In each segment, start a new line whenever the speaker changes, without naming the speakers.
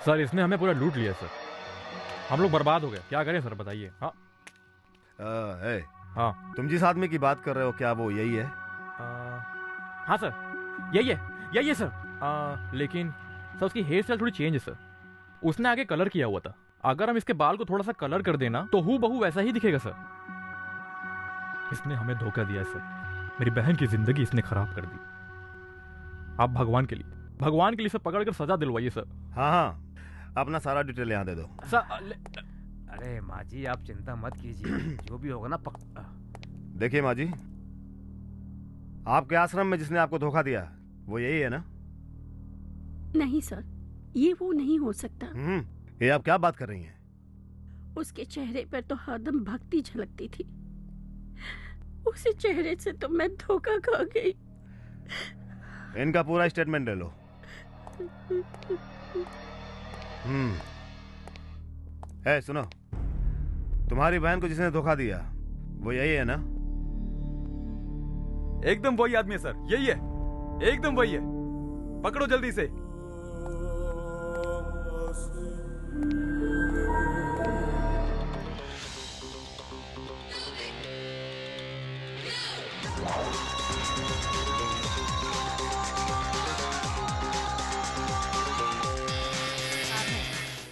Sir इसने हमें पूरा लूट लिया सर, हम लोग बर्बाद हो गए, क्या करें सर बताइए। हाँ
हाँ, तुम जिस आदमी की बात कर रहे हो क्या वो यही है?
हाँ सर यही है सर। लेकिन सर उसकी हेयर स्टाइल थोड़ी चेंज है सर, उसने आगे कलर किया हुआ था। अगर हम इसके बाल को थोड़ा सा कलर कर देना तो हूबहू वैसा ही दिखेगा सर। इसने हमें धोखा दिया है सर, मेरी बहन की जिंदगी इसने खराब कर दी। आप भगवान के लिए सब पकड़ कर सजा दिलवाइए सर।
हाँ, अपना सारा डिटेल यहाँ दे दो
सर। अरे माँ जी आप चिंता मत कीजिए, जो भी होगा ना
देखिए माँ जी, आपके आश्रम में जिसने आपको धोखा दिया वो यही है ना?
नहीं सर, ये वो नहीं हो सकता।
ये आप क्या बात कर रही हैं?
उसके चेहरे पर तो हरदम भक्ति झलकती थी, उसी चेहरे से तो मैं धोखा खा गई।
इनका पूरा स्टेटमेंट ले लो। सुनो, तुम्हारी बहन को जिसने धोखा दिया वो यही है ना?
एकदम वही आदमी है सर, यही है, एकदम वही है, पकड़ो जल्दी से।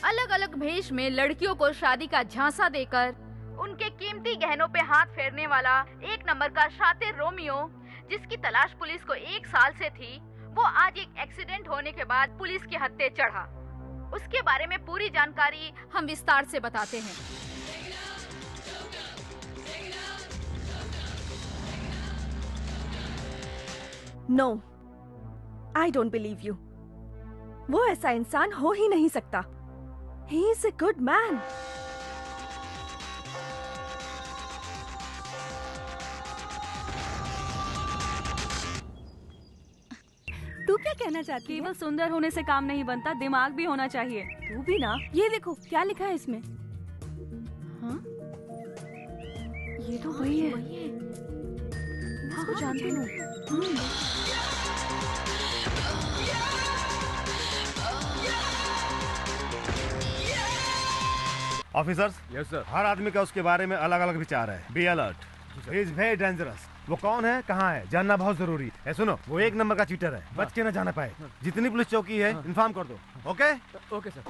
अलग अलग भेष में लड़कियों को शादी का झांसा देकर उनके कीमती गहनों पे हाथ फेरने वाला एक नंबर का शातिर रोमियो, जिसकी तलाश पुलिस को 1 साल से थी, वो आज एक एक्सीडेंट होने के बाद पुलिस के हत्थे चढ़ा। उसके बारे में पूरी जानकारी हम विस्तार से बताते हैं।
No, I don't believe you. वो ऐसा इंसान हो ही नहीं सकता। He is a good man.
तू क्या कहना चाहती है? केवल सुंदर होने से काम नहीं बनता, दिमाग भी होना चाहिए।
तू भी ना।
ये देखो क्या लिखा है इसमें। हाँ?
ये तो वही है।
मैं इसको जानती हूँ।
Officers,
yes sir.
हर आदमी का उसके बारे में अलग अलग विचार है। Be alert, he is very dangerous. वो कौन है, कहाँ है, जानना बहुत जरूरी है। सुनो, वो 1 नंबर का चीटर है, बच के न जाना पाए। जितनी पुलिस चौकी है इन्फॉर्म कर दो। Okay
okay sir.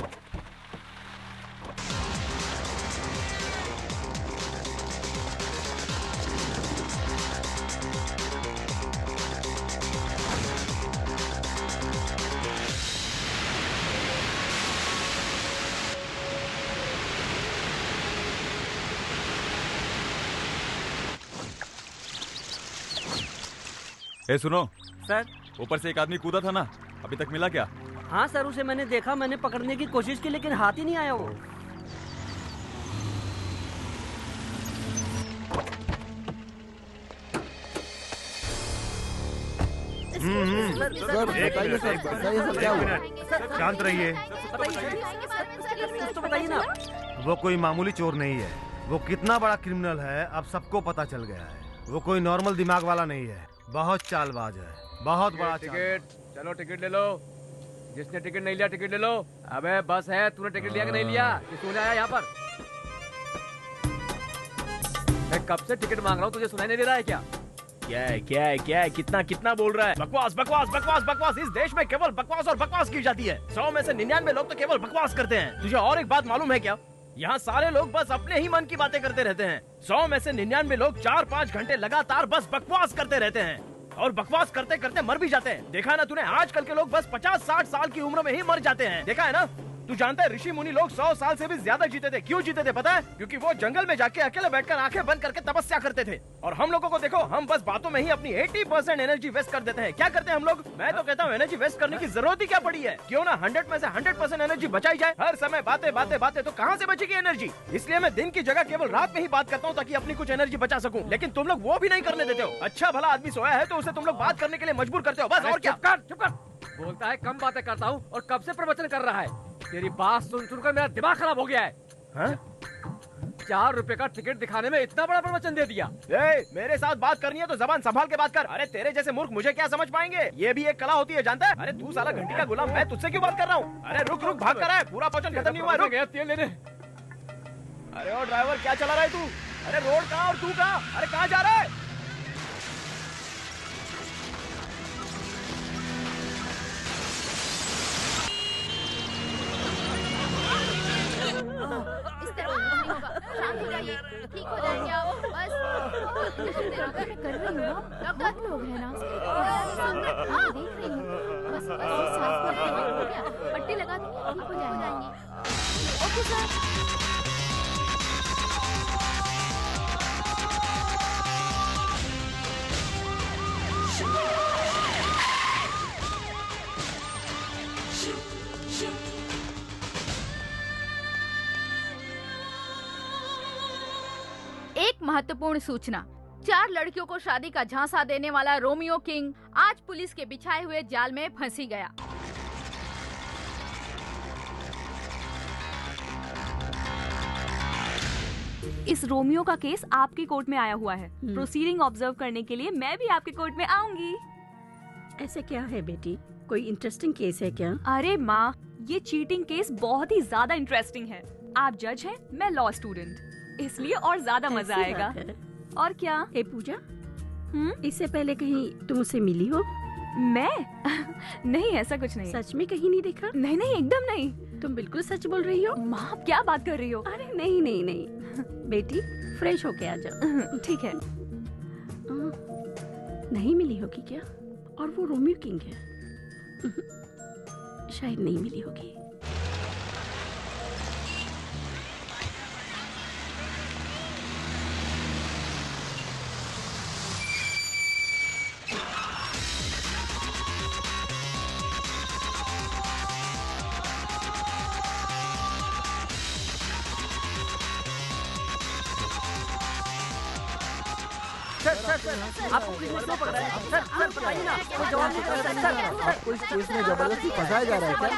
ए सुनो
सर,
ऊपर से एक आदमी कूदा था ना, अभी तक मिला क्या?
हाँ सर, उसे मैंने देखा, मैंने पकड़ने की कोशिश की लेकिन हाथ ही नहीं आया वो।
शांत रहिए।
तो बताइए ना।
वो कोई मामूली चोर नहीं है, वो कितना बड़ा क्रिमिनल है अब सबको पता चल गया है। वो कोई नॉर्मल दिमाग वाला नहीं है, बहुत चालबाज है, बहुत बड़ा।
टिकट, चलो टिकट ले लो। जिसने टिकट नहीं लिया टिकट ले लो। अबे बस है, तूने टिकट लिया कि नहीं लिया? कि तूने आया यहाँ पर? मैं कब से टिकट मांग रहा हूँ, तुझे सुनाई नहीं दे रहा है क्या?
क्या है? कितना बोल रहा है? बकवास। इस देश में केवल बकवास और बकवास की जाती है। 100 में से 99 लोग तो केवल बकवास करते हैं। तुझे और एक बात मालूम है क्या? यहाँ सारे लोग बस अपने ही मन की बातें करते रहते हैं। 100 में से 99 लोग 4-5 घंटे लगातार बस बकवास करते रहते हैं और बकवास करते करते मर भी जाते हैं। देखा ना तूने, आजकल के लोग बस 50-60 साल की उम्र में ही मर जाते हैं। देखा है ना? तू जानता है ऋषि मुनि लोग 100 साल से भी ज्यादा जीते थे। क्यों जीते थे पता है? क्योंकि वो जंगल में जाके अकेले बैठकर आंखें बंद करके तपस्या करते थे। और हम लोगों को देखो, हम बस बातों में ही अपनी 80% एनर्जी वेस्ट कर देते हैं। क्या करते हैं हम लोग? मैं तो कहता हूँ एनर्जी वेस्ट करने की जरूरत ही क्या पड़ी है? क्यों ना 100 में से 100% एनर्जी बचाई जाए। हर समय बातें तो कहाँ से बचेगी एनर्जी? इसलिए मैं दिन की जगह केवल रात में ही बात करता हूँ ताकि अपनी कुछ एनर्जी बचा सकूँ। लेकिन तुम लोग वो भी नहीं करने देते हो। अच्छा भला आदमी सोया है तो उसे तुम लोग बात करने के लिए मजबूर करते हो, बस। और क्या?
चुप कर। बोलता है कम बातें करता हूँ और कब से प्रवचन कर रहा है। तेरी बात सुन सुनकर मेरा दिमाग खराब हो गया है। ₹4 का टिकट दिखाने में इतना बड़ा प्रवचन दे दिया।
मेरे साथ बात करनी है तो जबान संभाल के बात कर। अरे तेरे जैसे मूर्ख मुझे क्या समझ पाएंगे? ये भी एक कला होती है, जानता है? अरे तू साला घंटी का गुलाम, मैं तुझसे क्यों बात कर रहा हूँ? अरे रुक रुक, भाग कर रहा है, पूरा प्रवचन खत्म नहीं हुआ, रुक।
गया तेल लेने।
अरे ओ ड्राइवर, क्या चला रहा है तू? अरे रोड कहाँ और तू कहाँ? अरे कहाँ जा रहा है?
शांत हो जाइए, ठीक हो जाएंगे आप। बस मैं कर रही हूँ, डॉक्टर लोग हैं ना, हाँ देख रही हूँ। बस सांस हो गया, पट्टी लगा दूँ, ठीक हो जाएंगे। Okay sir. एक महत्वपूर्ण सूचना। 4 लड़कियों को शादी का झांसा देने वाला रोमियो किंग आज पुलिस के बिछाए हुए जाल में फंसी गया।
इस रोमियो का केस आपकी कोर्ट में आया हुआ है। प्रोसीडिंग ऑब्जर्व करने के लिए मैं भी आपके कोर्ट में आऊंगी।
ऐसे क्या है बेटी, कोई इंटरेस्टिंग केस है क्या?
अरे माँ, ये चीटिंग केस बहुत ही ज्यादा इंटरेस्टिंग है। आप जज हैं, मैं लॉ स्टूडेंट, इसलिए और ज्यादा मजा आएगा। और क्या?
ए पूजा, इससे पहले कहीं तुम उससे मिली हो?
मैं नहीं, ऐसा कुछ नहीं।
सच में कहीं नहीं देखा?
नहीं नहीं, एकदम नहीं।
तुम बिल्कुल सच बोल रही हो।
माँ, आप क्या बात कर रही हो?
अरे नहीं नहीं नहीं बेटी, फ्रेश होके आ जाओ।
ठीक है।
नहीं मिली होगी क्या? और वो रोमियो किंग है? शायद नहीं मिली होगी।
आपको पुलिस ने क्यों पकड़ा है? सर बताइए ना, कोई जवाब नहीं कर रहा है। सर आपको इस केस में जबरदस्ती फंसाया जा रहा है क्या?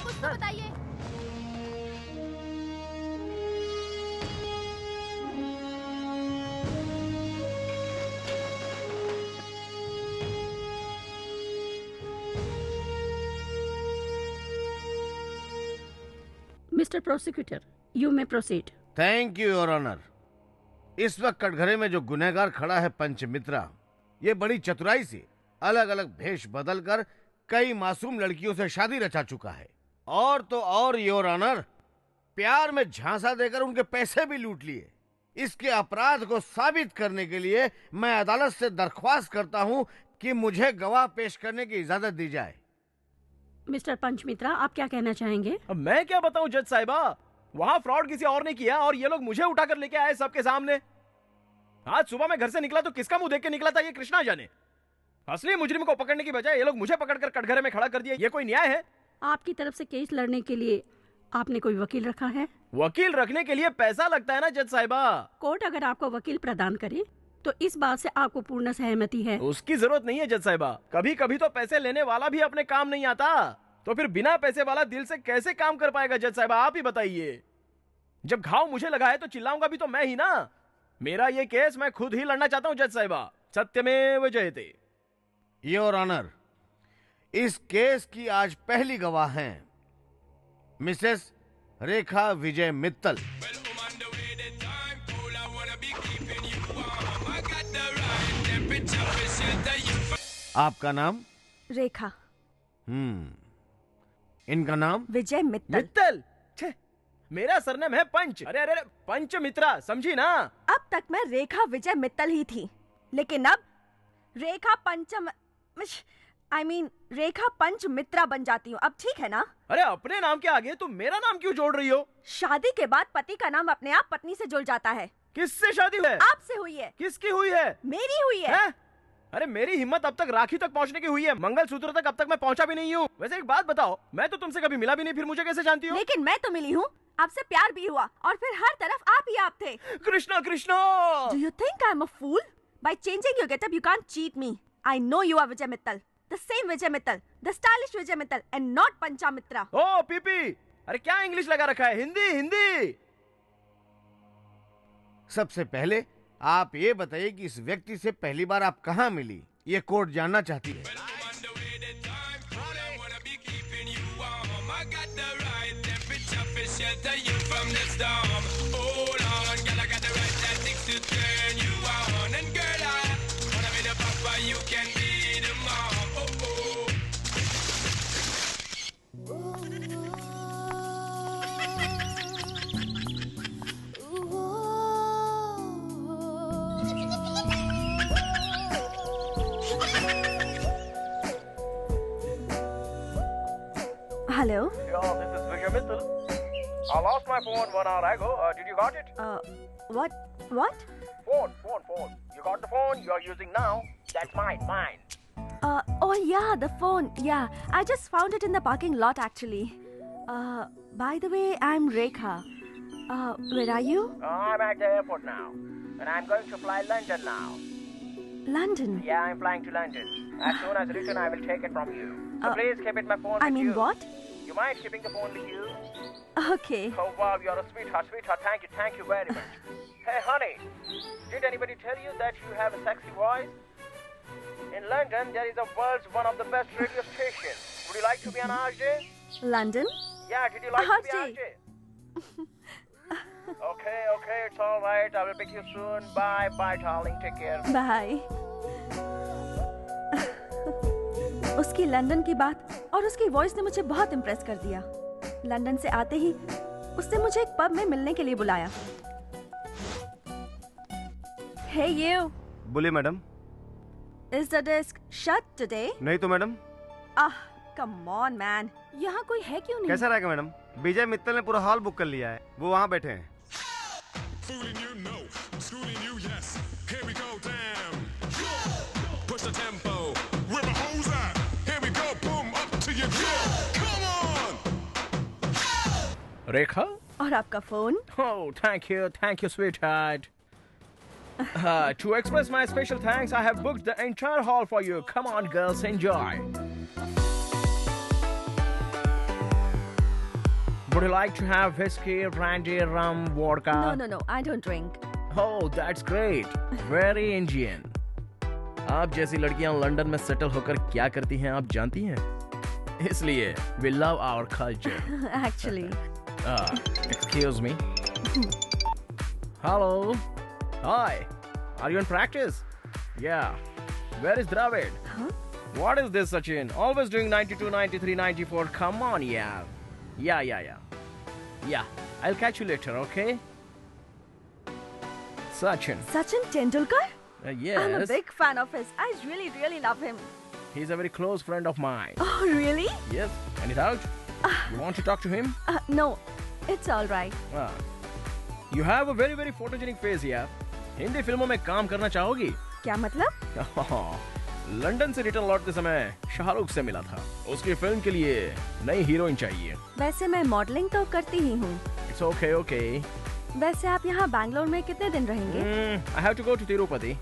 कुछ तो बताइए।
Mister prosecutor, you may proceed.
Thank you your honour. इस वक्त कटघरे में जो गुनहगार खड़ा है पंचमित्रा, ये बड़ी चतुराई से अलग अलग भेष बदलकर कई मासूम लड़कियों से शादी रचा चुका है। और तो और योर ऑनर, प्यार में झांसा देकर उनके पैसे भी लूट लिए। इसके अपराध को साबित करने के लिए मैं अदालत से दरख्वास्त करता हूं कि मुझे गवाह पेश करने की इजाजत दी जाए।
मिस्टर पंचमित्रा, आप क्या कहना चाहेंगे?
अब मैं क्या बताऊं जज साहिबा, वहाँ फ्रॉड किसी और ने किया और ये लोग मुझे उठाकर लेके आए सबके सामने। आज सुबह मैं घर से निकला तो किसका मुंह देख के निकला था ये कृष्णा जाने। असली मुजरिम को पकड़ने की बजाय ये लोग मुझे पकड़कर कटघरे में खड़ा कर दिया। ये कोई न्याय है?
आपकी तरफ से केस लड़ने के लिए आपने कोई वकील रखा है?
वकील रखने के लिए पैसा लगता है ना जज साहिबा।
कोर्ट अगर आपको वकील प्रदान करे तो इस बात से आपको पूर्ण सहमति है?
उसकी जरूरत नहीं है जज साहिबा। कभी कभी तो पैसे लेने वाला भी अपने काम नहीं आता, तो फिर बिना पैसे वाला दिल से कैसे काम कर पाएगा जज साहिबा, आप ही बताइए। जब घाव मुझे लगा है तो चिल्लाऊंगा भी तो मैं ही ना। मेरा ये केस मैं खुद ही लड़ना चाहता हूं जज साहिबा। सत्यमेव जयते।
योर ऑनर, इस केस की आज पहली गवाह हैं मिसेस रेखा विजय मित्तल। आपका नाम?
रेखा।
इनका नाम?
विजय मित्तल।
मित्तल? छे, मेरा सरनेम है पंच। अरे अरे पंचमित्रा, समझी ना?
अब तक मैं रेखा विजय मित्तल ही थी, लेकिन अब रेखा रेखा पंचमित्रा बन जाती हूँ। अब ठीक है ना?
अरे अपने नाम के आगे तुम मेरा नाम क्यों जोड़ रही हो?
शादी के बाद पति का नाम अपने आप पत्नी से जुड़ जाता है।
किससे शादी हुई है?
आपसे हुई है।
किसकी हुई है?
मेरी हुई है।
अरे मेरी हिम्मत अब तक राखी तक पहुंचने की हुई है, मंगलसूत्र तक अब तक मैं पहुंचा भी नहीं हूँ। वैसे एक बात बताओ, मैं तो तुमसे कभी मिला भी नहीं, फिर मुझे कैसे जानती हो?
लेकिन मैं तो मिली हूँ, आपसे प्यार भी हुआ और फिर हर तरफ आप ही आप थे।
Krishna Krishna!
Do you think I'm a fool? By changing your getup, you can't cheat me. I know you are Vijay Mittal, the same Vijay Mittal, the stylish Vijay Mittal, and not Panchamitra.
ओ PP, अरे क्या English लगा रखा है? हिंदी हिंदी।
सबसे पहले आप ये बताइए कि इस व्यक्ति से पहली बार आप कहाँ मिली, ये कोर्ट जानना चाहती है।
Hello.
Yo, this is Vijay Mittal. I lost my phone 1 hour ago. Did you got it?
What? What?
Phone. You got the phone you're using now? That's mine.
Oh yeah, the phone. Yeah, I just found it in the parking lot actually. By the way, I'm Rekha. Where are you?
I'm at the airport now. And I'm going to fly London now.
London?
Yeah, I'm flying to London. As soon as return, I will take it from you. So please keep it my phone with you.
I mean what?
You mind keeping the phone with you?
Okay.
Oh wow, you're a sweetheart. Thank you very much. Hey honey, did anybody tell you that you have a sexy voice? In London, there is a world's one of the best radio stations. Would you like to be an RJ?
London?
Yeah, did you like to be RJ? Okay, it's all right. I will pick you soon. Bye, darling. Take care.
Bye. उसकी London की बात और उसकी voice ने मुझे बहुत impress कर दिया। लंदन से आते ही उसने मुझे एक पब में मिलने के लिए बुलाया। Hey you.
बोलिए madam.
Is the desk shut today?
नहीं तो मैडम।
Come on man. यहाँ कोई है क्यों नहीं?
कैसा रहेगा मैडम? विजय मित्तल ने पूरा हॉल बुक कर लिया है, वो वहाँ बैठे हैं।
Fooling you, no. Schooling you, yes. Here we go, damn. Push the tempo. Where my hoes at? Here we go, boom, up to your door. Come on!
Rekha?
और आपका phone?
Oh, thank you, sweetheart. To express my special thanks, I have booked the entire hall for you. Come on, girls, enjoy. Would you like to have whiskey, brandy, rum, vodka?
No, I don't drink.
Oh, that's great. Very Indian. आप जैसी लड़कियां London में settle होकर क्या करती हैं आप जानती हैं? इसलिए we love our culture.
Actually.
Excuse me. Hello. Hi. Are you in practice? Yeah. Where is Dravid?
Huh?
What is this, Sachin? Always doing 92, 93, 94. Come on, yeah. Yeah. I'll catch you later, okay? Sachin.
Sachin Tendulkar?
Yes.
I'm a big fan of his. I really love him.
He's a very close friend of mine.
Oh, really?
Yes. Any doubt? You want to talk to him?
No. It's all right.
You have a very photogenic face, yeah. Hindi फिल्मों में काम करना चाहोगी?
क्या मतलब?
London से return लौटते समय शाहरुख से मिला था। उसकी फिल्म के लिए नई हीरोइन चाहिए।
वैसे मैं मॉडलिंग तो करती ही हूँ।
It's okay.
वैसे आप यहाँ बैंगलोर में कितने दिन रहेंगे?
I have to go to Tirupati.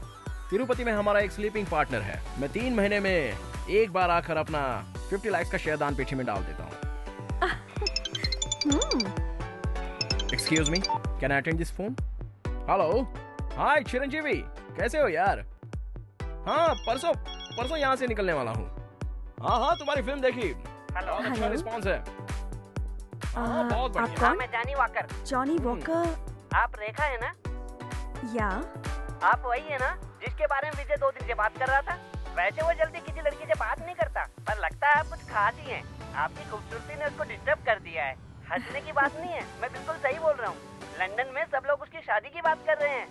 Tirupati में हमारा एक स्लीपिंग पार्टनर है। मैं 3 महीने में एक बार आकर अपना 50 लाख का शेयर दान पेटी में डाल देता हूँ। Excuse me, can I attend this phone? Hello, hi Chiranjeevi, कैसे हो यार? हाँ, परसों यहाँ से निकलने वाला हूँ। हाँ, तुम्हारी फिल्म देखी। बहुत अच्छा रिस्पॉन्स है। बहुत बढ़िया।
मैं जॉनी वॉकर।
Johnny walker.
आप रेखा है ना?
या।
आप वही है ना जिसके बारे में विजय 2 दिन से बात कर रहा था? वैसे वो जल्दी किसी लड़की से बात नहीं करता, पर लगता है आप कुछ खास ही हैं। आपकी खूबसूरती ने उसको डिस्टर्ब कर दिया है। हंसने की बात नहीं है, मैं बिल्कुल सही बोल रहा हूँ। लंदन में सब लोग उसकी शादी की बात कर रहे हैं।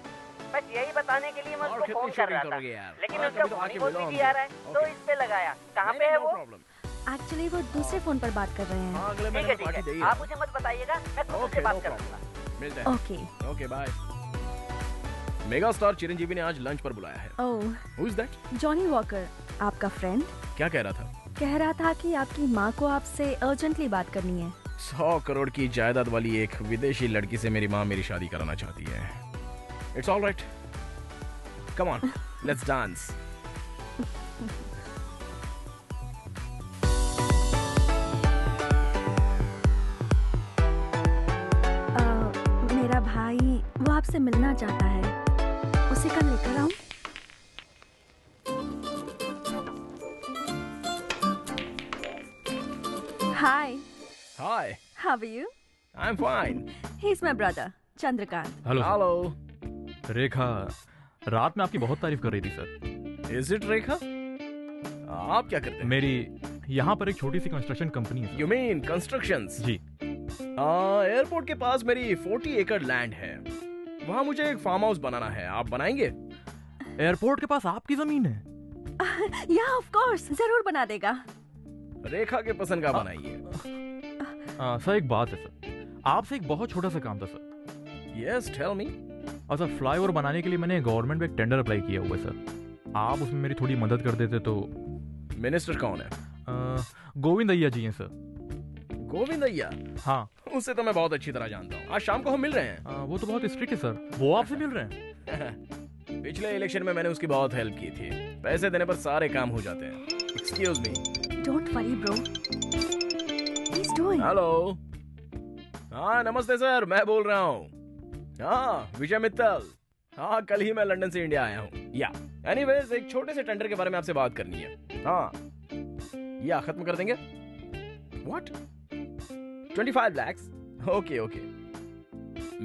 बस यही बताने के लिए मैं उसको फोन कर रहा था, लेकिन उसका फोन ही बोल नहीं आ रहा है, तो इस पे लगाया। कहाँ पे है वो?
एक्चुअली वो दूसरे फोन पर बात कर रहे हैं।
ठीक है, आप मुझे मत बताइएगा, मैं खुद से बात करूँगा।
मिलते हैं। Okay, bye. Mega star Chiranjeevi ने आज लंच पर बुलाया है। Who is that?
Johnny Walker, आपका फ्रेंड।
क्या कह रहा था?
कह रहा था कि आपकी माँ को आपसे अर्जेंटली बात करनी है।
100 करोड़ की जायदाद वाली एक विदेशी लड़की से मेरी माँ मेरी शादी कराना चाहती है। It's all right. Come on, let's dance.
मेरा भाई वो आपसे आपसे मिलना चाहता है। उसे कल लेकर आऊं? Hi.
Hi.
How are you?
I'm fine.
He's my brother, Chandrakant.
Hello.
रेखा रात में आपकी बहुत तारीफ कर रही थी सर।
Is it रेखा? आप क्या करते हैं?
मेरी यहाँ पर एक छोटी सी कंस्ट्रक्शन कंपनी है।
You mean constructions?
जी।
एयरपोर्ट के पास मेरी 40 एकड़ लैंड है। वहाँ मुझे एक फार्म हाउस बनाना है। आप बनाएंगे?
एयरपोर्ट के पास आपकी जमीन है?
Yeah, of course. जरूर बना देगा।
रेखा के पसंद का बनाइए।
सर एक बात है सर, आपसे एक बहुत छोटा सा काम था सर।
Yes, tell me.
अच्छा, फ्लाईओवर बनाने के लिए मैंने गवर्नमेंट में एक टेंडर अप्लाई किया हुआ है सर। आप उसमें मेरी थोड़ी मदद कर देते तो।
मिनिस्टर कौन है?
गोविंद अय्या जी हैं सर।
गोविंद अय्या?
हाँ।
उससे तो मैं बहुत अच्छी तरह जानता हूँ। आज शाम को हम मिल रहे हैं।
वो तो बहुत स्ट्रिक्ट है सर। वो आपसे मिल रहे हैं?
पिछले इलेक्शन में मैंने उसकी बहुत हेल्प की थी। पैसे देने पर सारे काम हो जाते हैं। Excuse me.
Don't worry, bro. He's doing.
Hello. हाँ नमस्ते सर, मैं बोल रहा हूँ। हाँ विजय मित्तल। हाँ कल ही मैं लंदन से इंडिया आया हूँ। या एनीवेज एक छोटे से टेंडर के बारे में आपसे बात करनी है। हाँ या खत्म कर देंगे? What? 25 lakhs? Okay okay.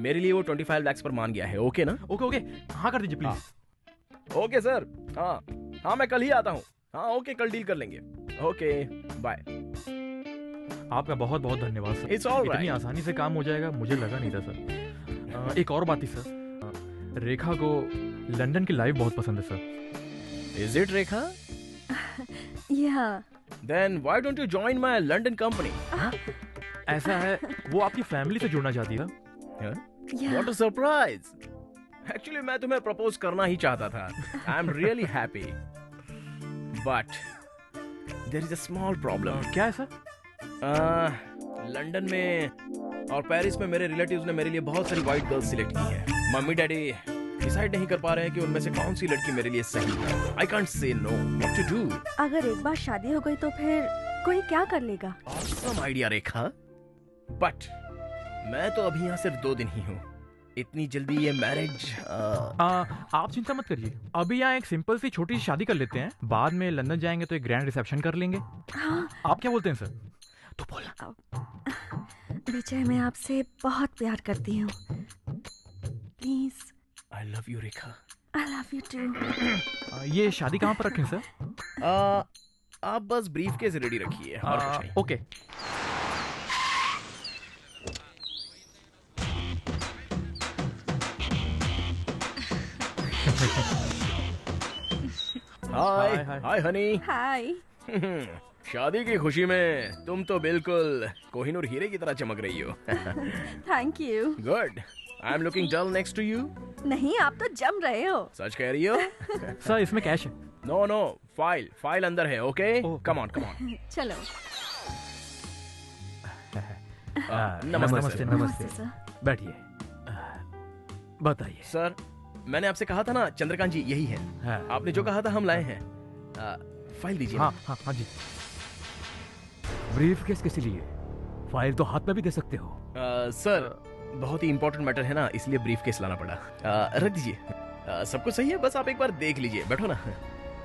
मेरे लिए वो 25 lakhs पर मान गया है। ओके ना?
ओके ओके, हाँ कर दीजिए प्लीज।
Okay sir. हाँ मैं कल ही आता हूँ। हाँ ओके, कल डील कर लेंगे। Okay bye.
आपका बहुत बहुत धन्यवाद सर।
It's all right.
इतनी आसानी से काम हो जाएगा मुझे लगा नहीं था सर। एक और बात थी सर, रेखा को लंदन की लाइफ बहुत पसंद है sir.
Is it Rekha?
Yeah.
Then why don't you join my London company?
ऐसा है, वो आपकी फैमिली से जुड़ना चाहती है।
Yeah.
What a surprise! Actually मैं तुम्हें प्रपोज करना ही चाहता था। I'm really happy. But there is a small problem.
क्या है सर?
लंदन में और पेरिस में मेरे रिलेटिव्स ने मेरे लिए बहुत सारी वाइट गर्ल्स सिलेक्ट की है। मम्मी डैडी डिसाइड नहीं कर पा रहे हैं कि उनमें से कौन सी लड़की मेरे लिए सही है। I can't say no. What to do?
अगर एक बार शादी हो गई तो फिर कोई क्या कर लेगा?
Awesome idea Rekha. But मैं तो अभी यहाँ सिर्फ 2 दिन ही हूँ। इतनी जल्दी ये मैरिज
आप चिंता मत करिए, अभी यहाँ एक सिंपल सी छोटी सी शादी कर लेते हैं, बाद में लंदन जाएंगे तो एक ग्रैंड रिसेप्शन कर लेंगे।
हाँ।
आप क्या बोलते हैं सर?
तो बोला। विजय मैं आपसे बहुत प्यार करती हूँ। Please.
I love you Rekha.
I love you too.
ये शादी कहाँ पर रखें सर?
आप बस ब्रीफकेस रेडी रखिए और कुछ नहीं।
ओके।
हाय हनी।
हाय।
शादी की खुशी में तुम तो बिल्कुल कोहिनूर हीरे की तरह चमक रही हो।
Thank you.
Good. I am looking dull next to you.
नहीं, आप तो जम रहे हो।
सच कह रही हो?
सर इसमें कैश है।
नो नो, फाइल अंदर है। ओके कम ऑन
चलो।
नमस्ते
नमस्ते
सर।
बैठिए। बताइए
सर, मैंने आपसे कहा था ना चंद्रकांत जी यही है।
हाँ।
आपने जो कहा था हम लाए हैं। फाइल दीजिए।
हाँ जी।
ब्रीफकेस किस लिए? फाइल तो हाथ में भी दे सकते हो।
सर बहुत ही इंपॉर्टेंट मैटर है ना, इसलिए ब्रीफकेस लाना पड़ा। रख दीजिए। सब कुछ सही है, बस आप एक बार देख लीजिए। बैठो ना।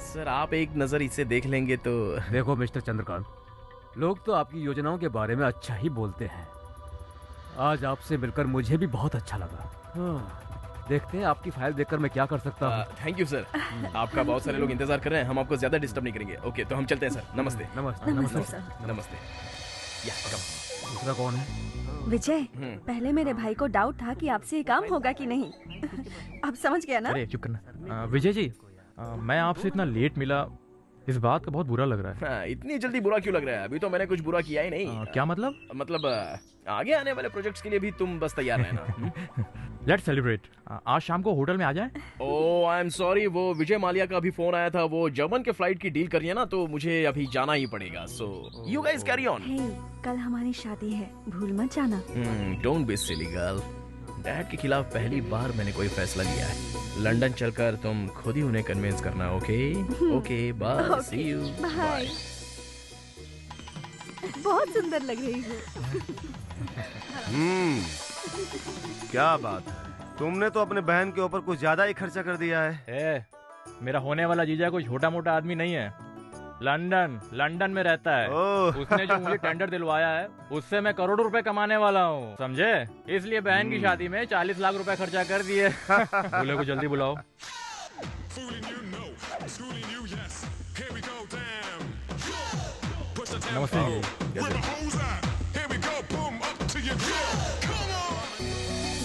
सर आप एक नजर इसे देख लेंगे तो।
देखो मिस्टर चंद्रकांत, लोग तो आपकी योजनाओं के बारे में अच्छा ही बोलते हैं। आज आपसे मिलकर मुझे भी बहुत अच्छा लगा। देखते हैं आपकी फाइल देखकर मैं क्या कर सकता हूँ।
Thank you sir. आपका बहुत सारे लोग इंतजार कर रहे हैं, हम आपको ज्यादा डिस्टर्ब नहीं करेंगे। ओके तो हम चलते हैं सर। नमस्ते।
नमस्ते सर।
नमस्ते।
दूसरा कौन है?
विजय, पहले मेरे भाई को डाउट था कि आपसे ये काम होगा कि नहीं। अब समझ गया ना?
अरे चुप करना। विजय जी, मैं आपसे इतना लेट मिला, इस बात का बहुत बुरा लग रहा है।
इतनी जल्दी बुरा क्यों लग रहा है? अभी तो मैंने कुछ बुरा किया ही नहीं।
क्या मतलब?
मतलब आगे आने वाले प्रोजेक्ट्स के लिए भी तुम बस तैयार रहना।
Let's celebrate. आज शाम को होटल में आ जाएं?
ओह आई एम सॉरी, वो विजय माल्या का अभी फोन आया था। वो जर्मन के फ्लाइट की डील करी है ना, तो मुझे अभी जाना ही पड़ेगा। So you guys carry on.
Hey, कल हमारी शादी है, भूल मत जाना।
Don't be silly girl. Dad के खिलाफ पहली बार मैंने कोई फैसला लिया है। लंदन चलकर तुम खुद ही उन्हें कन्विंस करना। Okay okay bye, see you
bye. बहुत सुंदर लग रही हो।
क्या बात है,
तुमने तो अपने बहन के ऊपर कुछ ज्यादा ही खर्चा कर दिया है।
मेरा होने वाला जीजा कोई छोटा मोटा आदमी नहीं है। लंदन में रहता है। उसने जो मुझे टेंडर दिलवाया है उससे मैं करोड़ों रुपए कमाने वाला हूँ, समझे? इसलिए बहन की शादी में 40 लाख रुपए खर्चा कर दिए। दूल्हे को जल्दी बुलाओ। नमस्ते।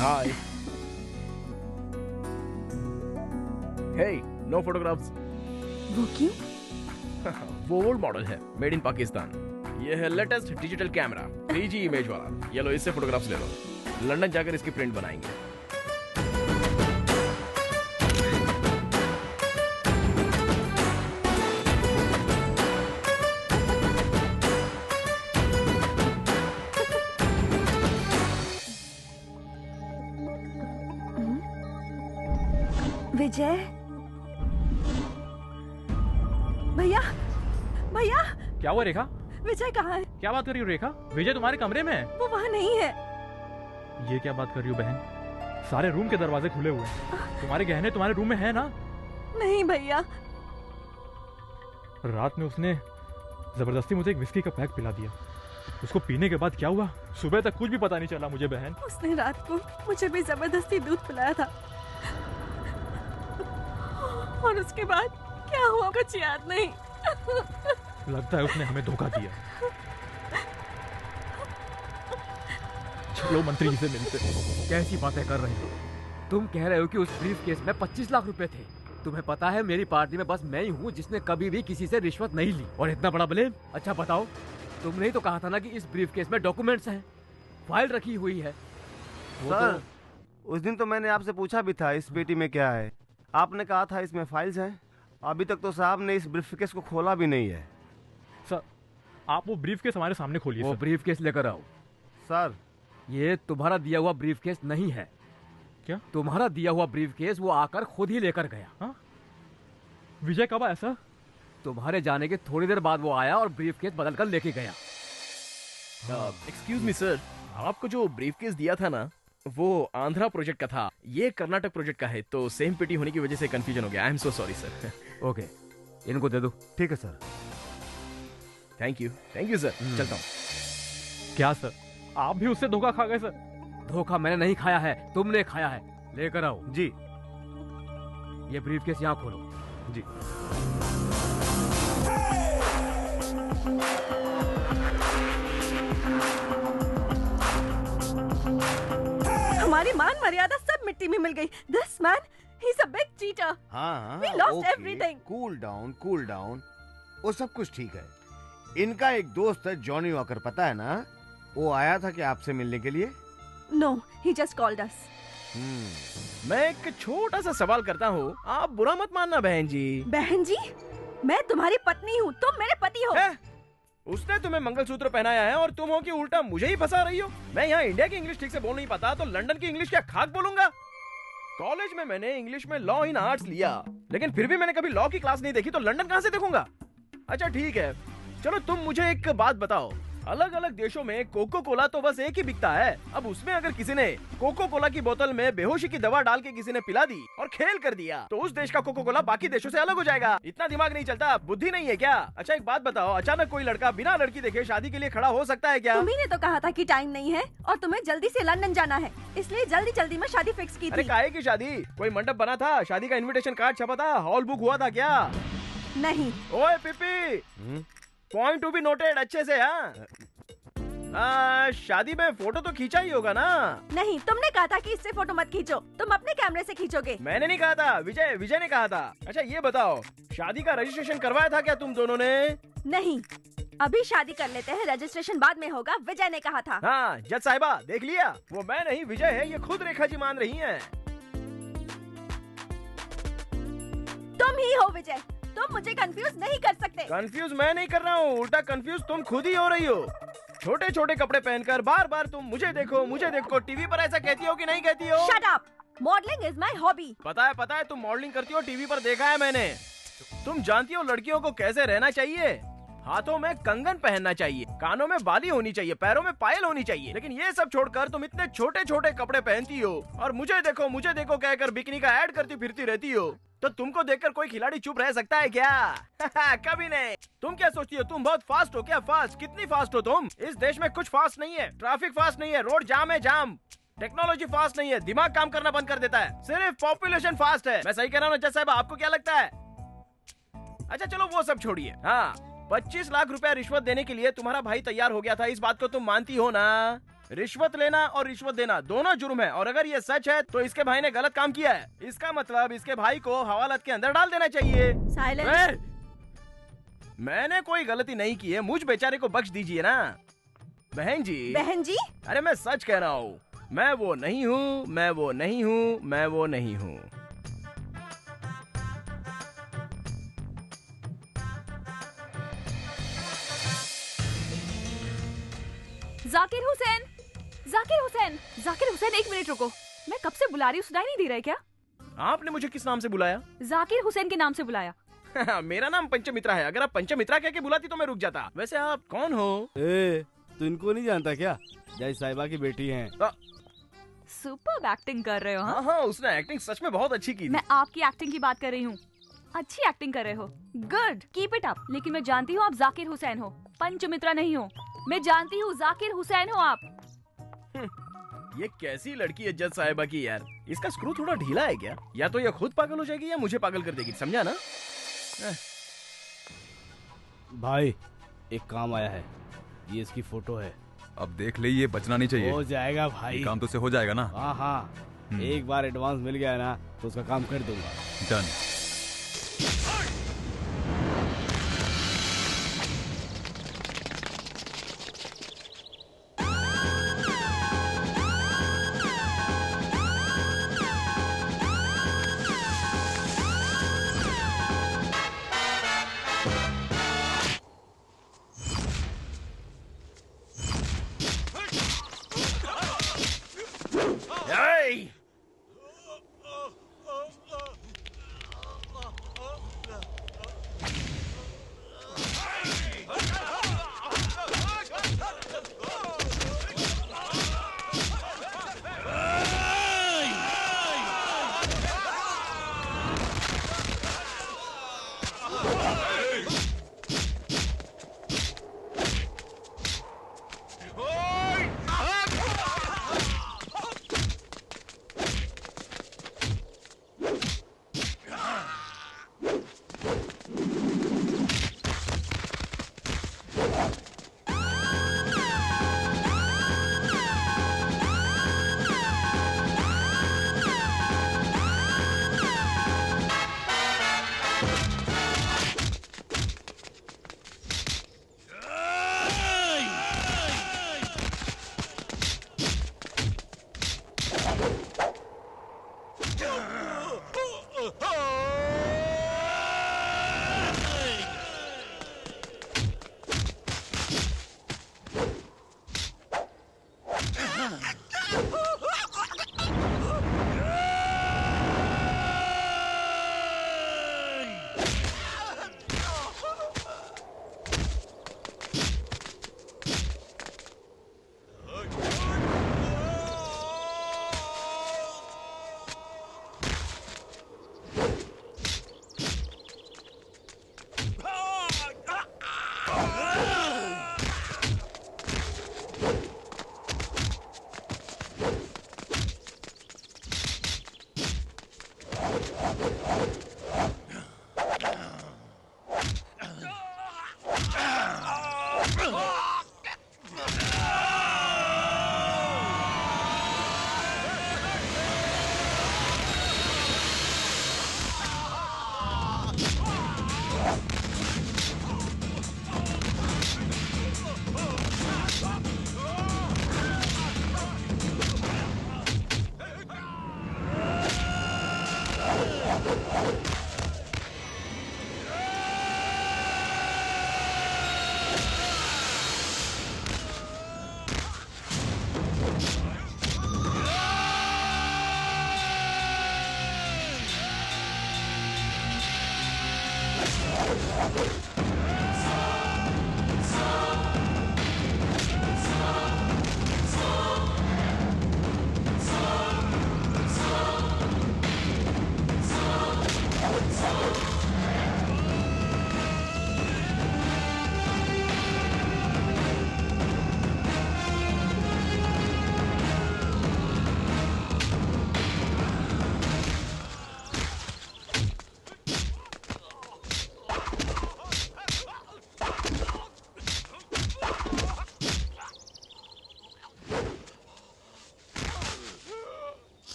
हाय। हे, नो फोटोग्राफ्स।
वो क्यों?
वो ओल्ड मॉडल है, मेड इन पाकिस्तान। ये है latest digital camera, 3G image वाला। ये लो, इससे फोटोग्राफ्स ले लो। लंदन जाकर इसकी प्रिंट बनाएंगे।
विजय, भैया भैया।
क्या हुआ रेखा?
विजय कहाँ है?
क्या बात कर रही हो रेखा? विजय तुम्हारे कमरे में है।
वो वहाँ नहीं है।
ये क्या बात कर रही हो बहन? सारे रूम के दरवाजे खुले हुए हैं। तुम्हारे गहने तुम्हारे रूम में है ना?
नहीं भैया।
रात में उसने जबरदस्ती मुझे एक विस्की का पैक पिला दिया। उसको पीने के बाद क्या हुआ सुबह तक कुछ भी पता नहीं चला मुझे बहन।
उसने रात को मुझे भी जबरदस्ती दूध पिलाया था और उसके बाद क्या हुआ कुछ याद नहीं।
लगता है उसने हमें धोखा दिया। चलो मंत्री जी से मिलते।
कैसी बातें कर रहे हो? तुम कह रहे हो कि उस ब्रीफ केस में 25 लाख रुपए थे। तुम्हें पता है मेरी पार्टी में बस मैं ही हूँ जिसने कभी भी किसी से रिश्वत नहीं ली, और इतना बड़ा ब्लेम। अच्छा बताओ, तुमने ही तो कहा था ना कि इस ब्रीफ केस में डॉक्यूमेंट्स हैं, फाइल रखी हुई है।
सर, उस दिन तो मैंने आपसे पूछा भी था इस पेटी में क्या है। आपने कहा था इसमें फाइल्स हैं। अभी तक तो साहब ने इस ब्रीफकेस को खोला भी नहीं है।
सर, आप वो ब्रीफकेस हमारे सामने खोलिए।
वो ब्रीफकेस लेकर आओ।
सर,
ये तुम्हारा दिया हुआ ब्रीफकेस नहीं है।
क्या?
तुम्हारा दिया हुआ ब्रीफकेस वो आकर खुद ही लेकर गया।
हाँ? विजय कब आया सर?
तुम्हारे जाने के थोड़ी देर बाद वो आया और ब्रीफकेस बदल कर लेके गया।
एक्सक्यूज मी सर, आपको जो ब्रीफकेस दिया था ना वो आंध्रा प्रोजेक्ट का था, ये कर्नाटक प्रोजेक्ट का है, तो सेम पेटी होने की वजह से कंफ्यूजन हो गया। I am so sorry sir.
Okay, इनको दे दो।
ठीक है सर।
Thank you sir. चलता हूँ।
क्या सर, आप भी उससे धोखा खा गए सर?
धोखा मैंने नहीं खाया है, तुमने खाया है। लेकर आओ।
जी।
ये ब्रीफकेस यहाँ खोलो।
जी।
हमारी मान मर्यादा सब मिट्टी में मिल गई। This man, he's a big cheater.
हाँ,
We lost everything.
Cool down. वो सब कुछ ठीक है। इनका एक दोस्त है जॉनी वॉकर, पता है ना? वो आया था कि आपसे मिलने के लिए?
No, he just called us.
मैं एक छोटा सा सवाल करता हूँ, आप बुरा मत मानना बहन जी।
बहन जी? मैं तुम्हारी पत्नी हूँ, तुम मेरे पति हो।
उसने तुम्हें मंगलसूत्र पहनाया है और तुम हो कि उल्टा मुझे ही फंसा रही हो। मैं यहाँ इंडिया की इंग्लिश ठीक से बोल नहीं पाता तो लंदन की इंग्लिश क्या खाक बोलूंगा? कॉलेज में मैंने इंग्लिश में लॉ इन आर्ट्स लिया, लेकिन फिर भी मैंने कभी लॉ की क्लास नहीं देखी, तो लंदन कहाँ से देखूंगा? अच्छा ठीक है, चलो तुम मुझे एक बात बताओ, अलग अलग देशों में कोको कोला तो बस एक ही बिकता है। अब उसमें अगर किसी ने कोको कोला की बोतल में बेहोशी की दवा डाल के किसी ने पिला दी और खेल कर दिया, तो उस देश का कोको कोला बाकी देशों से अलग हो जाएगा। इतना दिमाग नहीं चलता, बुद्धि नहीं है क्या? अच्छा एक बात बताओ, अचानक कोई लड़का बिना लड़की देखे शादी के लिए खड़ा हो सकता है क्या?
तुम्ही ने तो कहा था कि टाइम नहीं है और तुम्हें जल्दी से लंदन जाना है, इसलिए जल्दी जल्दी में शादी फिक्स की थी।
अरे काहे की शादी? कोई मंडप बना था? शादी का इन्विटेशन कार्ड छपा था? हॉल बुक हुआ था क्या?
नहीं।
ओए पिपी, पॉइंट टू बी नोटेड अच्छे से। शादी में फोटो तो खींचा ही होगा ना?
नहीं, तुमने कहा था कि इससे फोटो मत खींचो, तुम अपने कैमरे से खींचोगे।
मैंने नहीं कहा था, विजय ने कहा था। अच्छा ये बताओ, शादी का रजिस्ट्रेशन करवाया था क्या तुम दोनों ने?
नहीं, अभी शादी कर लेते हैं, रजिस्ट्रेशन बाद में होगा, विजय ने कहा था।
हाँ जज साहिबा देख लिया, वो मैं नहीं विजय है, ये खुद रेखा जी मान रही हैं।
तुम ही हो विजय, तुम मुझे कंफ्यूज नहीं कर सकते।
कंफ्यूज मैं नहीं कर रहा हूँ, उल्टा कंफ्यूज तुम खुद ही हो रही हो। छोटे छोटे कपड़े पहनकर बार बार तुम मुझे देखो टीवी पर ऐसा कहती हो कि नहीं कहती हो?
Shut up! Modelling is my hobby.
पता है तुम मॉडलिंग करती हो, टीवी पर देखा है मैंने। तुम जानती हो लड़कियों को कैसे रहना चाहिए? हाथों में कंगन पहनना चाहिए, कानों में बाली होनी चाहिए, पैरों में पायल होनी चाहिए, लेकिन ये सब छोड़कर तुम इतने छोटे छोटे कपड़े पहनती हो और मुझे देखो कहकर बिकनी का ऐड करती फिरती रहती हो। तो तुमको देखकर कोई खिलाड़ी चुप रह सकता है क्या? कभी नहीं। तुम क्या सोचती हो तुम बहुत फास्ट हो क्या? फास्ट? कितनी फास्ट हो तुम? इस देश में कुछ फास्ट नहीं है, ट्रैफिक फास्ट नहीं है, रोड जाम है जाम, टेक्नोलॉजी फास्ट नहीं है, दिमाग काम करना बंद कर देता है, सिर्फ पॉपुलेशन फास्ट है। मैं सही कह रहा हूँ जज साहब, आपको क्या लगता है? अच्छा चलो वो सब छोड़िए। हाँ, 25 लाख रुपया रिश्वत देने के लिए तुम्हारा भाई तैयार हो गया था, इस बात को तुम मानती हो ना? रिश्वत लेना और रिश्वत देना दोनों जुर्म है, और अगर ये सच है तो इसके भाई ने गलत काम किया है। इसका मतलब इसके भाई को हवालात के अंदर डाल देना चाहिए।
साइलेंस।
मैंने कोई गलती नहीं की है, मुझ बेचारे को बख्श दीजिए ना। बहन जी।
बहन जी?
अरे मैं सच कह रहा हूँ, मैं वो नहीं हूँ, मैं वो नहीं हूँ, मैं वो नहीं हूँ।
जाकिर हुसैन, जाकिर हुसैन, जाकिर हुसैन, एक मिनट रुको। मैं कब से बुला रही हूँ, सुनाई नहीं दे रहा है क्या?
आपने मुझे किस नाम से बुलाया?
जाकिर हुसैन के नाम से बुलाया।
मेरा नाम पंचमित्रा है, अगर आप पंचमित्रा कह के बुलाती तो मैं रुक जाता। वैसे आप कौन हो?
तू इनको नहीं जानता क्या? जज साहिबा की बेटी हैं।
सुपर एक्टिंग कर रहे हो।
हाँ हाँ, उसने एक्टिंग सच में बहुत अच्छी की थी।
मैं आपकी एक्टिंग की बात कर रही हूँ। अच्छी एक्टिंग कर रहे हो, गुड, कीप इट अप। लेकिन मैं जानती हूँ आप जाकिर हुसैन हो, पंचमित्रा नहीं हो। मैं जानती हूँ जाकिर हुसैन हो आप।
ये कैसी लड़की है जज साहिबा की यार, इसका स्क्रू थोड़ा ढीला है क्या? या तो ये खुद पागल हो जाएगी या मुझे पागल कर देगी, समझा ना?
भाई एक काम आया है, ये इसकी फोटो है।
अब देख ले, ये बचना नहीं चाहिए।
हो जाएगा भाई,
ये काम तो से हो जाएगा ना?
हाँ हाँ, एक बार एडवांस मिल गया ना तो उसका काम कर दूंगा।
डन।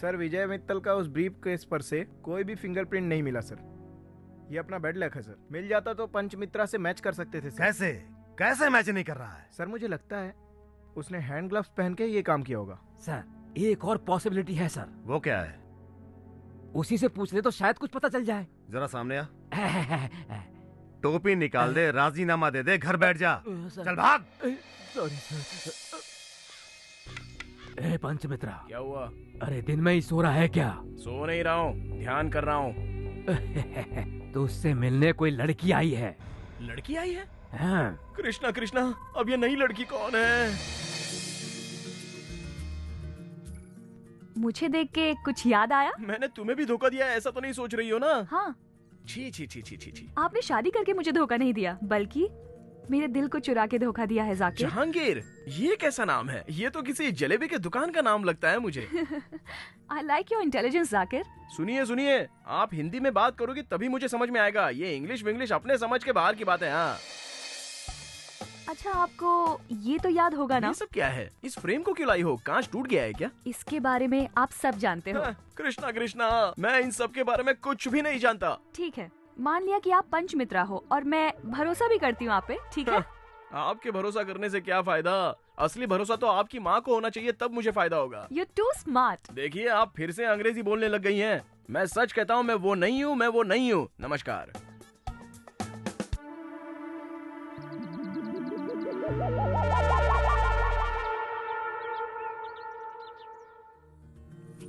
सर विजय मित्तल का उस ब्रीफ केस पर से कोई भी फिंगरप्रिंट नहीं मिला सर। ये अपना बैड लक है सर। मिल जाता तो पंचमित्रा से मैच कर सकते थे सर।
कैसे कैसे मैच नहीं कर रहा है?
सर मुझे लगता है उसने हैंड ग्लव्स पहन के ये काम किया होगा।
सर एक और पॉसिबिलिटी है सर।
वो क्या है?
उसी से पूछ ले तो शायद कुछ पता चल जाए।
जरा सामने आ। टोपी निकाल दे, राजीनामा दे दे, घर बैठ जा। चल भाग।
Sorry sir. ए पंचमित्रा,
क्या हुआ?
अरे दिन में ही सो रहा है क्या?
सो नहीं रहा हूँ, ध्यान कर रहा हूँ।
तो उससे मिलने कोई लड़की आई है।
लड़की आई है?
हाँ।
कृष्णा कृष्णा, अब ये नई लड़की कौन है?
मुझे देख के कुछ याद आया?
मैंने तुम्हें भी धोखा दिया, ऐसा तो नहीं सोच रही हो ना?
हाँ।
छी छी छी छी छी छी।
आपने शादी करके मुझे धोखा नहीं दिया, बल्कि मेरे दिल को चुरा के धोखा दिया है जाकिर।
जहांगीर, ये कैसा नाम है? ये तो किसी जलेबी के दुकान का नाम लगता है मुझे।
I like your intelligence Zakir.
सुनिए सुनिए, आप हिंदी में बात करोगी तभी मुझे समझ में आएगा। ये इंग्लिश विंग्लिश अपने समझ के बाहर की बात है। हाँ।
अच्छा, आपको ये तो याद होगा ना?
ये सब क्या है? इस फ्रेम को क्यों लाई हो? कांच टूट गया है क्या?
इसके बारे में आप सब जानते हो।
कृष्णा कृष्णा, मैं इन सब के बारे में कुछ भी नहीं जानता।
ठीक है, मान लिया कि आप पंचमित्रा हो और मैं भरोसा भी करती हूँ आप पे, ठीक है?
आपके भरोसा करने से क्या फायदा? असली भरोसा तो आपकी माँ को होना चाहिए, तब मुझे फायदा होगा।
You're too smart।
देखिए, आप फिर से अंग्रेजी बोलने लग गई हैं। मैं सच कहता हूँ, मैं वो नहीं हूँ, मैं वो नहीं हूँ। नमस्कार।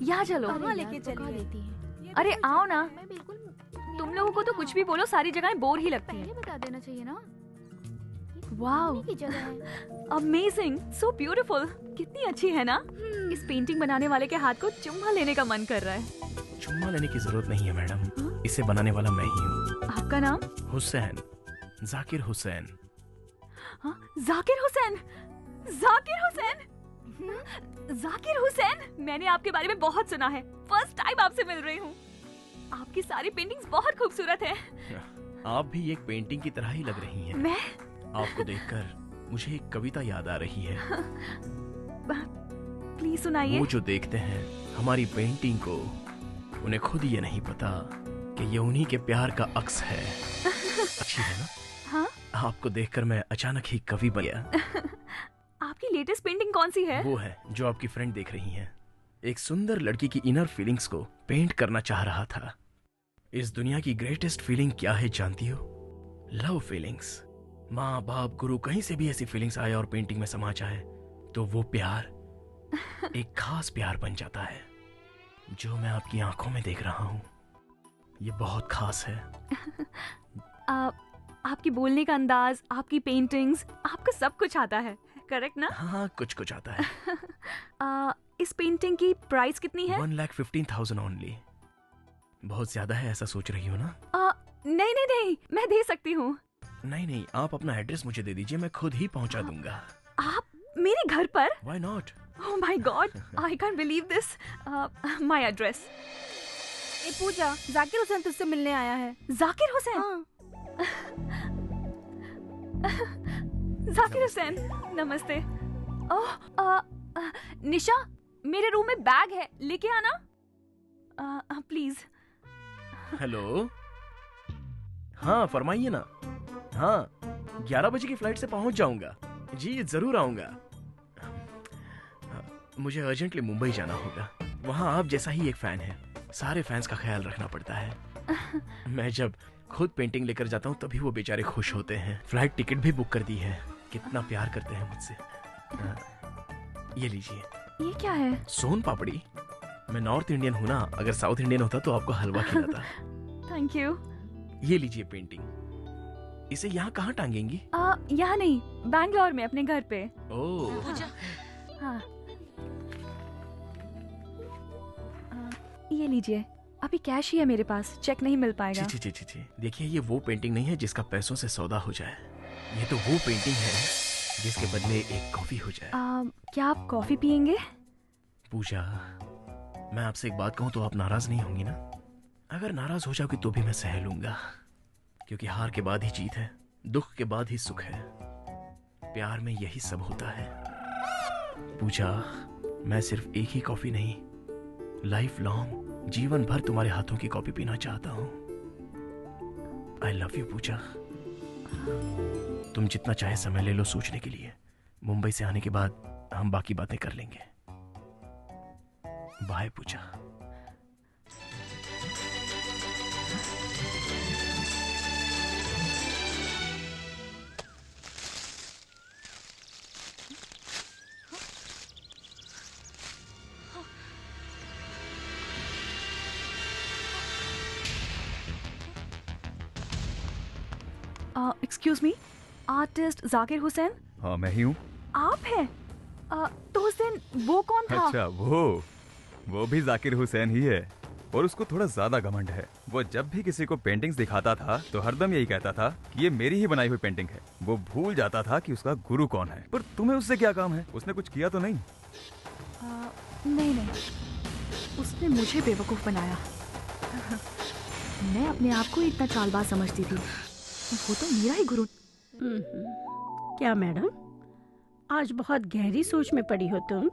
यहाँ चलो।
लेके चलिए।
अरे आओ ना। तुम लोगों को तो कुछ भी बोलो, सारी जगहें बोर ही लगती हैं।
बता देना चाहिए ना।
Wow, amazing, so beautiful. कितनी अच्छी है ना? इस पेंटिंग बनाने वाले के हाथ को चुम्मा लेने का मन कर रहा है।
चुम्मा लेने की जरूरत नहीं है मैडम, इसे बनाने वाला मैं ही हूँ।
आपका नाम?
हुसैन, जाकिर हुसैन।
हाँ, जाकिर हुसैन, जाकिर हुसैन, जाकिर हुसैन। मैंने आपके बारे में बहुत सुना है, फर्स्ट टाइम आपसे मिल रही हूँ। आपकी सारी पेंटिंग्स बहुत खूबसूरत है।
आप भी एक पेंटिंग की तरह ही लग रही हैं।
मैं?
आपको देखकर मुझे एक कविता याद आ रही है।
प्लीज सुनाइए।
वो जो देखते हैं हमारी पेंटिंग को, उन्हें खुद ये नहीं पता कि ये उन्हीं के प्यार का अक्स है। अच्छी है ना?
हाँ?
आपको देखकर मैं अचानक ही कवि बन गया।
आपकी लेटेस्ट पेंटिंग कौन सी है?
वो है जो आपकी फ्रेंड देख रही हैं। एक सुंदर लड़की की इनर फीलिंग्स को पेंट करना चाह रहा था। इस दुनिया की ग्रेटेस्ट फीलिंग क्या है जानती हो? Love feelings. माँ बाप गुरु कहीं से भी ऐसी फीलिंग्स आए और पेंटिंग में समा जाए तो वो प्यार एक खास प्यार बन जाता है। जो मैं आपकी आंखों में देख रहा हूँ ये बहुत खास है।
आपकी बोलने का अंदाज, आपकी पेंटिंग्स, आपको सब कुछ आता है, करेक्ट ना?
हाँ, कुछ कुछ आता है।
इस पेंटिंग की प्राइस कितनी है?
1,15,000 ओनली। बहुत ज्यादा है ऐसा सोच रही हो ना?
नहीं नहीं नहीं, मैं दे सकती हूँ।
नहीं नहीं, आप अपना एड्रेस मुझे दे दीजिए, मैं खुद ही पहुंचा दूंगा।
आप मेरे घर पर?
Why not?
Oh my God, I can't believe this. My address.
ए पूजा, जाकिर हुसैन तुझसे मिलने आया है।
जाकिर हुसैन?
हाँ।
जाकिर हुसैन, नमस्ते। ओह, निशा, मेरे रूम में बैग है, लेके आना प्लीज।
हेलो, हाँ फरमाइए ना। हाँ, 11 बजे की फ्लाइट से पहुंच जाऊंगा। जी जरूर आऊंगा। मुझे अर्जेंटली मुंबई जाना होगा। वहाँ आप जैसा ही एक फैन है, सारे फैंस का ख्याल रखना पड़ता है। मैं जब खुद पेंटिंग लेकर जाता हूँ तभी वो बेचारे खुश होते हैं। फ्लाइट टिकट भी बुक कर दी है। कितना प्यार करते हैं मुझसे। ये लीजिए।
ये क्या है?
सोन पापड़ी। मैं नॉर्थ इंडियन हूँ ना, अगर साउथ इंडियन होता तो आपको हलवा खिलाता।
Thank you.
ये लीजिए पेंटिंग। इसे यहाँ कहाँ टांगेंगी?
यहाँ नहीं, बैंगलोर में अपने घर पे।
ओह।
हाँ। ये लीजिए, अभी कैश ही है मेरे पास, चेक नहीं मिल पाएगा।
ची ची ची ची। देखिए, ये वो पेंटिंग नहीं है जिसका पैसों से सौदा हो जाए। ये तो वो पेंटिंग है जिसके बदले एक कॉफी हो जाए।
क्या आप कॉफी पियेंगे?
पूजा, मैं आपसे एक बात कहूँ तो आप नाराज नहीं होंगी ना? अगर नाराज हो जाओगी तो भी मैं सह लूंगा, क्योंकि हार के बाद ही जीत है, दुख के बाद ही सुख है। प्यार में यही सब होता है। पूजा, मैं सिर्फ एक ही कॉफी नहीं, लाइफ लॉन्ग जीवन भर तुम्हारे हाथों की कॉफी पीना चाहता हूँ। आई लव यू पूजा। तुम जितना चाहे समय ले लो सोचने के लिए। मुंबई से आने के बाद हम बाकी बातें कर लेंगे। Bye Pooja.
Excuse me, artist Zakir Hussain?
हाँ मैं ही हूँ।
आप हैं? तो उस दिन वो कौन था?
अच्छा वो भी जाकिर हुसैन ही है, और उसको थोड़ा ज्यादा घमंड है। वो जब भी किसी को पेंटिंग्स दिखाता था तो हरदम यही कहता था कि ये मेरी ही बनाई हुई पेंटिंग है। वो भूल जाता था कि उसका गुरु कौन है। पर तुम्हें उससे क्या काम है? उसने कुछ किया तो नहीं?
नहीं, उसने मुझे बेवकूफ बनाया। मैं अपने आप को इतना चालबाज समझती थी, वो तो मेरा ही गुरु।
क्या मैडम, आज बहुत गहरी सोच में पड़ी हो तुम।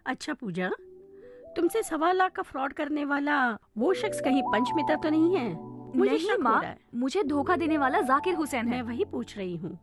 अच्छा पूजा, तुमसे 1.25 लाख का फ्रॉड करने वाला वो शख्स कहीं पंचमित्र तो नहीं है? मुझे
नहीं
शक हो
माँ,
रहा है।
मुझे धोखा देने वाला जाकिर हुसैन है।
मैं वही पूछ रही हूँ,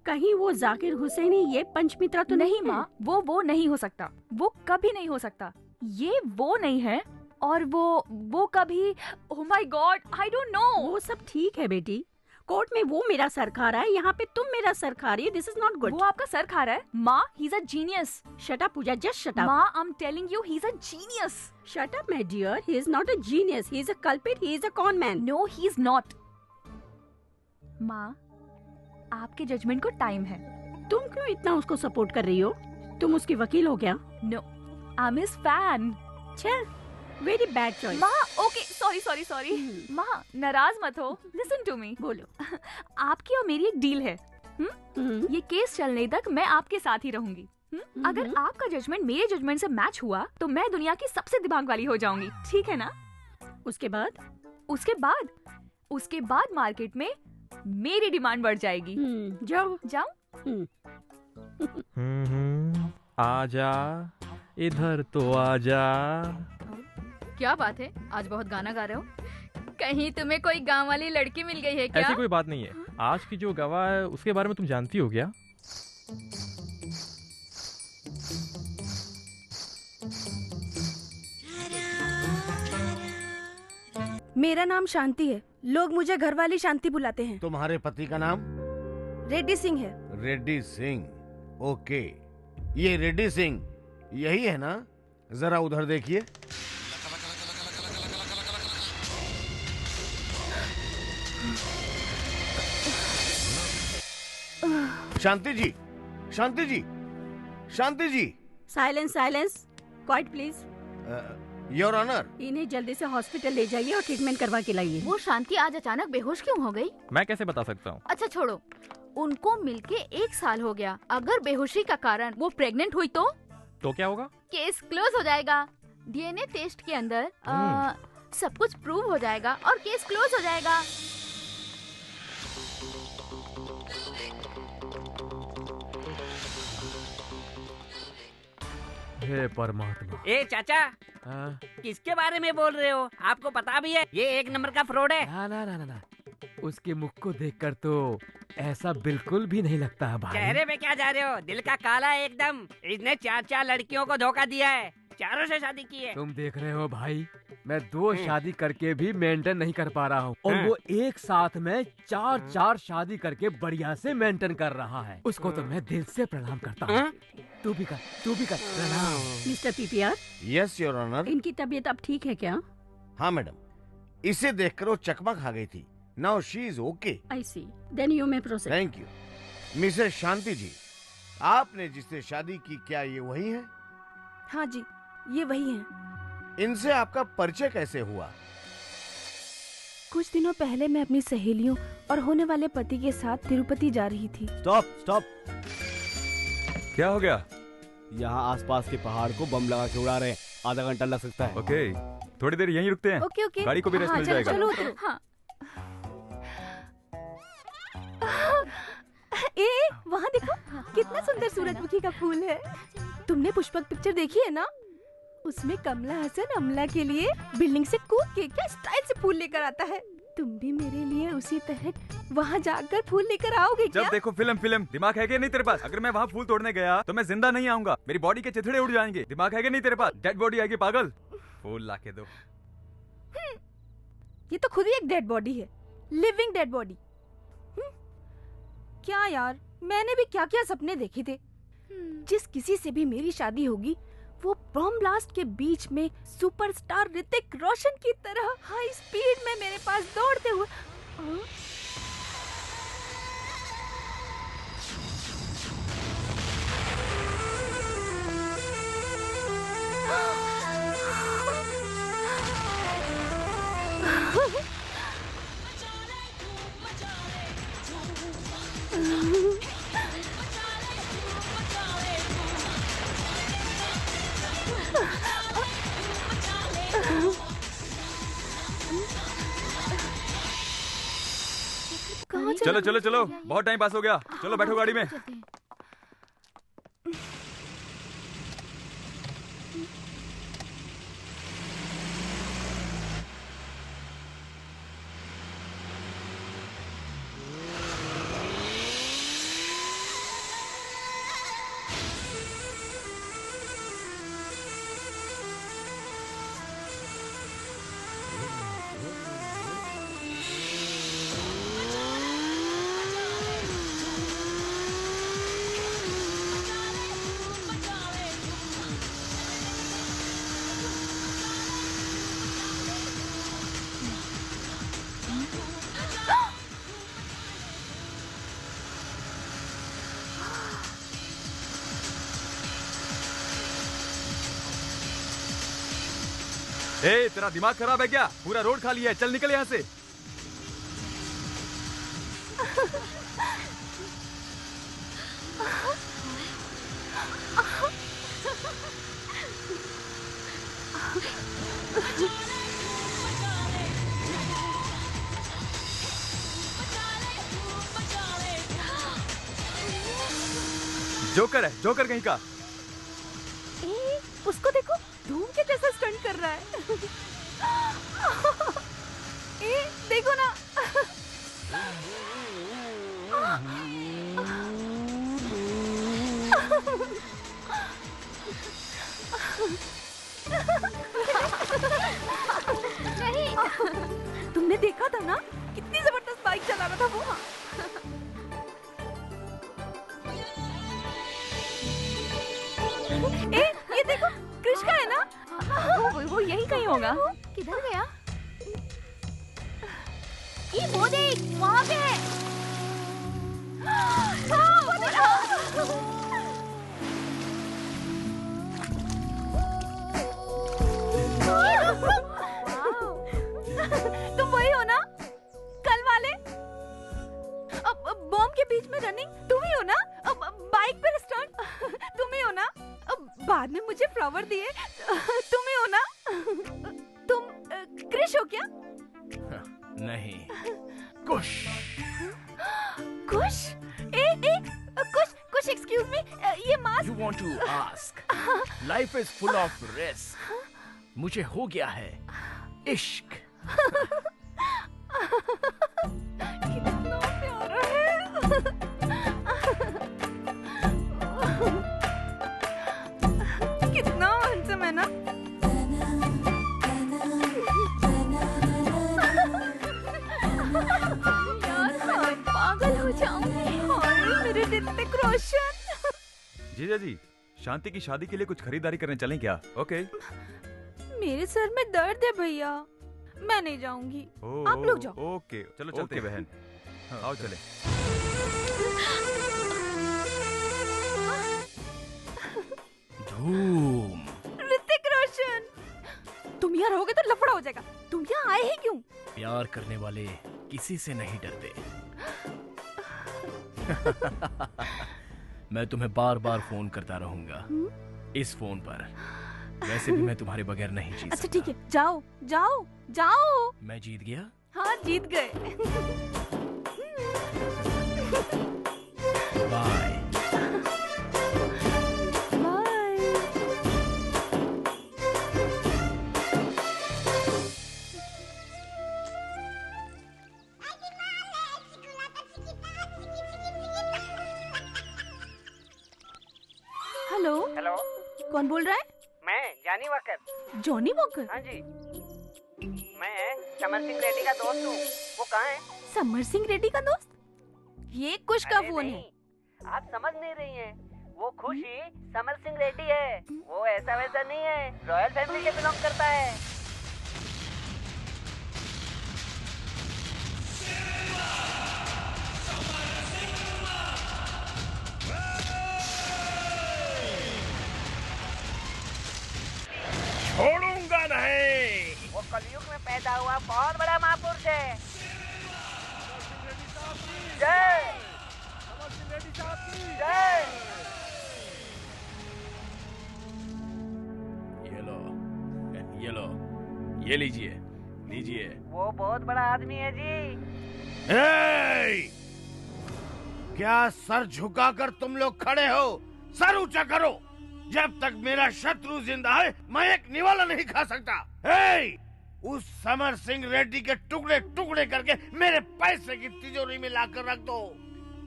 कहीं वो जाकिर हुसैन ही ये पंचमित्रा तो नहीं
माँ, वो नहीं हो सकता। वो कभी नहीं हो सकता। ये वो नहीं है, और वो कभी, oh my God, I don't know.
वो सब ठीक है बेटी, कोर्ट में वो मेरा सर खा रहा है, यहाँ पे तुम मेरा सर खा रही है। This is not good.
वो आपका सर खा रहा है माँ। He is a genius.
Shut up Pooja, just shut up.
माँ, I am telling you, he is a genius.
Shut up my dear, he is not a genius, he is a culprit, he is a con man.
No, he is not. माँ, आपके judgement को time है।
तुम क्यों इतना उसको support कर रही हो? तुम उसकी वकील हो क्या?
No, I am his fan.
चल, वेरी बैड चॉइस।
माँ, ओके, सॉरी। माँ, नाराज मत हो। Listen to me.
बोलो।
आपकी और मेरी एक डील है। ये केस चलने तक मैं आपके साथ ही रहूंगी। अगर आपका जजमेंट मेरे जजमेंट से मैच हुआ तो मैं दुनिया की सबसे दिमाग वाली हो जाऊंगी, ठीक है ना?
उसके
बाद मार्केट में मेरी डिमांड बढ़ जाएगी।
जाओ।
आजा इधर तो आजा।
क्या बात है, आज बहुत गाना गा रहे हो? कहीं तुम्हें कोई गांव वाली लड़की मिल गई है क्या?
ऐसी कोई बात नहीं है। आज की जो गवाह है उसके बारे में तुम जानती हो क्या?
मेरा नाम शांति है, लोग मुझे घरवाली शांति बुलाते हैं।
तुम्हारे पति का नाम?
रेड्डी सिंह है।
रेड्डी सिंह, ओके। ये रेड्डी सिंह यही है ना? जरा उधर देखिए। Shanti ji, Shanti ji, Shanti ji.
Silence, quiet please.
Your honour,
इन्हें जल्दी से हॉस्पिटल ले जाइए और ट्रीटमेंट करवा के लाइए।
वो शांति आज अचानक बेहोश क्यों हो गई?
मैं कैसे बता सकता हूँ?
अच्छा छोड़ो, उनको मिलके 1 साल हो गया। अगर बेहोशी का कारण वो प्रेग्नेंट हुई तो
क्या होगा?
केस क्लोज हो जाएगा। डीएनए टेस्ट के अंदर सब कुछ प्रूव हो जाएगा और केस क्लोज हो जाएगा।
हे परमात्मा।
ए चाचा, किसके बारे में बोल रहे हो? आपको पता भी है ये 1 नंबर का फ्रॉड है।
ना, उसके मुख को देखकर तो ऐसा बिल्कुल भी नहीं लगता है भाई।
चेहरे पे क्या जा रहे हो? दिल का काला है एकदम। इसने 4 लड़कियों को धोखा दिया है, 4 से शादी की है।
तुम देख रहे हो भाई, मैं 2 शादी करके भी मेंटेन नहीं कर पा रहा हूँ, और वो एक साथ में 4 शादी करके बढ़िया से मेंटेन कर रहा है। उसको तो मैं दिल से प्रणाम करता हूँ। तू भी कर प्रणाम।
Mister PPR.
Yes your honour.
इनकी तबीयत अब ठीक है क्या?
हाँ मैडम, इसे देखकर वो चकमा खा गई थी। Now she is okay.
I see, then you may proceed.
Thank you. Mrs Shanti ji, आपने जिससे शादी की, क्या ये वही है?
हाँ जी, ये वही हैं।
इनसे आपका परिचय कैसे हुआ?
कुछ दिनों पहले मैं अपनी सहेलियों और होने वाले पति के साथ तिरुपति जा रही थी।
स्टॉप।
क्या हो गया?
यहाँ आसपास के पहाड़ को बम लगा के उड़ा रहे हैं, आधा घंटा लग सकता है।
ओके, थोड़ी देर यहीं रुकते हैं।
ओके।
गाड़ी को भी रेस्ट मिल जाएगा।
चलो।
हाँ।
वहाँ देखो, कितना सुंदर सूरजमुखी का फूल है। तुमने पुष्पक पिक्चर देखी है ना? उसमें कमला हसन अमला के लिए बिल्डिंग से कूद के क्या स्टाइल से फूल लेकर आता है। तुम भी मेरे लिए उसी तरह वहाँ जाकर फूल लेकर आओगे क्या?
जब देखो फिल्म दिमाग है क्या नहीं तेरे पास? अगर मैं वहाँ फूल तोड़ने गया तो मैं जिंदा नहीं आऊंगा, मेरी बॉडी के चिथड़े उड़ जाएंगे। दिमाग है क्या नहीं तेरे पास? डेड बॉडी आएगी पागल। फूल लाके दो।
ये तो खुद ही एक डेड बॉडी है, लिविंग डेड बॉडी। क्या यार, मैंने भी क्या क्या सपने देखे थे। जिस किसी से भी मेरी शादी होगी वो बम ब्लास्ट के बीच में सुपरस्टार ऋतिक रोशन की तरह हाई स्पीड में मेरे पास दौड़ते हुए।
चलो चलो चलो, बहुत टाइम पास हो गया। चलो बैठो गाड़ी में। ए, तेरा दिमाग खराब है क्या? पूरा रोड खाली है, चल निकल यहाँ से। जोकर है, जोकर कहीं का।
उसको देखो, धूम के जैसा स्टंट कर रहा है। देखो ना।
नहीं,
तुमने देखा था ना कितनी जबरदस्त बाइक चला रहा था वो। ये देखो, कृष का है ना?
वो यही कहीं होगा। किधर गया? ये वो देख, वहाँ पे है।
तुम वही हो ना, कल वाले? बॉम्ब के बीच में रनिंग तुम ही हो ना? बाइक पे स्टंट तुम ही हो ना? बाद में मुझे फ्लावर दिए तुम ही हो ना? तुम कृष हो क्या?
नहीं, कुश।
कुश? कुश एक्सक्यूज मी, ये mask.
You want to ask? Life is full of risk. मुझे हो गया है इश्क।
कितना प्यारा है। कितना हैंडसम है ना?
यार, मैं पागल हो जाऊंगी।
मेरे ऋतिक रोशन।
जीजा जी, शांति की शादी के लिए कुछ खरीदारी करने चलें क्या? ओके।
मेरे सर में दर्द है भैया, मैं नहीं जाऊंगी। आप लोग जाओ।
ओके, चलो चलते हैं बहन। आओ चले।
धूम।
ऋतिक रोशन, तुम यहाँ रहोगे तो लफड़ा हो जाएगा। तुम यहाँ आए ही क्यों?
प्यार करने वाले किसी से नहीं डरते। मैं तुम्हें बार बार फोन करता रहूंगा इस फोन पर। वैसे भी मैं तुम्हारे बगैर नहीं जी सकता।
अच्छा ठीक है, जाओ जाओ जाओ।
मैं जीत गया?
हाँ, जीत गए।
बाय।
बाय। हेलो
हेलो,
कौन बोल रहा है?
मैं जानी वॉकर।
Johnny walker?
हाँ जी, मैं समर सिंह रेड्डी का दोस्त हूँ। वो कहाँ है?
समर सिंह रेड्डी का दोस्त? ये कुश का
अरे
फोन
नहीं,
है।
आप समझ नहीं रही हैं। वो खुशी समर सिंह रेड्डी है। वो ऐसा वैसा नहीं है, रॉयल फैमिली से बिलोंग करता है।
छोड़ूंगा नहीं।
वो कलयुग में पैदा हुआ बहुत बड़ा महापुरुष है। जय जय।
ये लो, ये लीजिए, लीजिए।
वो बहुत बड़ा आदमी है जी।
ए! क्या सर झुकाकर तुम लोग खड़े हो? सर ऊंचा करो। जब तक मेरा शत्रु जिंदा है मैं एक निवाला नहीं खा सकता। ए! उस समर सिंह रेड्डी के टुकड़े टुकड़े करके मेरे पैसे की तिजोरी में लाकर रख दो।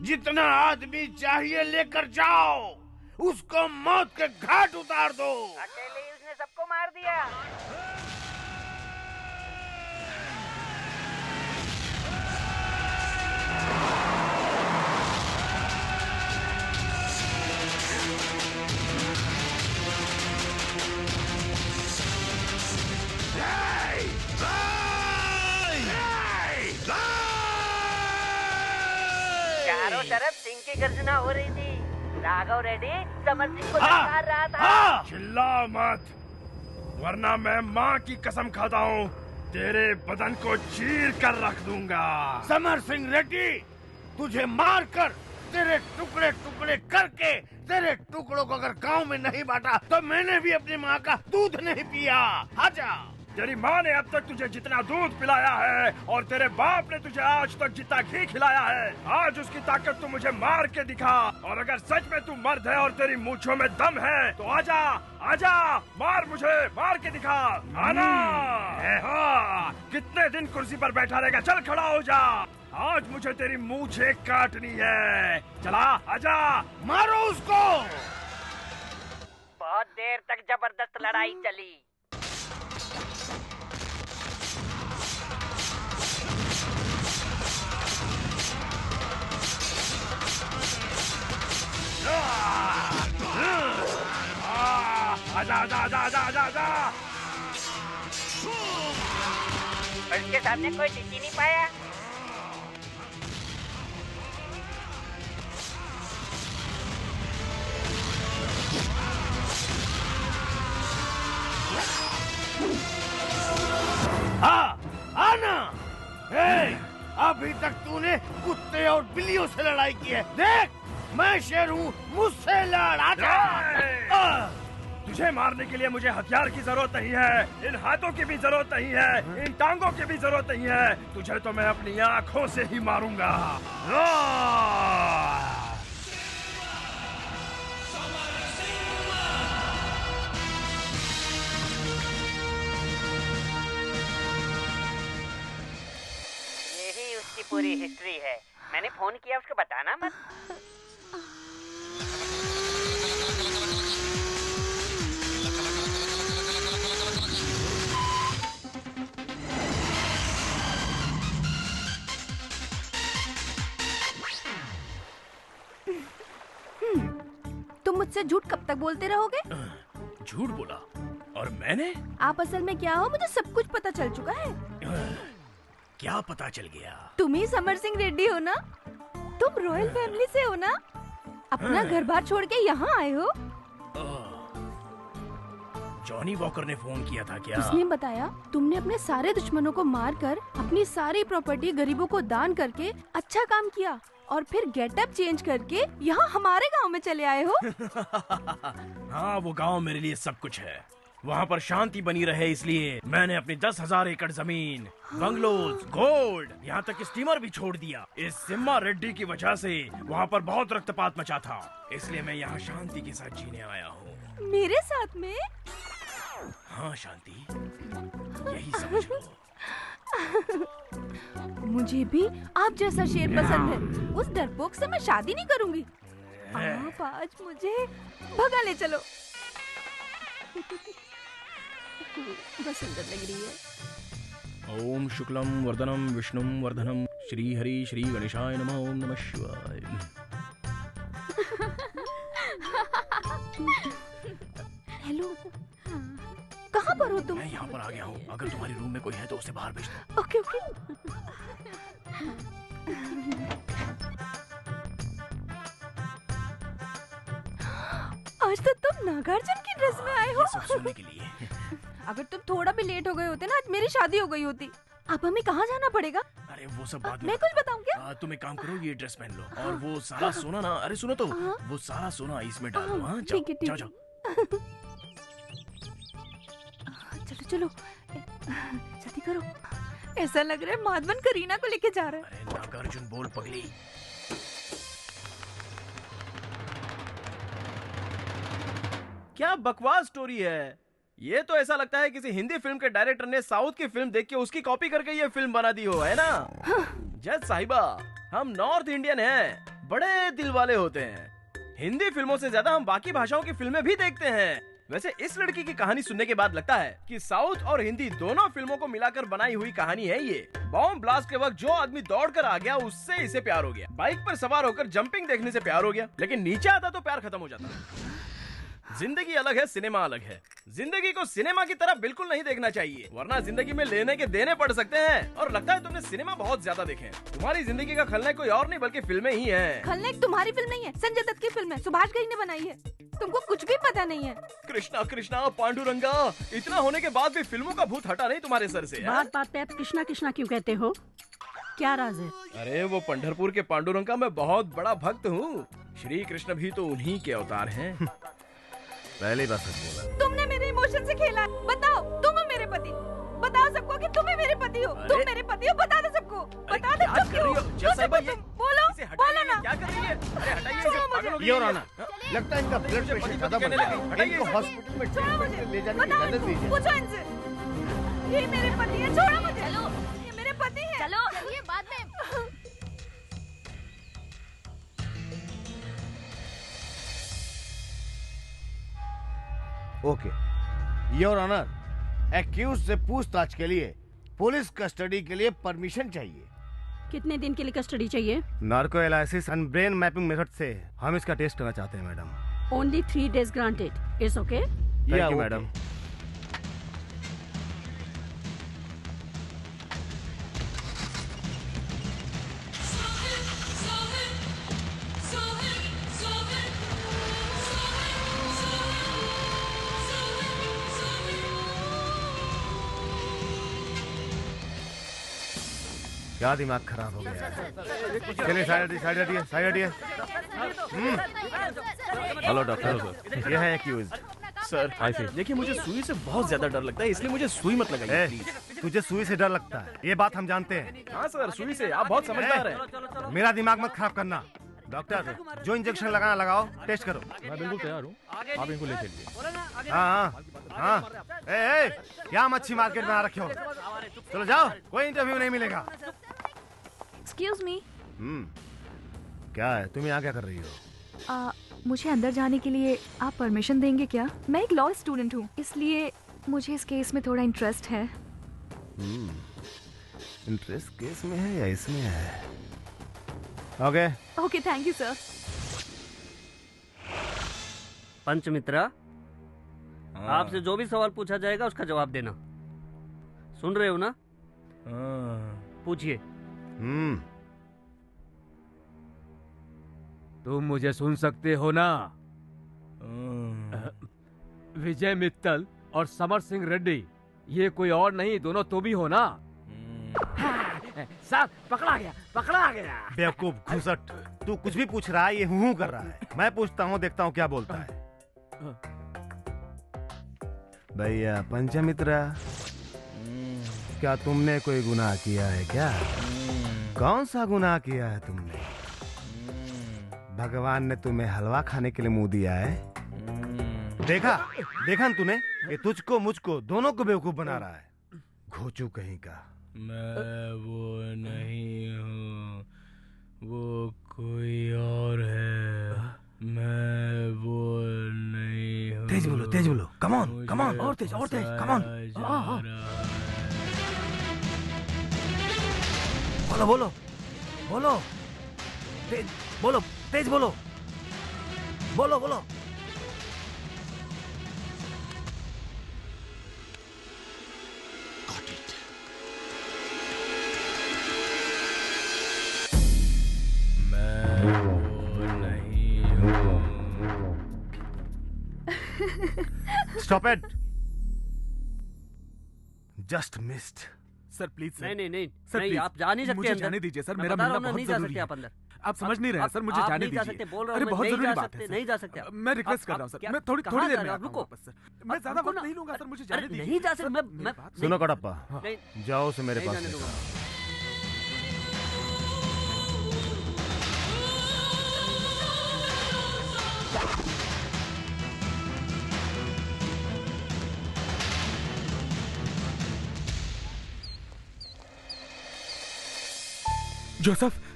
जितना आदमी चाहिए लेकर जाओ। उसको मौत के घाट उतार दो।
अकेले ही उसने सबको मार दिया। चारों तरफ सिंह की गर्जना हो रही थी। राघव रेड्डी समर सिंह को ललकार रहा था।
चिल्ला मत, वरना मैं माँ की कसम खाता हूँ तेरे बदन को चीर कर रख दूंगा।
समर सिंह रेड्डी, तुझे मारकर तेरे टुकड़े टुकड़े करके तेरे टुकड़ों को अगर गांव में नहीं बांटा तो मैंने भी अपनी माँ का दूध नहीं पिया। आजा।
तेरी माँ ने अब तक तुझे जितना दूध पिलाया है और तेरे बाप ने तुझे आज तक जितना घी खिलाया है, आज उसकी ताकत तू मुझे मार के दिखा। और अगर सच में तू मर्द है और तेरी मूंछों में दम है तो आजा, आजा, मार मुझे, मार के दिखा। आना। कितने दिन कुर्सी पर बैठा रहेगा? चल खड़ा हो जा। आज मुझे तेरी मूंछें काटनी है। चला, आजा,
मारो उसको।
बहुत देर तक जबरदस्त लड़ाई चली।
आजा, आजा, आजा, आजा, आजा, आजा।
उसके सामने कोई टिक ही नहीं पाया।
आना। अभी तक तूने कुत्ते और बिल्लियों से लड़ाई की है। देख, मैं शेर हूँ, मुझसे लड़। आजा।
तुझे मारने के लिए मुझे हथियार की जरूरत नहीं है, इन हाथों की भी जरूरत नहीं है, इन टांगों की भी जरूरत नहीं है। तुझे तो मैं अपनी आंखों से ही मारूंगा।
यही उसकी पूरी हिस्ट्री है। मैंने फोन किया, उसको बताना मत।
तुम मुझसे झूठ कब तक बोलते रहोगे?
झूठ बोला? और मैंने?
आप असल में क्या हो मुझे सब कुछ पता चल चुका है।
क्या पता चल गया?
तुम ही समर सिंह रेड्डी हो ना? तुम रॉयल फैमिली से हो ना? अपना घर बार छोड़ के यहाँ आए हो?
जॉनी वॉकर ने फोन किया था क्या?
उसने बताया तुमने अपने सारे दुश्मनों को मारकर अपनी सारी प्रॉपर्टी गरीबों को दान करके अच्छा काम किया और फिर गेटअप चेंज करके यहाँ हमारे गांव में चले आए हो।
हाँ, वो गांव मेरे लिए सब कुछ है। वहाँ पर शांति बनी रहे इसलिए मैंने अपनी 10,000 एकड़ जमीन, बंगलोज, गोल्ड, यहाँ तक स्टीमर भी छोड़ दिया। इस सिम्मा रेड्डी की वजह से वहाँ पर बहुत रक्तपात मचा था, इसलिए मैं यहाँ शांति के साथ जीने आया हूँ।
मेरे साथ में?
हाँ शांति, यही समझ लो।
मुझे भी आप जैसा शेर पसंद है। उस डरपोक से मैं शादी नहीं करूंगी। आप आज मुझे भगा ले चलो।
बहुत सुंदर लग रही है।
ओम शुक्लम वर्धनम विष्णुम वर्धनम श्री हरि श्री गणेशाय नमः। ओम नमः शिवाय।
हेलो, कहाँ पर हो तुम?
मैं यहाँ पर आ गया हूँ। अगर तुम्हारी रूम में कोई है तो उसे बाहर भेज दो।
Okay okay. आज तो तुम नागार्जुन की ड्रेस में आए हो।
ये सब सुनने के लिए।
अगर तुम थोड़ा भी लेट हो गए होते ना, आज मेरी शादी हो गई होती। अब हमें कहाँ जाना पड़ेगा?
अरे वो सब बात में।
मैं कुछ बताऊँ क्या?
तुम एक काम करो, ये ड्रेस पहन लो और वो सारा सोना ना, अरे सुनो तो, वो सारा सोना इसमें डाल दो। हाँ
ठीक है, ठीक
जाओ
है।
जाओ।
चलो चलो, जल्दी करो। ऐसा लग रहा है माधवन करीना को लेके जा रहा है।
अरे नागार्जुन बोल पगली।
क्या बकवास स्टोरी है ये। तो ऐसा लगता है किसी हिंदी फिल्म के डायरेक्टर ने साउथ की फिल्म देख के उसकी कॉपी करके ये फिल्म बना दी हो, है ना? जज साहिबा, हम नॉर्थ इंडियन हैं, बड़े दिल वाले होते हैं। हिंदी फिल्मों से ज्यादा हम बाकी भाषाओं की फिल्में भी देखते हैं। वैसे इस लड़की की कहानी सुनने के बाद लगता है कि साउथ और हिंदी दोनों फिल्मों को मिलाकर बनाई हुई कहानी है ये। बॉम्ब ब्लास्ट के वक्त जो आदमी दौड़कर आ गया उससे इसे प्यार हो गया। बाइक पर सवार होकर जंपिंग देखने से प्यार हो गया, लेकिन नीचे आता तो प्यार खत्म हो जाता। जिंदगी अलग है, सिनेमा अलग है। जिंदगी को सिनेमा की तरह बिल्कुल नहीं देखना चाहिए, वरना जिंदगी में लेने के देने पड़ सकते हैं। और लगता है तुमने सिनेमा बहुत ज्यादा देखे हैं। तुम्हारी जिंदगी का खलनायक कोई और नहीं बल्कि फिल्में ही हैं।
खलनायक तुम्हारी फिल्म नहीं है, संजय दत्त की फिल्म है, सुभाष घई ने बनाई है। तुमको कुछ भी पता नहीं है।
कृष्णा कृष्णा पांडुरंगा, इतना होने के बाद भी फिल्मों का भूत हटा नहीं तुम्हारे सर से।
बात बात पे आप कृष्णा कृष्णा क्यों कहते हो? क्या राज है?
अरे वो पंढरपुर के पांडुरंग का मैं बहुत बड़ा भक्त हूँ। श्री कृष्ण भी तो उन्हीं के अवतार हैं।
पहली बार सच बोला।
तुमने मेरे इमोशन से खेला। बताओ, तुम हो मेरे पति। बताओ सबको कि तुम ही मेरे पति हो। तुम मेरे पति हो, बता दो सबको। बता दो चुप क्यों? बोलो बोलो ना।
क्या कर रही है? अरे हटाइए इसे, पागल हो गई
योर
है।
ऑनर, लगता है इनका ब्लड प्रेशर ज्यादा बढ़ गया है। इनको हॉस्पिटल में ट्रीटमेंट ले जाने की इजाजत दीजिए।
पूछो इनसे। ये मेरे पति है, छोड़ो मुझे। चलो, ये मेरे पति है।
चलो चलिए बाद में।
ओके योर ऑनर, एक्यूज से पूछताछ के लिए पुलिस कस्टडी के लिए परमिशन चाहिए।
कितने दिन के लिए कस्टडी चाहिए?
Narco analysis and brain mapping method से हम इसका टेस्ट करना चाहते हैं madam.
Only 3 days granted. Is okay?
Thank you madam. क्या दिमाग खराब हो गया है? चलिए साइड हटिए, साइड हटिए। हेलो डॉक्टर, ये है एक्यूज।
सर देखिए, मुझे सुई से बहुत ज्यादा डर लगता है, इसलिए मुझे सुई मत लगाइए प्लीज।
तुझे सुई से डर लगता है, ये बात हम जानते हैं।
हाँ सर, सुई से आप बहुत समझदार हैं।
मेरा दिमाग मत खराब करना। डॉक्टर, जो इंजेक्शन लगाना लगाओ, टेस्ट करो।
मैं बिल्कुल तैयार हूँ, आप इनको ले चलिए।
हाँ हाँ, ए, क्या मच्छी मार्केट में आ रखे हो? चलो जाओ, कोई इंटरव्यू नहीं मिलेगा।
Excuse me.
क्या है, तुम यहाँ क्या कर रही हो?
मुझे अंदर जाने के लिए आप परमिशन देंगे क्या? मैं एक लॉ स्टूडेंट हूँ, इसलिए मुझे इस केस में थोड़ा इंटरेस्ट है।
इंटरेस्ट केस में है या इसमें है? Okay
okay, thank you sir.
Panchmitra, आपसे जो भी सवाल पूछा जाएगा उसका जवाब देना। सुन रहे हो ना? पूछिए।
तुम मुझे सुन सकते हो ना? विजय मित्तल और समर सिंह रेड्डी, ये कोई और नहीं, दोनों तो भी हो ना?
सर पकड़ा गया, पकड़ा गया।
बेवकूफ घुसट, तू कुछ भी पूछ रहा है, ये हूँ कर रहा है। मैं पूछता हूँ, देखता हूँ क्या बोलता है। भैया पंचमित्रा, क्या तुमने कोई गुनाह किया है क्या? कौन सा गुनाह किया है तुमने? भगवान ने तुम्हें हलवा खाने के लिए मुंह दिया है? देखा देखा न तूने, ये तुझको मुझको दोनों को बेवकूफ बना रहा है। घोचू कहीं का।
मैं वो नहीं हूँ, वो कोई और है।
तेज बोलो, कम ऑन, और तेज, कम ऑन। बोलो, तेज बोलो।
Stop it, just missed.
Sir please sir.
नहीं
सर
नहीं,
प्लीज,
आप जा नहीं सकते
मुझे
अंदर।
जाने दीजिए सर,
मैं
मेरा
बता रहा
मिलना
हूं ना,
बहुत
नहीं जा
जरूरी
सकते
है।
आप अंदर।
आप समझ नहीं रहे हैं सर, मुझे
आप
जाने
नहीं जा
दीजिए।
सकते, बोल रहा हूं
अरे
मैं,
बहुत
नहीं
जरूरी
जा
बात है
सकते,
सर।
नहीं जा सकते आप।
मैं रिक्वेस्ट कर
आप
रहा हूँ सर,
क्या-
मैं थोड़ी
कहाँ
देर
जा
में
रहे हो?
आता हूँ
रुको।
वापस सर। मैं ज्यादा
रुको
वक्त
ना।
नहीं लूंगा सर, मुझे जाने दीजिए।
नहीं जा सकते,
सर,
मैं
मेरी बात
सुनो कटप्पा,
नहीं,
जाओ से मेरे
नहीं
पास
जाने
लेकर।
दूंगा।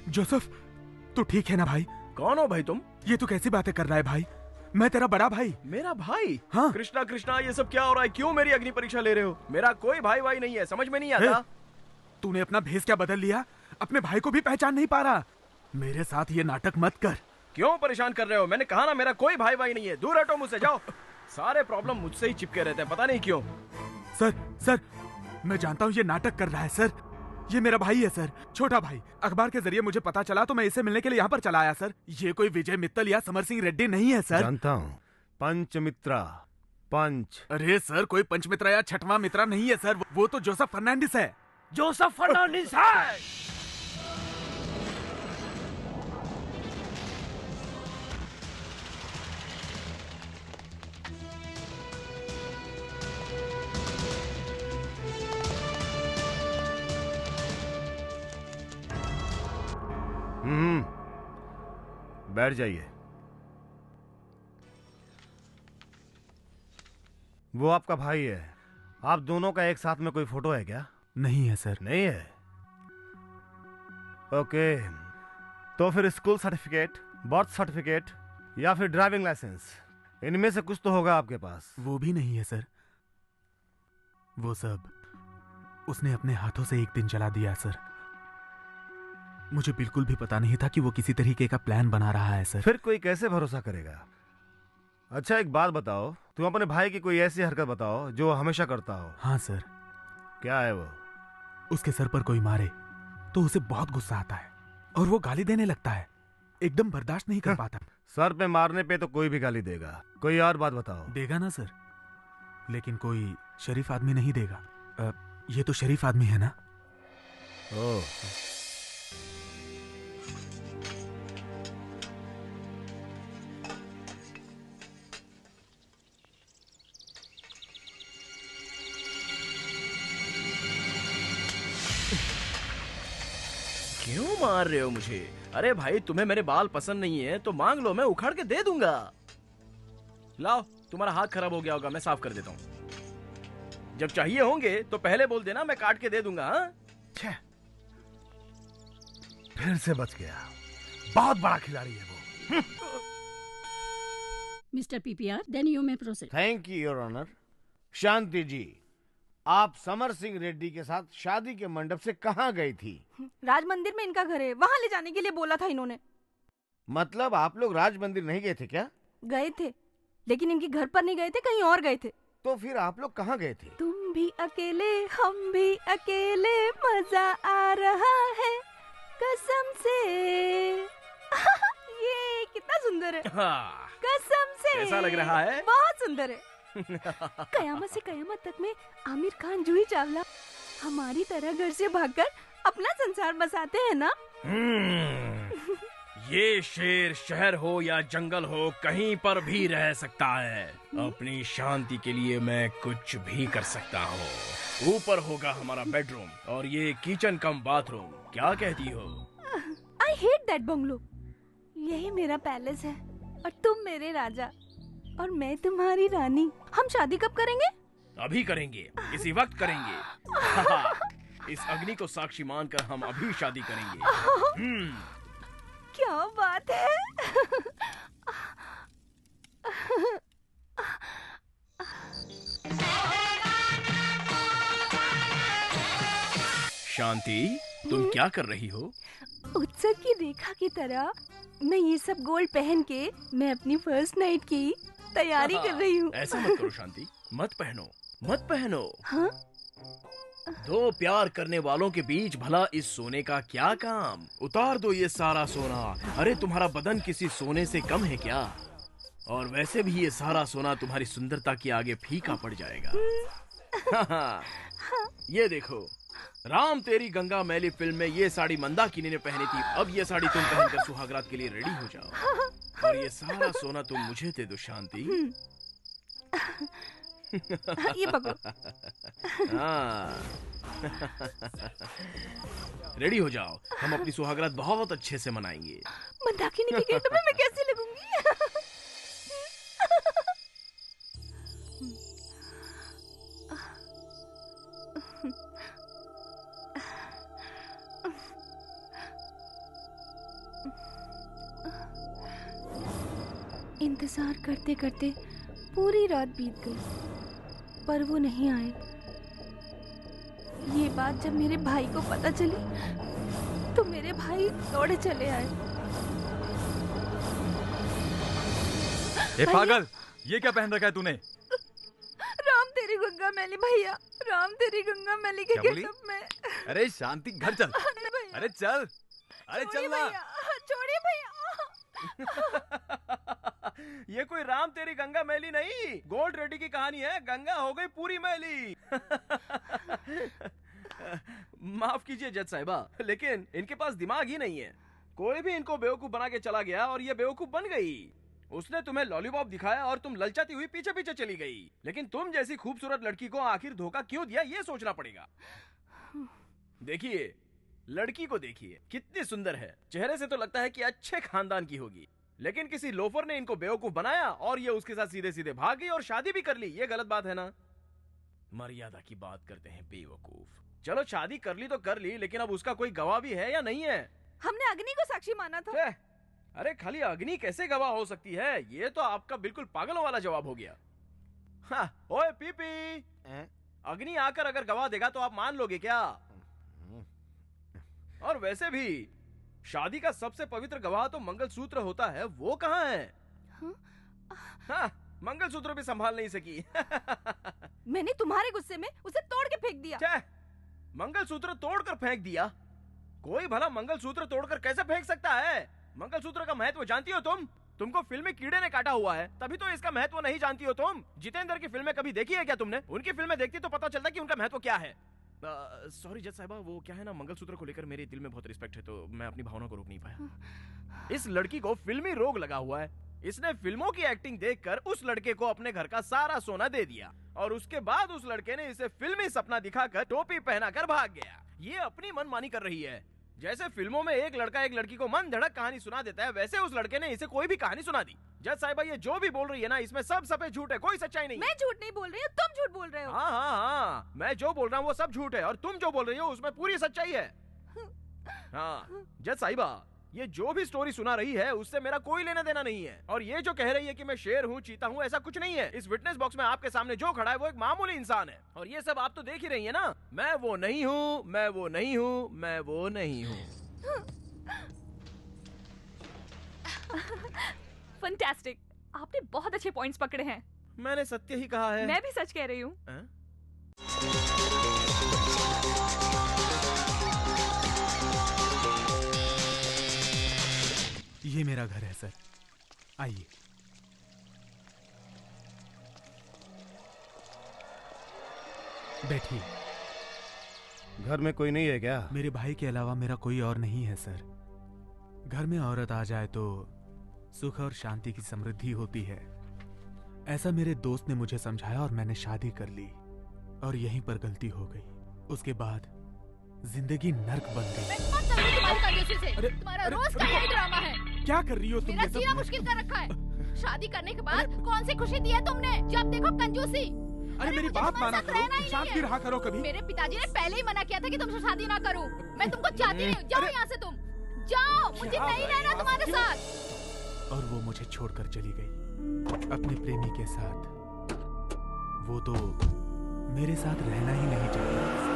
जोसेफ, तू ठीक है ना भाई?
कौन हो भाई तुम?
ये तू कैसी बातें कर रहा है भाई? मैं तेरा बड़ा भाई।
मेरा भाई?
हाँ।
कृष्णा, ये सब क्या हो रहा है? क्यों मेरी अग्नि परीक्षा ले रहे हो? मेरा कोई भाई नहीं है, समझ में नहीं आता।
तूने अपना भेष क्या बदल लिया? अपने भाई को भी पहचान नहीं पा रहा। मेरे साथ ये नाटक मत कर।
क्यों परेशान कर रहे हो? मैंने कहा ना, मेरा कोई भाई नहीं है। दूर हटो मुझसे, जाओ। सारे प्रॉब्लम मुझसे ही चिपके रहते हैं, पता नहीं क्यों।
सर, मैं जानता हूँ ये नाटक कर रहा है सर। ये मेरा भाई है सर, छोटा भाई। अखबार के जरिए मुझे पता चला तो मैं इसे मिलने के लिए यहाँ पर चला आया सर। ये कोई विजय मित्तल या समर सिंह रेड्डी नहीं है सर।
जानता हूँ, पंचमित्रा, पंच।
अरे सर, कोई पंचमित्रा या छठवां मित्रा नहीं है सर, वो तो जोसेफ फर्नांडिस है।
जोसेफ फर्नांडिस है।
बैठ जाइए। वो आपका भाई है। आप दोनों का एक साथ में कोई फोटो है क्या?
नहीं है सर।
नहीं है? ओके, तो फिर स्कूल सर्टिफिकेट, बर्थ सर्टिफिकेट या फिर ड्राइविंग लाइसेंस, इनमें से कुछ तो होगा आपके पास।
वो भी नहीं है सर। वो सब उसने अपने हाथों से एक दिन जला दिया सर। मुझे बिल्कुल भी पता नहीं था कि वो किसी तरीके का प्लान बना रहा है सर।
फिर कोई कैसे भरोसा करेगा? अच्छा एक बात बताओ, तुम अपने भाई की कोई ऐसी हरकत बताओ जो वो हमेशा करता हो।
हाँ सर।
क्या है वो?
उसके सर पर कोई मारे तो उसे बहुत गुस्सा आता है और वो गाली देने लगता है। एकदम बर्दाश्त नहीं कर पाता।
सर पे मारने पे तो कोई भी गाली देगा। कोई और बात बताओ।
देगा ना सर, लेकिन कोई शरीफ आदमी नहीं देगा। ये तो शरीफ आदमी है ना?
ओह,
क्यों मार रहे हो मुझे? अरे भाई, तुम्हें मेरे बाल पसंद नहीं है तो मांग लो, मैं उखाड़ के दे दूंगा। लाओ, तुम्हारा हाथ खराब हो गया होगा, मैं साफ कर देता हूँ। जब चाहिए होंगे तो पहले बोल देना, मैं काट के दे दूंगा। हाँ?
फिर से बच गया। बहुत बड़ा खिलाड़ी है वो।
Mister PPR, then you may proceed.
Thank you your honour. Shanti ji, आप समर सिंह रेड्डी के साथ शादी के मंडप से कहाँ गई थी?
राज मंदिर में इनका घर है, वहाँ ले जाने के लिए बोला था इन्होंने।
मतलब आप लोग राज मंदिर नहीं गए थे क्या?
गए थे, लेकिन इनके घर पर नहीं गए थे, कहीं और गए थे।
तो फिर आप लोग कहाँ गए थे?
तुम भी अकेले, हम भी अकेले, मजा आ रहा है कसम से। ये कितना सुंदर है।
हाँ।
कसम से।
कैसा लग रहा है?
बहुत सुंदर है। कयामत से कयामत तक में आमिर खान, जूही चावला हमारी तरह घर से भागकर अपना संसार बसाते हैं ना।
ये शेर शहर हो या जंगल हो, कहीं पर भी रह सकता है। अपनी शांति के लिए मैं कुछ भी कर सकता हूँ। ऊपर होगा हमारा बेडरूम और ये किचन कम बाथरूम। क्या कहती हो?
I hate that bungalow. यही मेरा पैलेस है और तुम मेरे राजा और मैं तुम्हारी रानी। हम शादी कब करेंगे?
अभी करेंगे, इसी वक्त करेंगे। इस अग्नि को साक्षी मानकर हम अभी शादी करेंगे।
क्या बात है।
शांति, तुम क्या कर रही हो?
उत्सव की रेखा की तरह मैं ये सब गोल्ड पहन के मैं अपनी फर्स्ट नाइट की तैयारी कर रही हूँ।
ऐसा मत करो शांति, मत पहनो, मत पहनो।
हाँ?
दो प्यार करने वालों के बीच भला इस सोने का क्या काम? उतार दो ये सारा सोना। अरे तुम्हारा बदन किसी सोने से कम है क्या? और वैसे भी ये सारा सोना तुम्हारी सुंदरता के आगे फीका पड़ जाएगा। ये देखो, राम तेरी गंगा मैली फिल्म में ये साड़ी मंदाकिनी ने पहनी थी, अब ये साड़ी तुम पहनकर सुहागरात के लिए रेडी हो जाओ। और ये सारा सोना तुम मुझे दे दो शांति।
ये पकड़ो।
हाँ। रेडी हो जाओ, हम अपनी सुहागरात बहुत अच्छे से मनाएंगे।
मंदाकिनी के गेटअप में मैं कैसे लगूंगी? इंतजार करते करते पूरी रात बीत गई, पर वो नहीं आए। ये बात जब मेरे भाई को पता चली तो मेरे भाई दौड़े चले आए।
ए पागल, ये क्या पहन रखा है तूने?
राम तेरी गंगा मैली भैया, राम तेरी गंगा मैली के
क्या बोली?
गेटअप में।
अरे शांति, घर चल। अरे चल, अरे चल ना।
छोड़िए भैया।
ये कोई राम तेरी गंगा मैली नहीं, गोल्ड रेडी की कहानी है। गंगा हो गई पूरी मैली। माफ कीजिए जज साहिबा, लेकिन इनके पास दिमाग ही नहीं है। कोई भी इनको बेवकूफ बना के चला गया और ये बेवकूफ बन गई। उसने तुम्हें लॉलीपॉप दिखाया और तुम ललचाती हुई पीछे पीछे चली गई। लेकिन तुम जैसी खूबसूरत लड़की को आखिर धोखा क्यों दिया, ये सोचना पड़ेगा। देखिए, लड़की को देखिए, कितनी सुंदर है। चेहरे से तो लगता है कि अच्छे खानदान की होगी, लेकिन किसी लोफर ने इनको बेवकूफ बनाया और ये उसके साथ सीधे सीधे भाग गई और शादी भी कर ली। ये गलत बात है ना? मर्यादा की बात करते हैं बेवकूफ। चलो शादी कर ली तो कर ली, लेकिन अब उसका कोई गवाह भी है या नहीं है?
हमने अग्नि को साक्षी माना था।
अरे खाली अग्नि कैसे गवाह हो सकती है? ये तो आपका बिल्कुल पागलों वाला जवाब हो गया। हाँ, ओए पीपी, अग्नि आकर अगर गवाह देगा तो आप मान लोगे क्या? और वैसे भी शादी का सबसे पवित्र गवाह तो मंगलसूत्र होता है, वो कहाँ है? हाँ, मंगलसूत्र भी संभाल नहीं सकी।
मैंने तुम्हारे गुस्से में उसे तोड़ के फेंक दिया।
मंगलसूत्र तोड़कर फेंक दिया? कोई भला मंगलसूत्र तोड़कर कैसे फेंक सकता है? मंगलसूत्र का महत्व जानती हो तुम? तुमको फिल्मी कीड़े ने काटा हुआ है, तभी तो इसका महत्व नहीं जानती हो तुम। जितेंद्र की फिल्में कभी देखी है क्या तुमने? उनकी फिल्में देखती तो पता चलता कि उनका महत्व क्या है। सॉरी जज साहिबा, वो क्या है ना, मंगलसूत्र को लेकर मेरे दिल में बहुत रिस्पेक्ट है, तो मैं अपनी भावना को रोक नहीं पाया। इस लड़की को फिल्मी रोग लगा हुआ है। इसने फिल्मों की एक्टिंग देखकर उस लड़के को अपने घर का सारा सोना दे दिया और उसके बाद उस लड़के ने इसे फिल्मी सपना दिखाकर टोपी पहनाकर भाग गया। ये अपनी मनमानी कर रही है। जैसे फिल्मों में एक लड़का एक लड़की को मन धड़क कहानी सुना देता है, वैसे उस लड़के ने इसे कोई भी कहानी सुना दी। जज साहिबा, ये जो भी बोल रही है ना, इसमें सब सफेद झूठ है, कोई सच्चाई नहीं।
मैं झूठ नहीं बोल रही हूँ, तुम झूठ बोल रहे हो।
हाँ हाँ हाँ, मैं जो बोल रहा हूँ वो सब झूठ है और तुम जो बोल रही हो उसमें पूरी सच्चाई है। हाँ जज साहिबा, ये जो भी स्टोरी सुना रही है उससे मेरा कोई लेना देना नहीं है। और ये जो कह रही है कि मैं शेर हूँ, चीता हूँ, ऐसा कुछ नहीं है। इस विटनेस बॉक्स में आपके सामने जो खड़ा है वो एक मामूली इंसान है। और ये सब आप तो देख ही रही है ना। मैं वो नहीं हूँ, मैं वो नहीं हूँ, मैं वो नहीं हूँ।
फैंटास्टिक, आपने बहुत अच्छे पॉइंट्स पकड़े हैं।
मैंने सत्य ही कहा है।
मैं भी सच कह रही हूँ।
ये मेरा घर है सर, आइए। बैठिए।
घर में कोई नहीं है क्या?
मेरे भाई के अलावा मेरा कोई और नहीं है सर। घर में औरत आ जाए तो सुख और शांति की समृद्धि होती है, ऐसा मेरे दोस्त ने मुझे समझाया और मैंने शादी कर ली और यहीं पर गलती हो गई। उसके बाद जिंदगी नर्क बन गई।
तुम्हारा रोज का यही ड्रामा है।
क्या कर रही हो तुम?
मेरा जीना मुश्किल कर रखा है। शादी करने के बाद कौन सी खुशी दी है तुमने? जब देखो कंजूसी।
अरे मेरी बात माना करो, शांत भी रहा करो कभी।
मेरे पिताजी ने पहले ही मना किया था कि तुमसे शादी ना करूं। मैं तुमको चाहती नहीं हूँ। जाओ यहाँ से तुम, जाओ, मुझे नहीं रहना तुम्हारे साथ।
और वो मुझे छोड़कर चली गई अपने प्रेमी के साथ। वो तो मेरे साथ रहना ही नहीं चाहती।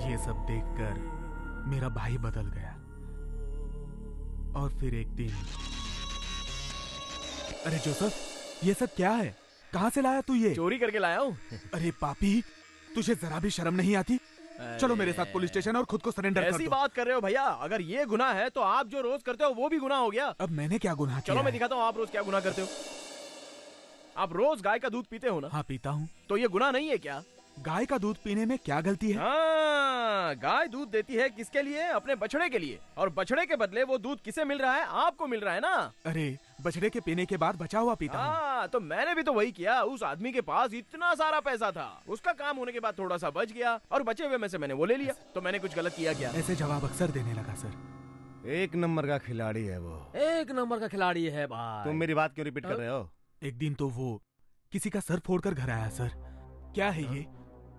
ये सब देखकर मेरा भाई बदल गया। और फिर एक दिन, अरे जोसेफ, ये सब क्या है? कहाँ से लाया तू ये?
चोरी करके लाया हूँ।
अरे पापी, तुझे जरा भी शर्म नहीं आती? चलो मेरे साथ पुलिस स्टेशन और खुद को सरेंडर कर दो।
ऐसी बात कर रहे हो भैया? अगर ये गुनाह है तो आप जो रोज करते हो वो भी गुनाह हो गया।
अब मैंने क्या गुनाह किया?
चलो मैं दिखाता हूँ आप रोज क्या गुनाह करते हो। आप रोज गाय का दूध पीते हो ना?
हाँ पीता हूँ।
तो ये गुनाह नहीं है क्या?
गाय का दूध पीने में क्या गलती है?
हाँ, गाय दूध देती है किसके लिए? अपने बछड़े के लिए। और बछड़े के बदले वो दूध किसे मिल रहा है? आपको मिल रहा है ना।
अरे बछड़े के पीने के बाद बचा हुआ पीता हूँ।
हाँ, तो मैंने भी तो वही किया। उस आदमी के पास इतना सारा पैसा था, उसका काम होने के बाद थोड़ा सा बच गया और बचे हुए में से मैंने वो ले लिया। तो मैंने कुछ गलत किया क्या?
ऐसे जवाब अक्सर देने लगा सर।
एक नंबर का खिलाड़ी है वो।
एक नंबर का खिलाड़ी है भाई।
तुम मेरी बात क्यों रिपीट कर रहे हो?
एक दिन तो वो किसी का सर फोड़कर घर आया सर। क्या है ये?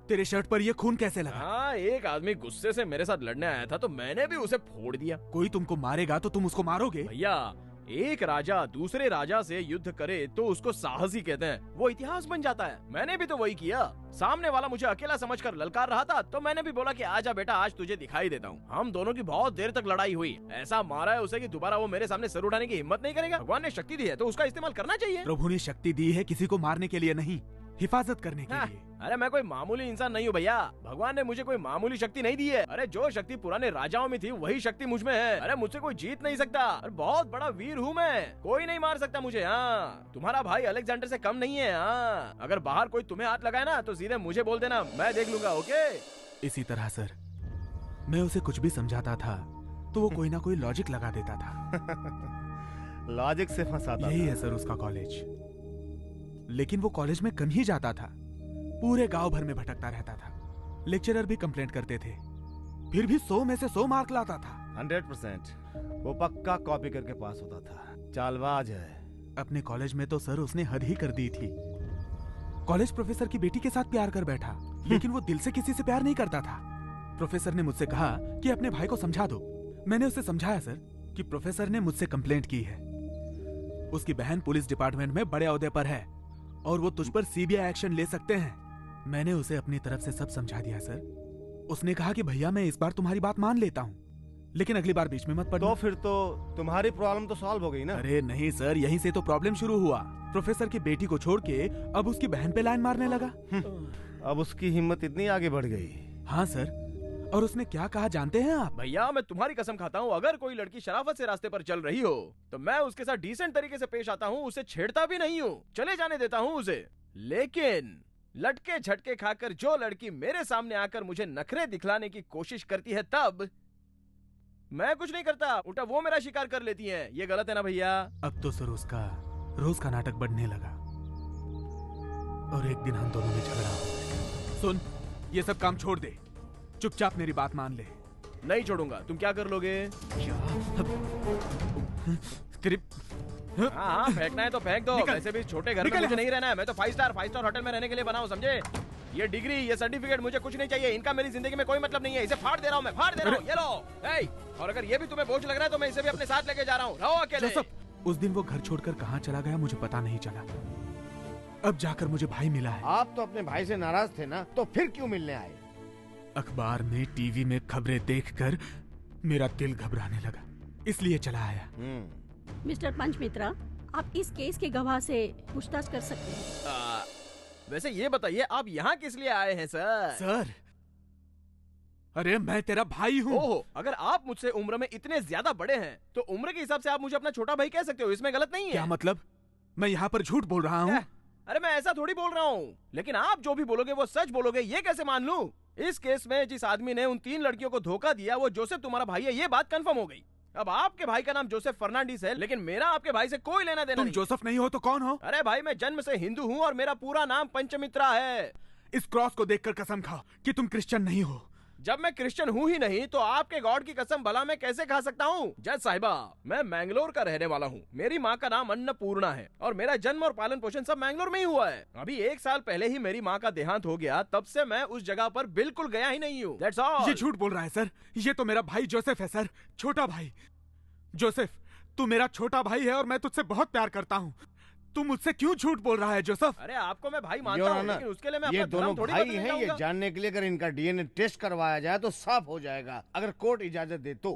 तेरे शर्ट पर ये खून कैसे लगा?
हाँ, एक आदमी गुस्से से मेरे साथ लड़ने आया था तो मैंने भी उसे फोड़ दिया।
कोई तुमको मारेगा तो तुम उसको मारोगे?
भैया, एक राजा दूसरे राजा से युद्ध करे तो उसको साहसी कहते हैं, वो इतिहास बन जाता है। मैंने भी तो वही किया। सामने वाला मुझे अकेला समझकर ललकार रहा था तो मैंने भी बोला कि आजा बेटा, आज तुझे दिखाई देता हूँ। हम दोनों की बहुत देर तक लड़ाई हुई। ऐसा मारा है उसे कि दोबारा वो मेरे सामने सर उठाने की हिम्मत नहीं करेगा। भगवान ने शक्ति दी है तो उसका इस्तेमाल करना चाहिए।
प्रभु ने शक्ति दी है किसी को मारने के लिए नहीं, हिफाजत करने के लिए।
अरे मैं कोई मामूली इंसान नहीं हूँ भैया। भगवान ने मुझे कोई मामूली शक्ति नहीं दी है। अरे जो शक्ति पुराने राजाओं में थी वही शक्ति मुझ में है। अरे मुझसे कोई जीत नहीं सकता। अरे बहुत बड़ा वीर हूँ मैं, कोई नहीं मार सकता मुझे। हाँ, तुम्हारा भाई अलेक्जेंडर से कम नहीं है। हाँ, अगर बाहर कोई तुम्हें हाथ लगाए ना तो सीधे मुझे बोल देना, मैं देख लूंगा। ओके?
इसी तरह सर, मैं उसे कुछ भी समझाता था तो वो कोई ना कोई लॉजिक लगा देता था।
लॉजिक से फंसाता।
यही है सर उसका कॉलेज। लेकिन वो कॉलेज में कम ही जाता था, पूरे गांव भर में भटकता रहता था। लेक्चरर भी कंप्लेंट करते थे, फिर भी 100 में से 100 मार्क लाता था।
100%। वो पक्का कॉपी करके पास होता था। चालबाज है।
अपने कॉलेज में तो सर उसने हद ही कर दी थी। कॉलेज प्रोफेसर की बेटी के साथ प्यार कर बैठा, लेकिन वो दिल से किसी से प्यार नहीं करता था। प्रोफेसर ने मुझसे कहा कि अपने भाई को समझा दो। मैंने उसे समझाया सर कि प्रोफेसर ने मुझसे कंप्लेंट की है, उसकी बहन पुलिस डिपार्टमेंट में बड़े ओहदे पर है और वो तुझ पर सीबीआई एक्शन ले सकते हैं। मैंने उसे अपनी तरफ से सब समझा दिया सर। उसने कहा कि भैया मैं इस बार तुम्हारी बात मान लेता हूँ, लेकिन अगली बार बीच में मत पड़ना।
तो फिर तो तुम्हारी प्रॉब्लम तो सॉल्व हो गई ना?
अरे नहीं सर, यहीं से तो प्रॉब्लम शुरू हुआ। प्रोफेसर की बेटी को छोड़ के अब उसकी बहन पे लाइन मारने लगा।
अब उसकी हिम्मत इतनी आगे बढ़ गई।
हाँ सर, और उसने क्या कहा जानते हैं आप?
भैया मैं तुम्हारी कसम खाता हूँ, अगर कोई लड़की शराफत से रास्ते पर चल रही हो तो मैं उसके साथ डिसेंट तरीके से पेश आता हूँ, उसे छेड़ता भी नहीं हूँ, चले जाने देता हूँ उसे। लेकिन लटके झटके खाकर जो लड़की मेरे सामने आकर मुझे नखरे दिखलाने की कोशिश करती है तब मैं कुछ नहीं करता, उल्टा वो मेरा शिकार कर लेती है। ये गलत है ना भैया?
अब तो सर उसका रोज का नाटक बढ़ने लगा और एक दिन हम दोनों में झगड़ा हो गया। सुन, ये सब काम छोड़ दे, चुपचाप मेरी बात मान ले।
नहीं छोड़ूंगा। तुम क्या कर लोगे? हाँ, फेंकना है तो फेंक दो। वैसे भी छोटे घर में मुझे नहीं रहना है, मैं तो 5 स्टार होटल में रहने के लिए बना हूँ, समझे? ये डिग्री, ये सर्टिफिकेट मुझे कुछ नहीं चाहिए। इनका मेरी जिंदगी में कोई मतलब नहीं है। इसे फाड़ दे रहा हूँ मैं, फाड़ दे रहा हूँ। ये लो। और अगर ये भी तुम्हें बोझ लग रहा है तो मैं इसे भी अपने साथ लेके जा रहा हूँ। रहो अकेले।
उस दिन वो घर छोड़कर कहाँ चला गया मुझे पता नहीं चला। अब जाकर मुझे भाई मिला है।
आप तो अपने भाई से नाराज थे ना, तो फिर क्यों मिलने आए?
अखबार में, टीवी में खबरें देखकर मेरा दिल घबराने लगा, इसलिए चला आया।
मिस्टर पंचमित्रा, आप इस केस के गवाह से पूछताछ कर सकते हैं।
वैसे ये बताइए आप यहाँ किस लिए आए हैं सर?
सर, अरे मैं तेरा भाई हूँ।
ओहो, अगर आप मुझसे उम्र में इतने ज्यादा बड़े हैं तो उम्र के हिसाब से आप मुझे अपना छोटा भाई कह सकते हो, इसमें गलत नहीं है।
क्या मतलब? मैं यहाँ पर झूठ बोल रहा हूँ?
अरे मैं ऐसा थोड़ी बोल रहा हूँ, लेकिन आप जो भी बोलोगे वो सच बोलोगे, ये कैसे मान लूं? इस केस में जिस आदमी ने उन 3 लड़कियों को धोखा दिया वो जोसेफ तुम्हारा भाई है, ये बात कंफर्म हो गई। अब आपके भाई का नाम जोसेफ फर्नांडिस है, लेकिन मेरा आपके भाई से कोई लेना देना नहीं।
तुम जोसेफ नहीं हो तो कौन हो?
अरे भाई, मैं जन्म से हिंदू हूँ और मेरा पूरा नाम पंचमित्रा है।
इस क्रॉस को देखकर कसम खाओ कि तुम क्रिश्चियन नहीं हो।
जब मैं क्रिश्चियन हूँ ही नहीं तो आपके गॉड की कसम भला मैं कैसे खा सकता हूँ? जज साहिबा, मैं मैंगलोर का रहने वाला हूँ। मेरी माँ का नाम अन्नपूर्णा है और मेरा जन्म और पालन पोषण सब मैंगलोर में ही हुआ है। अभी 1 साल पहले ही मेरी माँ का देहांत हो गया, तब से मैं उस जगह पर बिल्कुल गया ही नहीं हूँ। That's all।
ये झूठ बोल रहा है सर। ये तो मेरा भाई जोसेफ है सर, छोटा भाई। जोसेफ, तू मेरा छोटा भाई है और मैं तुझसे बहुत प्यार करता हूँ। तू मुझसे क्यों झूठ बोल रहा है जोसेफ?
अरे आपको मैं भाई मानता
योर
हूँ,
ऑनर,
लेकिन उसके लिए मैं
ये
अपना
दोनों
धर्म थोड़ी
भाई
बदलने
हैं, ये
जाऊंगा।
जानने के लिए अगर इनका डीएनए टेस्ट करवाया जाए तो साफ हो जाएगा, अगर कोर्ट इजाजत दे तो।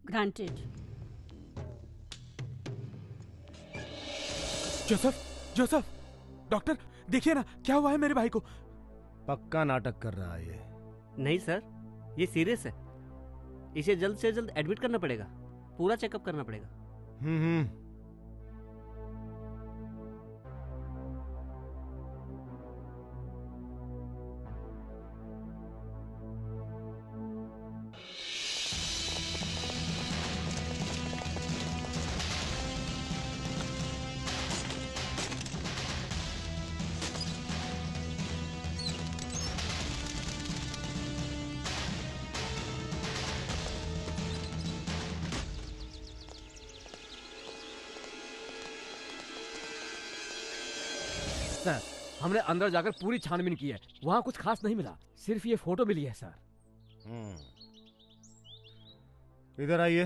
ग्रांटेड।
जोसेफ, जोसेफ, डॉक्टर देखिए ना क्या हुआ है मेरे भाई को।
पक्का नाटक कर रहा है ये।
नहीं सर, ये सीरियस है। इसे जल्द से जल्द एडमिट करना पड़ेगा, पूरा चेकअप करना पड़ेगा।
सर, हमने अंदर जाकर पूरी छानबीन की है, वहाँ कुछ खास नहीं मिला, सिर्फ ये फोटो मिली है सर।
इधर आइए।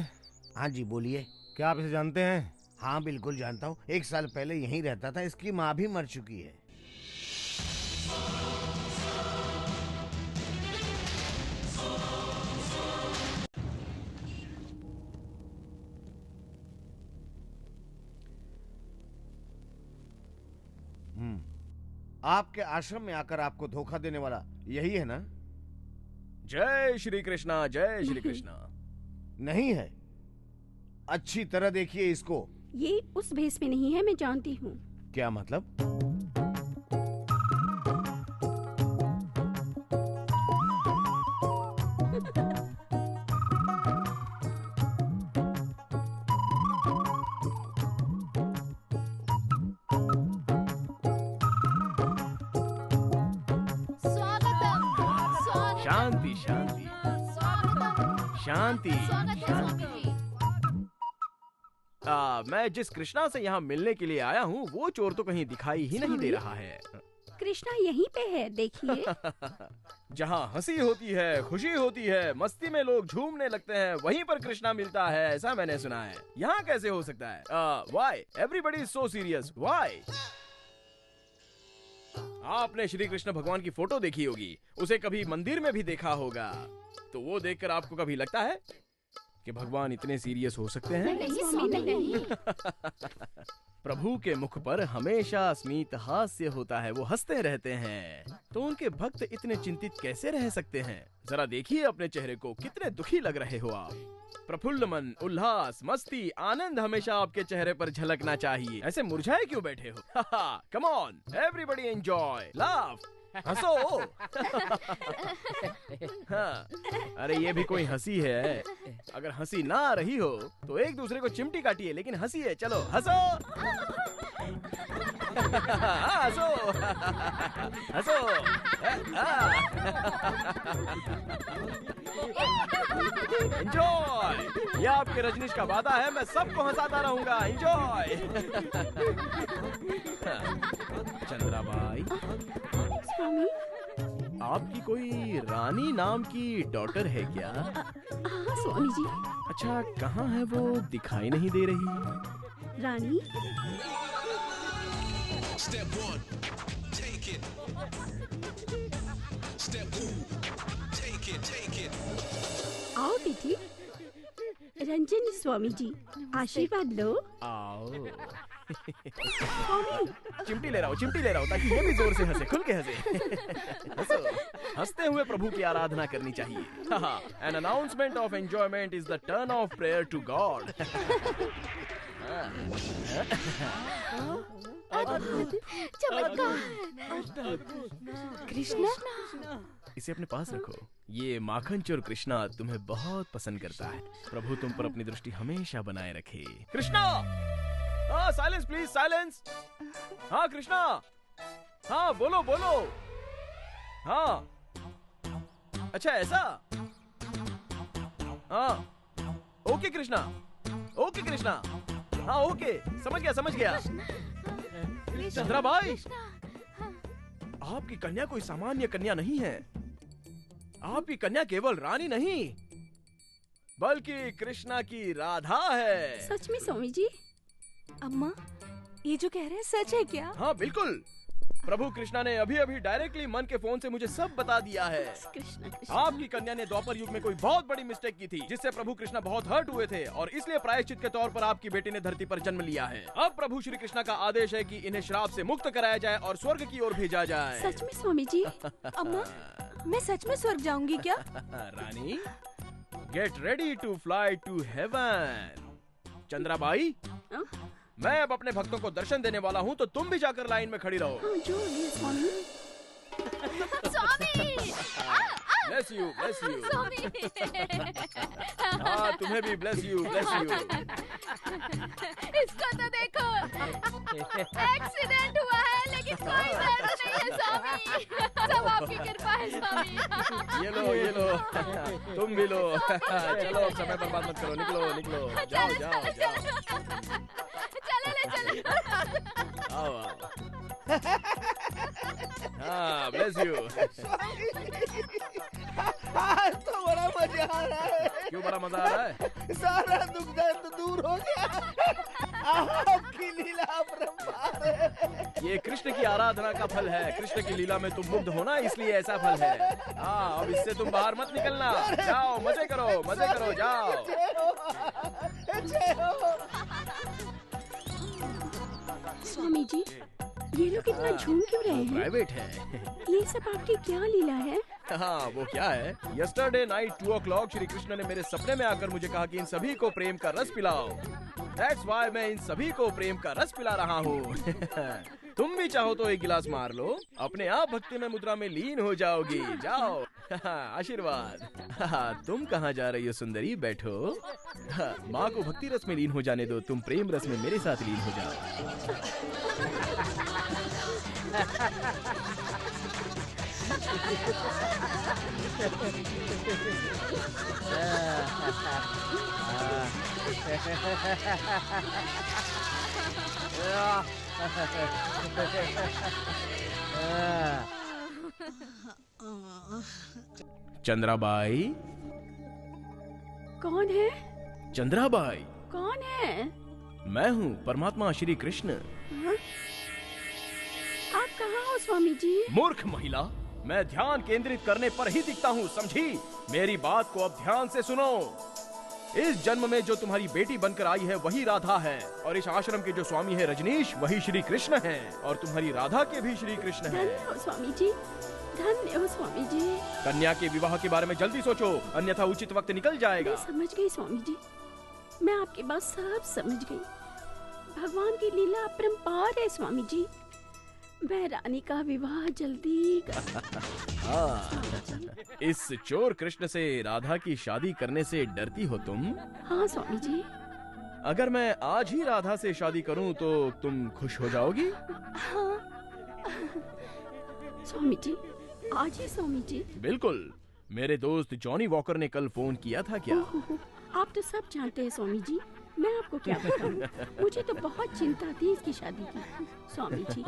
हाँ जी बोलिए।
क्या आप इसे जानते हैं?
हाँ बिल्कुल जानता हूँ, 1 साल पहले यहीं रहता था, इसकी माँ भी मर चुकी है। आपके आश्रम में आकर आपको धोखा देने वाला यही है ना?
जय श्री कृष्णा, जय श्री कृष्णा।
नहीं है, अच्छी तरह देखिए इसको।
ये उस भेस में नहीं है, मैं जानती हूँ।
क्या मतलब?
शांति शांति शांति शांति। मैं जिस कृष्णा से यहाँ मिलने के लिए आया हूँ वो चोर तो कहीं दिखाई ही नहीं दे रहा है।
कृष्णा यहीं पे है, देखिए।
जहाँ हंसी होती है, खुशी होती है, मस्ती में लोग झूमने लगते हैं, वहीं पर कृष्णा मिलता है, ऐसा मैंने सुना है। यहाँ कैसे हो सकता है? Why everybody is so serious, why? आपने श्री कृष्ण भगवान की फोटो देखी होगी, उसे कभी मंदिर में भी देखा होगा, तो वो देखकर आपको कभी लगता है कि भगवान इतने सीरियस हो सकते हैं?
नहीं।
प्रभु के मुख पर हमेशा स्मित हास्य होता है, वो हंसते रहते हैं, तो उनके भक्त इतने चिंतित कैसे रह सकते हैं? जरा देखिए अपने चेहरे को, कितने दुखी लग रहे हो आप। प्रफुल्ल मन, उल्लास, मस्ती, आनंद हमेशा आपके चेहरे पर झलकना चाहिए। ऐसे मुरझाए क्यों बैठे हो? Come on, everybody enjoy, laugh, हंसो। हाँ, अरे ये भी कोई हंसी है? अगर हंसी ना आ रही हो तो एक दूसरे को चिमटी काटिए, लेकिन हंसिए, चलो हंसो। हंसो हंसो। एंजॉय, ये आपके रजनीश का वादा है, मैं सबको हंसाता रहूंगा। एंजॉय। चंद्राबाई,
स्वामी,
आपकी कोई रानी नाम की डॉटर है क्या?
हाँ स्वामी जी।
अच्छा, कहाँ है वो? दिखाई नहीं दे रही।
रानी?
Step 1, take it. Step 2, take it, take it.
आओ बेटी। रंजन स्वामी जी, आशीर्वाद लो।
आओ।
स्वामी,
चिमटी ले रहा हूँ, चिमटी ले रहा हूँ, ताकि ये भी जोर से हंसे, खुल के हंसे। हंसो, हंसते हुए प्रभु की आराधना करनी चाहिए। An announcement of enjoyment is the turn of prayer to God.
Krishna,
इसे अपने पास रखो। ये माखन चोर कृष्णा तुम्हें बहुत पसंद करता है। प्रभु तुम पर अपनी दृष्टि हमेशा बनाए रखे। कृष्णा, हाँ साइलेंस प्लीज, साइलेंस। हाँ कृष्णा, हाँ बोलो बोलो। हाँ, अच्छा ऐसा। हाँ ओके कृष्णा, ओके कृष्णा, हाँ ओके, समझ गया समझ गया। चंद्रा भाई, आपकी कन्या कोई सामान्य कन्या नहीं है। आपकी कन्या केवल रानी नहीं, बल्कि कृष्णा की राधा है।
सच में स्वामी जी?
अम्मा, ये जो कह रहे हैं सच है क्या?
हाँ बिल्कुल। प्रभु कृष्णा ने अभी अभी डायरेक्टली मन के फोन से मुझे सब बता दिया है। आपकी कन्या ने द्वापर युग में कोई बहुत बड़ी मिस्टेक की थी, जिससे प्रभु कृष्णा बहुत हर्ट हुए थे और इसलिए प्रायश्चित के तौर पर आपकी बेटी ने धरती पर जन्म लिया है। अब प्रभु श्री कृष्णा का आदेश है कि इन्हें श्राप से मुक्त कराया जाए और स्वर्ग की ओर भेजा जाए।
सच में स्वामी जी? अम्मा, मैं सच में स्वर्ग जाऊंगी क्या?
Rani, get ready to fly to heaven. Chandrabai, मैं अब अपने भक्तों को दर्शन देने वाला हूँ, तो तुम भी जाकर लाइन में खड़ी रहो।
Swami.
Bless you, bless you.
Swami.
हाँ, तुम्हें भी ब्लेस यू, ब्लेस यू।
इसको तो देखो, एक्सीडेंट हुआ है लेकिन कोई दर्द नहीं है स्वामी। सब आपकी कृपा है स्वामी।
ये लो, तुम भी लो। चलो, अब समय बर्बाद मत करो, निकलो। जाओ। चलो। आओ। हाँ, ब्लेस यू।
आज तो बड़ा मजा आ रहा है।
क्यों बड़ा मजा आ रहा है?
सारा दुख दर्द दूर हो गया। आपकी लीला अपरंपार है।
ये कृष्ण की आराधना का फल है। कृष्ण की लीला में तुम मुग्ध हो ना, इसलिए ऐसा फल है। हाँ, अब इससे तुम बाहर मत निकलना। जाओ, मजे करो, जाओ।
स्वामी जी, ये लोग इतना झूम क्यों रहे हैं?
प्राइवेट है।
ये सब आपकी क्या लीला है?
हाँ, वो क्या है, yesterday night 2 o'clock Shri Krishna ने मेरे सपने में आकर मुझे कहा कि इन सभी को प्रेम का रस पिलाओ। That's why मैं इन सभी को प्रेम का रस पिला रहा हूँ। तुम भी चाहो तो एक गिलास मार लो, अपने आप भक्ति में मुद्रा में लीन हो जाओगी। जाओ। आशीर्वाद। तुम कहाँ जा रही हो सुंदरी? बैठो। माँ को भक्ति रस में लीन हो जाने दो, तुम प्रेम रस में मेरे साथ लीन हो जाओ। चंद्राबाई।
कौन है?
चंद्राबाई।
कौन है?
मैं हूँ परमात्मा श्री कृष्ण।
हाँ? आप कहाँ हो स्वामी जी?
मूर्ख महिला, मैं ध्यान केंद्रित करने पर ही दिखता हूँ, समझी? मेरी बात को अब ध्यान से सुनो। इस जन्म में जो तुम्हारी बेटी बनकर आई है वही राधा है, और इस आश्रम के जो स्वामी है रजनीश, वही श्री कृष्ण है, और तुम्हारी राधा के भी श्री कृष्ण है।
धन्य हो स्वामी जी, धन्य हो स्वामी जी।
कन्या के विवाह के बारे में जल्दी सोचो, अन्यथा उचित वक्त निकल जाएगा।
मैं समझ गई स्वामी जी, मैं आपकी बात सब समझ गई। भगवान की लीला अपरंपार है स्वामी जी। मैं रानी का विवाह जल्दी
इस चोर कृष्ण से राधा की शादी करने से डरती हो तुम?
हाँ स्वामी जी।
अगर मैं आज ही राधा से शादी करूं तो तुम खुश हो जाओगी?
हाँ स्वामी जी, आज ही स्वामी जी।
बिल्कुल। मेरे दोस्त जॉनी वॉकर ने कल फोन किया था क्या?
आप तो सब जानते हैं स्वामी जी, मैं आपको क्या बताऊं। मुझे तो बहुत चिंता थी इसकी शादी की। स्वामी जी,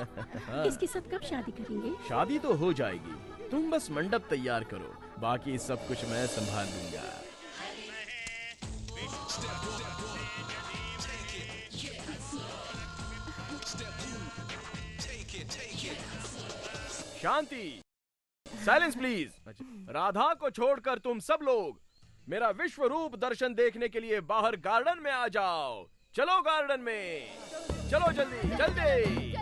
इसके साथ कब शादी करेंगे?
शादी तो हो जाएगी, तुम बस मंडप तैयार करो, बाकी सब कुछ मैं संभाल लूंगा। शांति, साइलेंस प्लीज। राधा को छोड़कर तुम सब लोग मेरा विश्व रूप दर्शन देखने के लिए बाहर गार्डन में आ जाओ। चलो गार्डन में, चलो जल्दी जल्दी।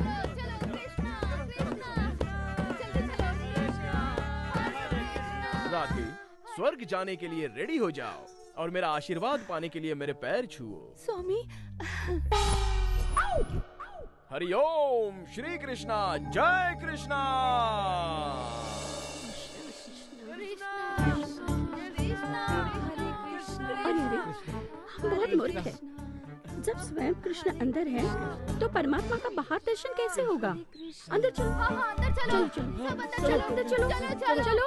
राधे, स्वर्ग जाने के लिए रेडी हो जाओ और मेरा आशीर्वाद पाने के लिए मेरे पैर छुओ।
स्वामी।
हरिओम श्री कृष्णा, जय कृष्णा।
अरे बहुत मूर्ख है। जब स्वयं कृष्ण अंदर है तो परमात्मा का बाहर दर्शन कैसे होगा? अंदर चलो।
हाँ, अंदर चलो।
चलो
अंदर चलो।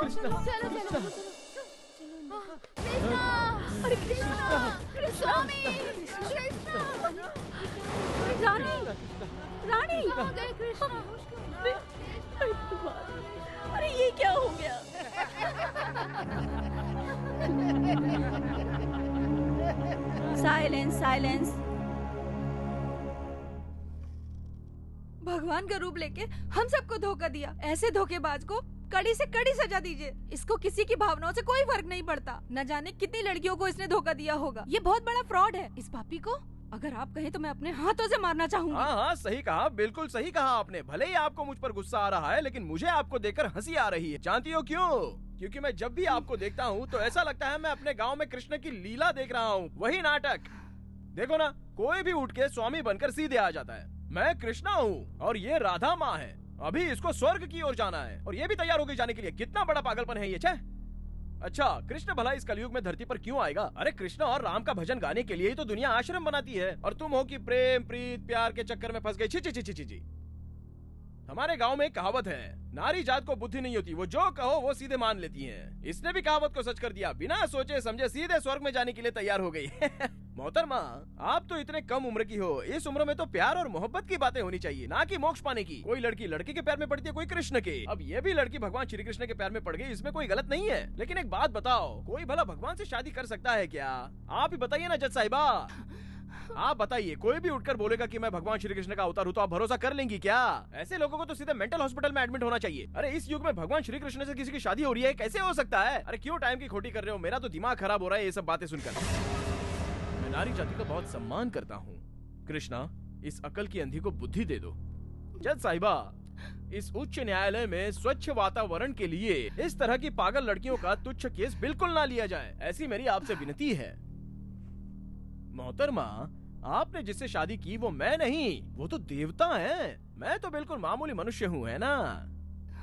अरे कृष्णा,
स्वामी,
रानी। अरे ये क्या हो गया? साइलेंस।
भगवान का रूप लेके हम सबको धोखा दिया। ऐसे धोखेबाज को कड़ी से कड़ी सजा दीजिए। इसको किसी की भावनाओं से कोई फर्क नहीं पड़ता। न जाने कितनी लड़कियों को इसने धोखा दिया होगा। ये बहुत बड़ा फ्रॉड है। इस पापी को अगर आप कहें तो मैं अपने हाथों से मारना चाहूंगी।
हाँ हाँ, सही कहा, बिल्कुल सही कहा आपने। भले ही आपको मुझ पर गुस्सा आ रहा है, लेकिन मुझे आपको देखकर हंसी आ रही है। जानती हो क्यों? क्योंकि मैं जब भी आपको देखता हूँ तो ऐसा लगता है मैं अपने गांव में कृष्ण की लीला देख रहा हूँ। वही नाटक। देखो ना, कोई भी उठ के स्वामी बनकर सीधे आ जाता है। मैं कृष्णा हूँ और ये राधा माँ है। अभी इसको स्वर्ग की ओर जाना है और ये भी तैयार हो गई जाने के लिए। कितना बड़ा पागलपन है ये। छे। अच्छा, कृष्ण भला इस कलयुग में धरती पर क्यों आएगा? अरे कृष्ण और राम का भजन गाने के लिए ही तो दुनिया आश्रम बनाती है। और तुम हो कि प्रेम प्रीत प्यार के चक्कर में फंस गई। छी छी छी छी छी। हमारे गांव में एक कहावत है, नारी जात को बुद्धि नहीं होती, वो जो कहो वो सीधे मान लेती हैं। इसने भी कहावत को सच कर दिया। बिना सोचे समझे सीधे स्वर्ग में जाने के लिए तैयार हो गई। मोहतरमा, आप तो इतने कम उम्र की हो। इस उम्र में तो प्यार और मोहब्बत की बातें होनी चाहिए, ना कि मोक्ष पाने की। कोई लड़की लड़के के पैर में पड़ती है, कोई कृष्ण के। अब ये भी लड़की भगवान श्री कृष्ण के पैर में पड़ गई, इसमें कोई गलत नहीं है। लेकिन एक बात बताओ, कोई भला भगवान से शादी कर सकता है क्या? आप ही बताइए ना जज साहिबा। आप बताइए, कोई भी उठकर बोलेगा कि मैं भगवान श्री कृष्ण का अवतार हूँ तो आप भरोसा कर लेंगी क्या? ऐसे लोगों को तो सीधे मेंटल हॉस्पिटल में एडमिट होना चाहिए। अरे इस युग में भगवान श्री कृष्ण से किसी की शादी हो रही है, कैसे हो सकता है? अरे क्यों टाइम की खोटी कर रहे हो? मेरा तो दिमाग खराब हो रहा है ये सब बातें सुनकर। मैं नारी जाति का बहुत सम्मान करता हूँ। कृष्णा, इस अकल की अंधी को बुद्धि दे दो। जज साहिबा, इस उच्च न्यायालय में स्वच्छ वातावरण के लिए इस तरह की पागल लड़कियों का तुच्छ केस बिल्कुल ना लिया जाए, ऐसी मेरी आपसे विनती है। मोहतरमा, आपने जिससे शादी की वो मैं नहीं, वो तो देवता हैं। मैं तो बिल्कुल मामूली मनुष्य हूँ, है ना?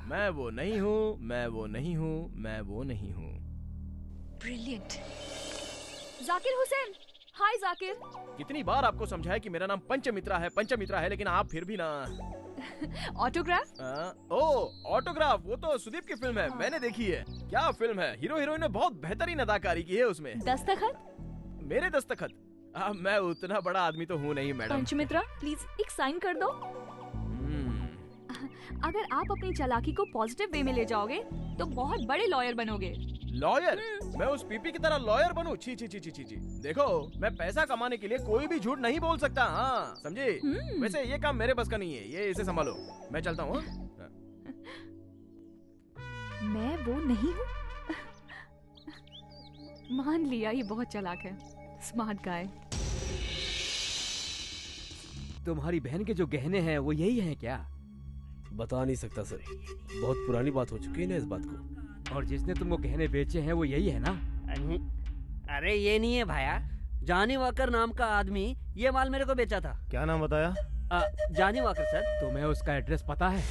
मैं वो नहीं हूँ, मैं वो नहीं हूँ, मैं वो नहीं हूँ।
ब्रिलियंट। जाकिर हुसैन, हाय जाकिर।
कितनी बार आपको समझाया कि मेरा नाम पंचमित्रा है, पंचमित्रा है, लेकिन आप फिर भी ना।
ऑटोग्राफ?
ऑटोग्राफ, वो तो सुदीप की फिल्म है। मैंने देखी है। क्या फिल्म है? हीरो हीरोइन ने बहुत बेहतरीन अदाकारी की है उसमें।
दस्तखत?
मेरे दस्तखत? मैं उतना बड़ा आदमी तो हूँ नहीं मैडम।
पंचमित्रा, प्लीज एक साइन कर दो। अगर आप अपनी चालाकी को पॉजिटिव वे में ले जाओगे तो बहुत बड़े लॉयर बनोगे।
लॉयर? मैं उस पीपी की तरह लॉयर बनूं? छी छी छी छी छी। देखो, मैं पैसा कमाने के लिए कोई भी झूठ नहीं बोल सकता। हाँ, समझे? वैसे ये काम मेरे बस का नहीं है, ये इसे संभालो। मैं चलता हूँ।
मैं वो नहीं हूँ। मान लिया, ये बहुत चालाक है। Smart guy.
तुम्हारी बहन के जो गहने हैं वो यही हैं क्या?
बता नहीं सकता सर, बहुत पुरानी बात हो चुकी है ना इस बात को।
और जिसने तुमको गहने बेचे हैं वो यही है ना?
अरे ये नहीं है भाया, जॉनी वॉकर नाम का आदमी ये माल मेरे को बेचा था।
क्या नाम बताया?
Johnny walker sir.
तुम्हें उसका एड्रेस पता है?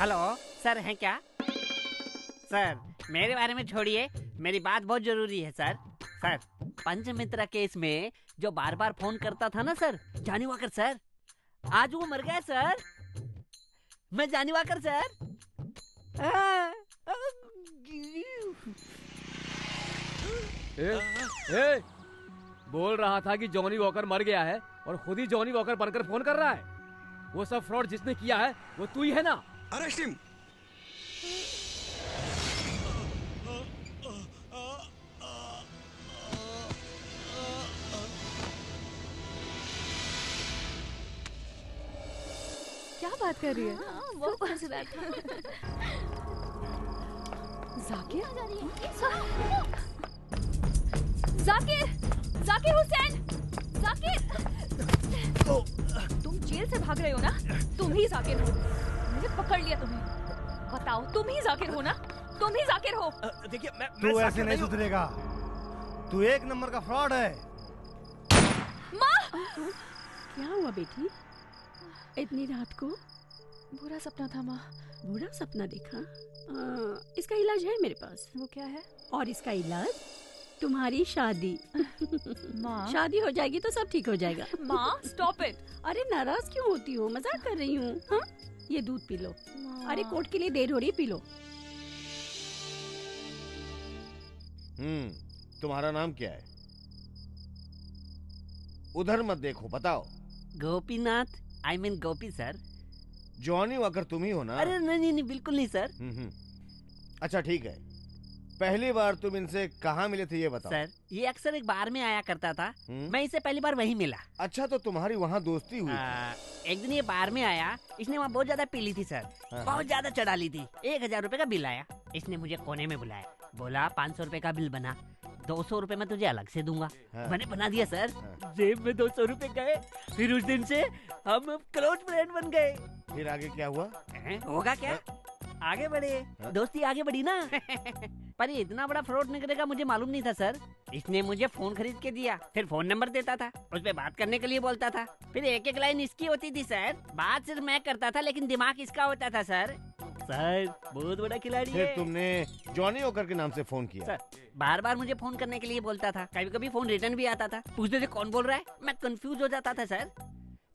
हेलो सर, हैं क्या? सर मेरे बारे में छोड़िए, मेरी बात बहुत जरूरी है सर। सर, पंचमित्रा केस में जो बार बार फोन करता था ना सर, जॉनी वॉकर सर, आज वो मर गया सर। मैं जॉनी वॉकर सर।
बोल रहा था कि जॉनी वॉकर मर गया है और खुद ही जॉनी वॉकर बनकर फोन कर रहा है। वो सब फ्रॉड जिसने किया है वो तू ही है ना?
Arrest him.
क्या बात कर रही है? बहुत मजेदार था। जाकिर? जाकिर! जाकिर हुसैन! जाकिर! तुम जेल से भाग रहे हो ना? तुम ही जाकिर हो। मैंने पकड़ लिया तुम्हें। बताओ, तुम ही जाकिर हो ना? तुम ही जाकिर हो।
देखिए,
तू ऐसे नहीं सुधरेगा। तू एक नंबर का फ्रॉड है।
माँ!
क्या हुआ बेटी? इतनी रात को?
बुरा सपना था माँ।
बुरा सपना देखा? इसका इलाज है मेरे पास।
वो क्या है?
और इसका इलाज तुम्हारी शादी।
माँ,
शादी हो जाएगी तो सब ठीक हो जाएगा।
माँ स्टॉप इट।
अरे नाराज क्यों होती हो? मजाक कर रही हूँ। हाँ, ये दूध पी लो। अरे कोर्ट के लिए देर हो रही, पी लो।
तुम्हारा नाम क्या है? उधर मत देखो, बताओ।
Gopinath, I mean Gopi sir.
Johnny walker तुम ही हो ना?
अरे नहीं नहीं, बिल्कुल नहीं सर।
अच्छा ठीक है, पहली बार तुम इनसे कहाँ मिले थे ये बताओ।
सर ये अक्सर एक बार में आया करता था, मैं इसे पहली बार वहीं मिला।
अच्छा तो तुम्हारी वहाँ दोस्ती हुई?
एक दिन ये बार में आया, इसने वहाँ बहुत ज्यादा पी ली थी सर, बहुत ज्यादा चढ़ा ली थी। 1000 रुपए का बिल आया, इसने मुझे कोने में बुलाया, बोला 500 रुपए का बिल बना, 200 रुपए मैं तुझे अलग से दूंगा। मैंने बना दिया सर, जेब में 200 रुपए गए। फिर उस दिन से हम क्लोज फ्रेंड बन गए।
फिर आगे क्या हुआ?
होगा क्या, आगे बढ़े, दोस्ती आगे बढ़ी ना। पर ये इतना बड़ा फ्रॉड निकलेगा मुझे मालूम नहीं था सर। इसने मुझे फोन खरीद के दिया, फिर फोन नंबर देता था, उस पे बात करने के लिए बोलता था, फिर एक एक लाइन इसकी होती थी सर। बात सिर्फ मैं करता था लेकिन दिमाग इसका होता था सर। सर बहुत बड़ा खिलाड़ी है।
फिर तुमने जॉनी वॉकर के नाम से फोन किया?
सर बार बार मुझे फोन करने के लिए बोलता था, कभी कभी फोन रिटर्न भी आता था, पूछते थे कौन बोल रहा है, मैं कंफ्यूज हो जाता था सर।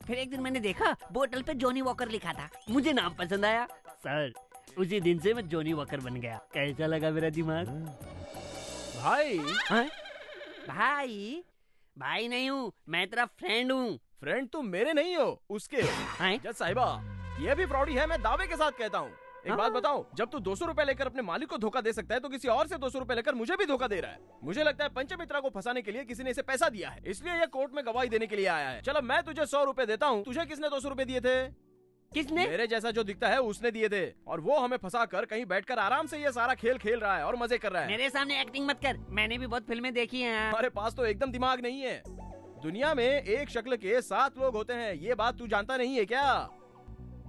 फिर एक दिन मैंने देखा बोतल पे जॉनी वॉकर लिखा था, मुझे नाम पसंद आया सर, उसी दिन से मैं जॉनी वॉकर बन गया। कैसा लगा मेरा दिमाग?
भाई
भाई भाई नहीं हूँ, मैं तेरा फ्रेंड हूँ।
फ्रेंड तुम मेरे नहीं हो, उसके। जज साहिबा ये भी फ्रॉडी है, मैं दावे के साथ कहता हूँ। एक बात बताओ, जब तू 200 रुपए लेकर अपने मालिक को धोखा दे सकता है तो किसी और से 200 रुपए लेकर मुझे भी धोखा दे रहा है। मुझे लगता है पंचमित्रा को फंसाने के लिए किसी ने इसे पैसा दिया है, इसलिए ये कोर्ट में गवाही देने के लिए आया है। चलो मैं तुझे 100 रुपए देता हूँ, तुझे किसने 200 रुपए दिए थे?
किसने?
मेरे जैसा जो दिखता है उसने दिए थे, और वो हमें फंसा कर कहीं बैठकर आराम से ये सारा खेल खेल रहा है और मजे कर रहा है।
मेरे सामने एक्टिंग मत कर, मैंने भी बहुत फिल्में देखी हैं।
हमारे पास तो एकदम दिमाग नहीं है। दुनिया में एक शक्ल के 7 लोग होते हैं, ये बात तू जानता नहीं है क्या?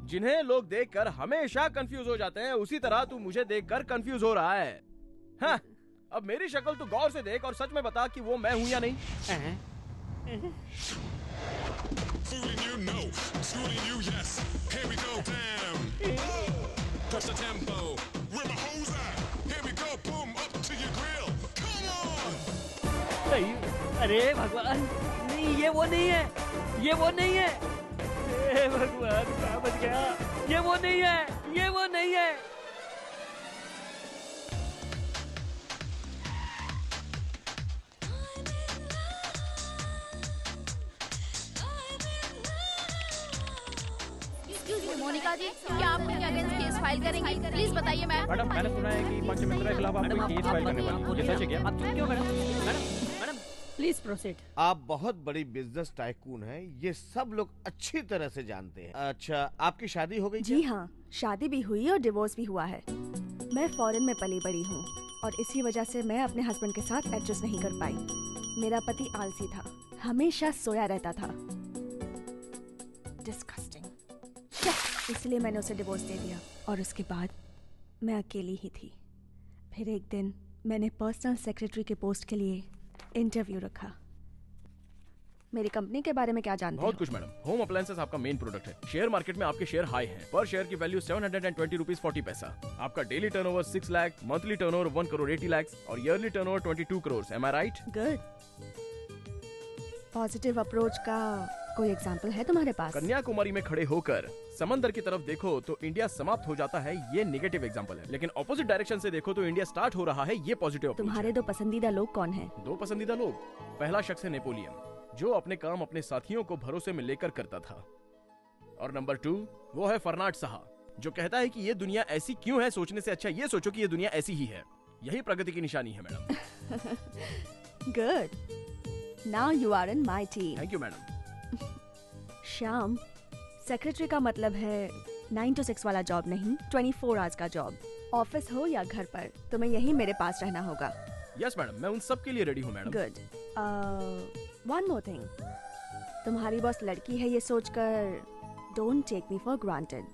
जिन्हें लोग देखकर हमेशा कंफ्यूज हो जाते हैं, उसी तरह तू मुझे देखकर कंफ्यूज हो रहा है। हाँ, अब मेरी शक्ल तू गौर से देख और सच में बता कि वो मैं हूँ या नहीं।
Fooling you, no. Schooling you, yes. Here we go, damn. Push the tempo. Where my hoes at? Here we go, boom, up to your grill. Come on.
नहीं, अरे भगवान, नहीं ये वो नहीं है, ये वो नहीं है। हे भगवान क्या बच गया, ये वो नहीं है, ये वो नहीं है।
मोनिका जी, क्या आप उनके अगेंस्ट केस फाइल करेंगी? प्लीज बताइए मैम।
मैडम मैंने सुना है कि पंचमित्रा के खिलाफ आप कोई केस फाइल करने वाली हैं, ये सच है क्या?
आप चुप क्यों मैडम?
Please proceed.
आप बहुत बड़ी बिजनेस टाइकून हैं, ये सब लोग अच्छी तरह से जानते हैं। अच्छा आपकी शादी हो गई?
जी हाँ, शादी भी हुई और डिवोर्स भी हुआ है। मैं फॉरेन में पली बड़ी हूँ और इसी वजह से मैं अपने हस्बैंड के साथ एडजस्ट नहीं कर पाई। मेरा पति आलसी था, हमेशा सोया रहता था, डिस्गस्टिंग, इसलिए मैंने उसे डिवोर्स दे दिया और उसके बाद मैं अकेली ही थी। फिर एक दिन मैंने पर्सनल सेक्रेटरी के पोस्ट के लिए इंटरव्यू रखा। मेरी कंपनी के बारे में क्या जानते
बहुत
हो?
कुछ मैडम। होम अप्लायंसेस आपका मेन प्रोडक्ट है। शेयर मार्केट में आपके शेयर हाई हैं। पर शेयर की वैल्यू 720 रुपीज 40 पैसा। आपका daily turnover 6 lakh, monthly turnover 1 crore 80 lakh और ईयरली टर्नओवर 22 करोड़। एम आई राइट?
गुड। पॉजिटिव अप्रोच का कोई एग्जाम्पल है तुम्हारे पास?
कन्याकुमारी में खड़े होकर समंदर की तरफ देखो तो इंडिया समाप्त हो जाता है, ये नेगेटिव एग्जांपल है। लेकिन ऑपोजिट डायरेक्शन से देखो तो इंडिया स्टार्ट हो रहा है, ये पॉजिटिव।
तुम्हारे 2 पसंदीदा लोग कौन हैं?
2 पसंदीदा लोग, पहला शख्स है नेपोलियन, जो अपने काम अपने साथियों को भरोसे में लेकर करता था। और नंबर 2 वो है फर्नाड साहा, जो कहता है कि ये दुनिया ऐसी क्यों है, सोचने से अच्छा ये सोचो कि ये दुनिया ऐसी ही है। यही प्रगति की निशानी है madam.
Good, now you are in my team.
Thank you madam.
Shyam, secretary का मतलब है 9 to 6 वाला जॉब नहीं, 24 आवर्स का जॉब। ऑफिस हो या घर पर, तुम्हें यही मेरे पास रहना होगा।
यस मैडम, मैं उन सब के लिए रेडी हूँ madam.
Good. One more thing, तुम्हारी बॉस लड़की है ये सोचकर don't take me for granted.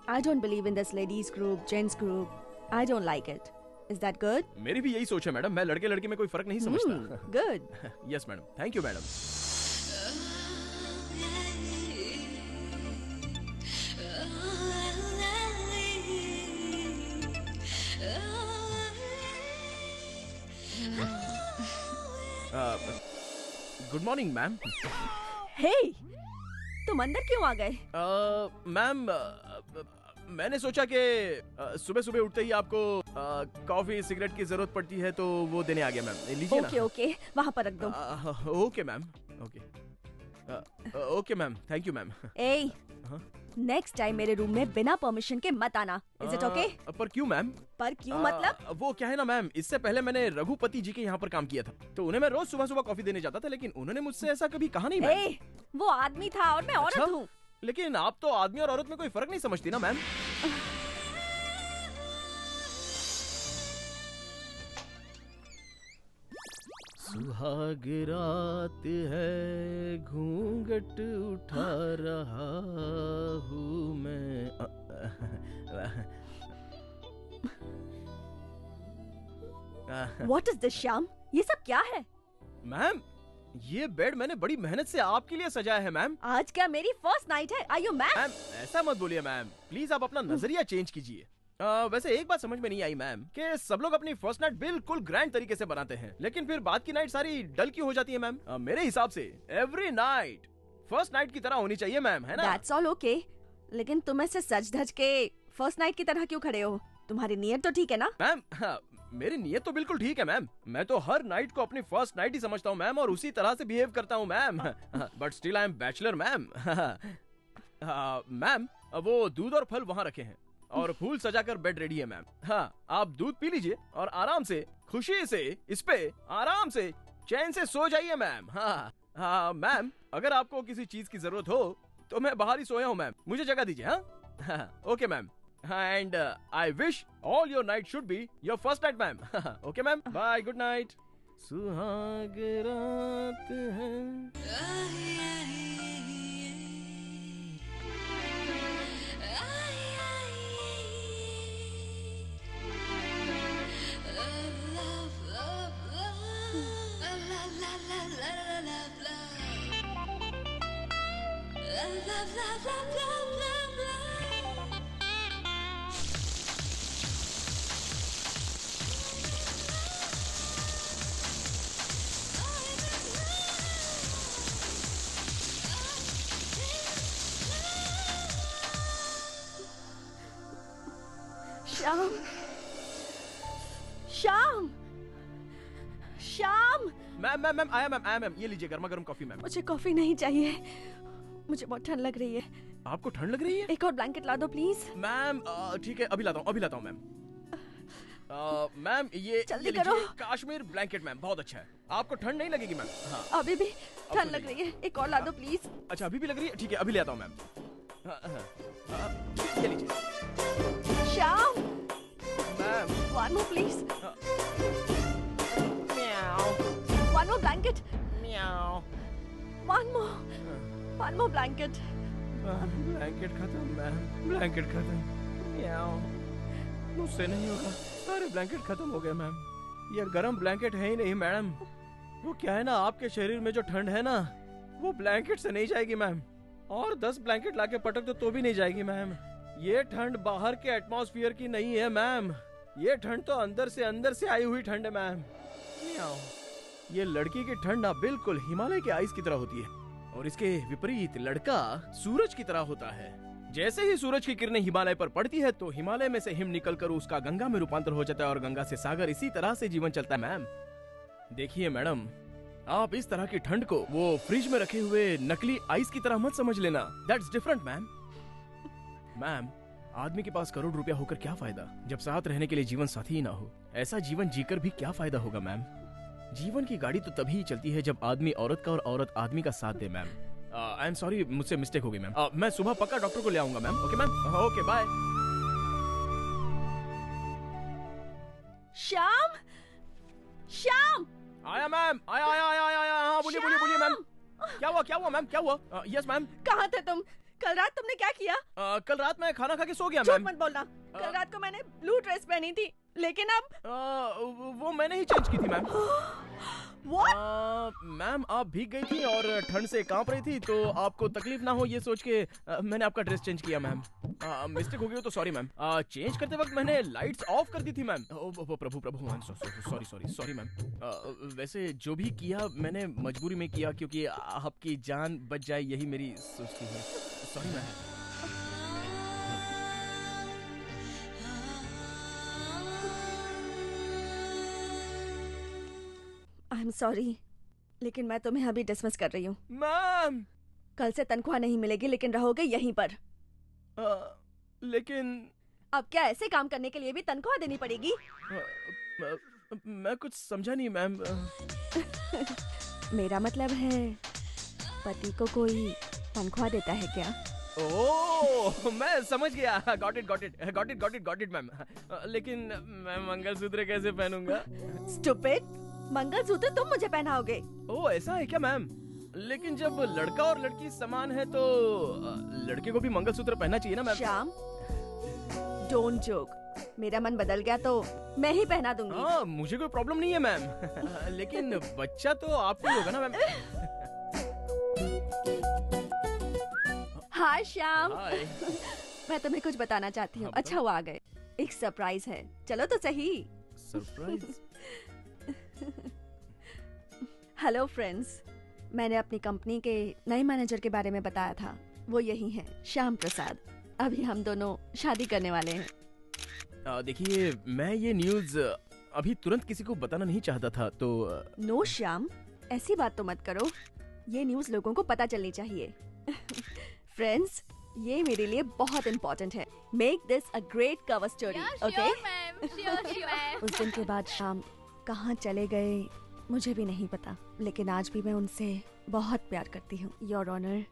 I don't believe in this ladies group, gents group. I don't like it. Is that good?
मेरी भी यही सोच है मैडम, मैं लड़के लड़की में कोई फर्क नहीं समझता।
Good.
Yes madam, thank you madam. Good morning ma'am.
Hey, तुम अंदर क्यों आ गए?
मैम मैंने सोचा कि सुबह सुबह उठते ही आपको कॉफी सिगरेट की जरूरत पड़ती है तो वो देने आ गया मैम। लीजिए ना।
ओके ओके, वहाँ पर रख दो।
Okay ma'am, okay okay ma'am, thank you ma'am.
A, next time मेरे रूम में बिना परमिशन के मत आना। Is it okay?
पर क्यों मैम?
पर क्यों मतलब?
वो क्या है ना मैम, इससे पहले मैंने रघुपति जी के यहाँ पर काम किया था, तो उन्हें मैं रोज सुबह सुबह कॉफी देने जाता था, लेकिन उन्होंने मुझसे ऐसा कभी कहा नहीं मैम।
वो आदमी था और मैं औरत हूँ।
लेकिन आप तो आदमी और औरत में कोई फर्क नहीं समझती ना मैम। सुहाग रात है, घूंघट उठा रहा हूँ मैं।
What is this, Shyam? ये सब क्या है?
मैम, ये बेड मैंने बड़ी मेहनत से आपके लिए सजाया है मैम।
आज क्या मेरी फर्स्ट नाइट है? Are you mad?
मैम ऐसा मत बोलिए मैम, प्लीज आप अपना नजरिया चेंज कीजिए। वैसे एक बात समझ में नहीं आई मैम कि सब लोग अपनी फर्स्ट नाइट बिल्कुल ग्रैंड तरीके से बनाते हैं, लेकिन फिर बाद की नाइट सारी डल क्यों हो जाती है मैम? मेरे हिसाब से एवरी नाइट फर्स्ट नाइट की तरह होनी चाहिए मैम, है ना?
That's all okay. लेकिन तुम ऐसे सज धज के फर्स्ट नाइट की तरह क्यों खड़े हो? तुम्हारी नीयत तो ठीक है ना?
मैम मेरी नीयत तो बिल्कुल ठीक है मैम, मैं तो हर नाइट को अपनी फर्स्ट नाइट ही समझता हूँ मैम, और उसी तरह से बिहेव करता हूँ ma'am. But still I am bachelor ma'am. Ma'am वो दूध और फल वहाँ रखे हैं और फूल सजाकर बेड रेडी है मैम। हाँ, आप दूध पी लीजिए और आराम से खुशी से इस पे आराम से चैन से सो जाइए मैम। हाँ मैम, अगर आपको किसी चीज की जरूरत हो तो मैं बाहर ही सोया हूँ मैम, मुझे जगह दीजिए। हाँ okay ma'am, and I wish all your night should be your first night ma'am. Okay ma'am, bye, good night. सुहाग रात है।
श्याम, श्याम, श्याम।
मैम आया मैम, ये लीजिए गर्मा गर्म कॉफी मैम।
मुझे कॉफी नहीं चाहिए, मुझे बहुत ठंड लग रही है।
आपको ठंड लग रही है?
एक और ब्लैंकेट ला दो प्लीज।
मैम ठीक है, अभी लाता हूँ मैम। मैम ये
जल्दी करो।
काश्मीर ब्लैंकेट मैम, बहुत अच्छा है, आपको ठंड नहीं लगेगी मैम। हाँ
अभी भी ठंड लग रही है, एक और ला दो प्लीज।
अच्छा अभी भी लग रही है, ठीक है अभी ले आता हूँ मैम। ये लीजिए।
Shyam
ma'am,
one more please.
Meow.
One more blanket.
Meow.
One more blanket.
Blanket खत्म मैम, ब्लैंकेट खत्म। Meow. मुझसे नहीं होगा, सारे ब्लैंकेट खत्म हो गए मैम। ये गर्म ब्लैंकेट है ही नहीं मैडम, वो क्या है ना, आपके शरीर में जो ठंड है ना वो ब्लैंकेट से नहीं जाएगी मैम, और 10 ब्लैंकेट लाके पटक दो तो भी नहीं जाएगी मैम। ये ठंड बाहर के एटमॉस्फेयर की नहीं है मैम, ये ठंड तो अंदर से आई हुई ठंड है मैम। ये लड़की की ठंड ना बिल्कुल हिमालय के आइस की तरह होती है, और इसके विपरीत लड़का सूरज की तरह होता है। जैसे ही सूरज की किरणें हिमालय पर पड़ती है तो हिमालय में से हिम निकलकर उसका गंगा में रूपांतर हो जाता है, और गंगा से सागर, इसी तरह से जीवन चलता है मैम। देखिए मैडम, आप इस तरह की ठंड को वो फ्रिज में रखे हुए नकली आइस की तरह मत समझ लेना, दैट्स डिफरेंट मैम। मैम, आदमी के पास करोड़ रुपया होकर क्या फायदा जब साथ रहने के लिए जीवन साथी ही ना हो। ऐसा जीवन जीकर भी क्या फायदा होगा मैम। जीवन की गाड़ी तो तभी चलती है जब आदमी औरत का और औरत आदमी का साथ दे मैम। आई एम सॉरी, मुझसे मिस्टेक हो गई मैम। मैं सुबह पक्का डॉक्टर को ले आऊंगा ma'am. Okay ma'am, okay bye.
Shyam, Shyam.
आया मैम, आया। हाँ बोलिए मैम। क्या हुआ मैम, क्या हुआ? Yes ma'am.
कहाँ थे तुम? कल रात तुमने क्या किया?
कल रात मैं खाना खा के सो गया
मैम।
मैम।
मत बोलना, कल रात को मैंने ब्लू ड्रेस पहनी थी, लेकिन अब
वो मैंने ही चेंज की थी मैम।
What?
मैम आप भीग गई थी और ठंड से कांप रही थी, तो आपको तकलीफ ना हो ये सोच के मैंने आपका ड्रेस चेंज किया मैम। मिस्टेक हो गई हो तो सॉरी मैम। चेंज करते वक्त मैंने लाइट्स ऑफ कर दी थी मैम। प्रभु सॉरी मैम। वैसे जो भी किया मैंने मजबूरी में किया, क्योंकि आपकी जान बच जाए यही मेरी सोच थी। Sorry ma'am.
I am sorry, लेकिन मैं तुम्हें अभी डिसमिस कर रही हूँ।
मैम
कल से तनख्वाह नहीं मिलेगी, लेकिन रहोगे यहीं पर।
लेकिन
अब क्या ऐसे काम करने के लिए भी तनख्वाह देनी पड़ेगी?
मैं कुछ समझा नहीं मैम।
मेरा मतलब है पति को कोई तनख्वाह देता है क्या?
ओह, मैं समझ गया। Got it ma'am. लेकिन मैं मंगलसूत्र कैसे पहनूंगा?
स्टूपिड, मंगलसूत्र तुम मुझे पहनाओगे।
ओह, ऐसा है क्या मैम? लेकिन जब लड़का और लड़की समान है तो लड़के को भी मंगलसूत्र पहनना चाहिए ना मैम?
Shyam, don't joke. मेरा मन बदल गया तो मैं ही पहना दूंगी।
हाँ, मुझे कोई प्रॉब्लम नहीं है मैम। लेकिन बच्चा तो आपको ही होगा ना मैम?
हाय श्याम।
हाय।
मैं तुम्हें कुछ बताना चाहती हूँ। अच्छा हुआ आ गए, एक सरप्राइज है। चलो तो सही।
सरप्राइज?
हेलो फ्रेंड्स, मैंने अपनी कंपनी के नए मैनेजर के बारे में बताया था। वो यही हैं, श्याम प्रसाद। अभी हम दोनों शादी करने वाले हैं।
देखिए, मैं ये न्यूज़ अभी तुरंत किसी को बताना नहीं चाहता था तो।
नो श्याम, ऐसी बात तो मत करो। ये न्यूज़ लोगों को पता चलनी चाहिए। फ्रेंड्स, ये मेरे लिए बहुत इम्पोर्टेंट है। Make this a great cover story, okay? उस दिन के बाद शाम कहाँ चले गए मुझे भी नहीं पता, लेकिन आज भी मैं उनसे बहुत प्यार करती हूँ। योर ऑनर,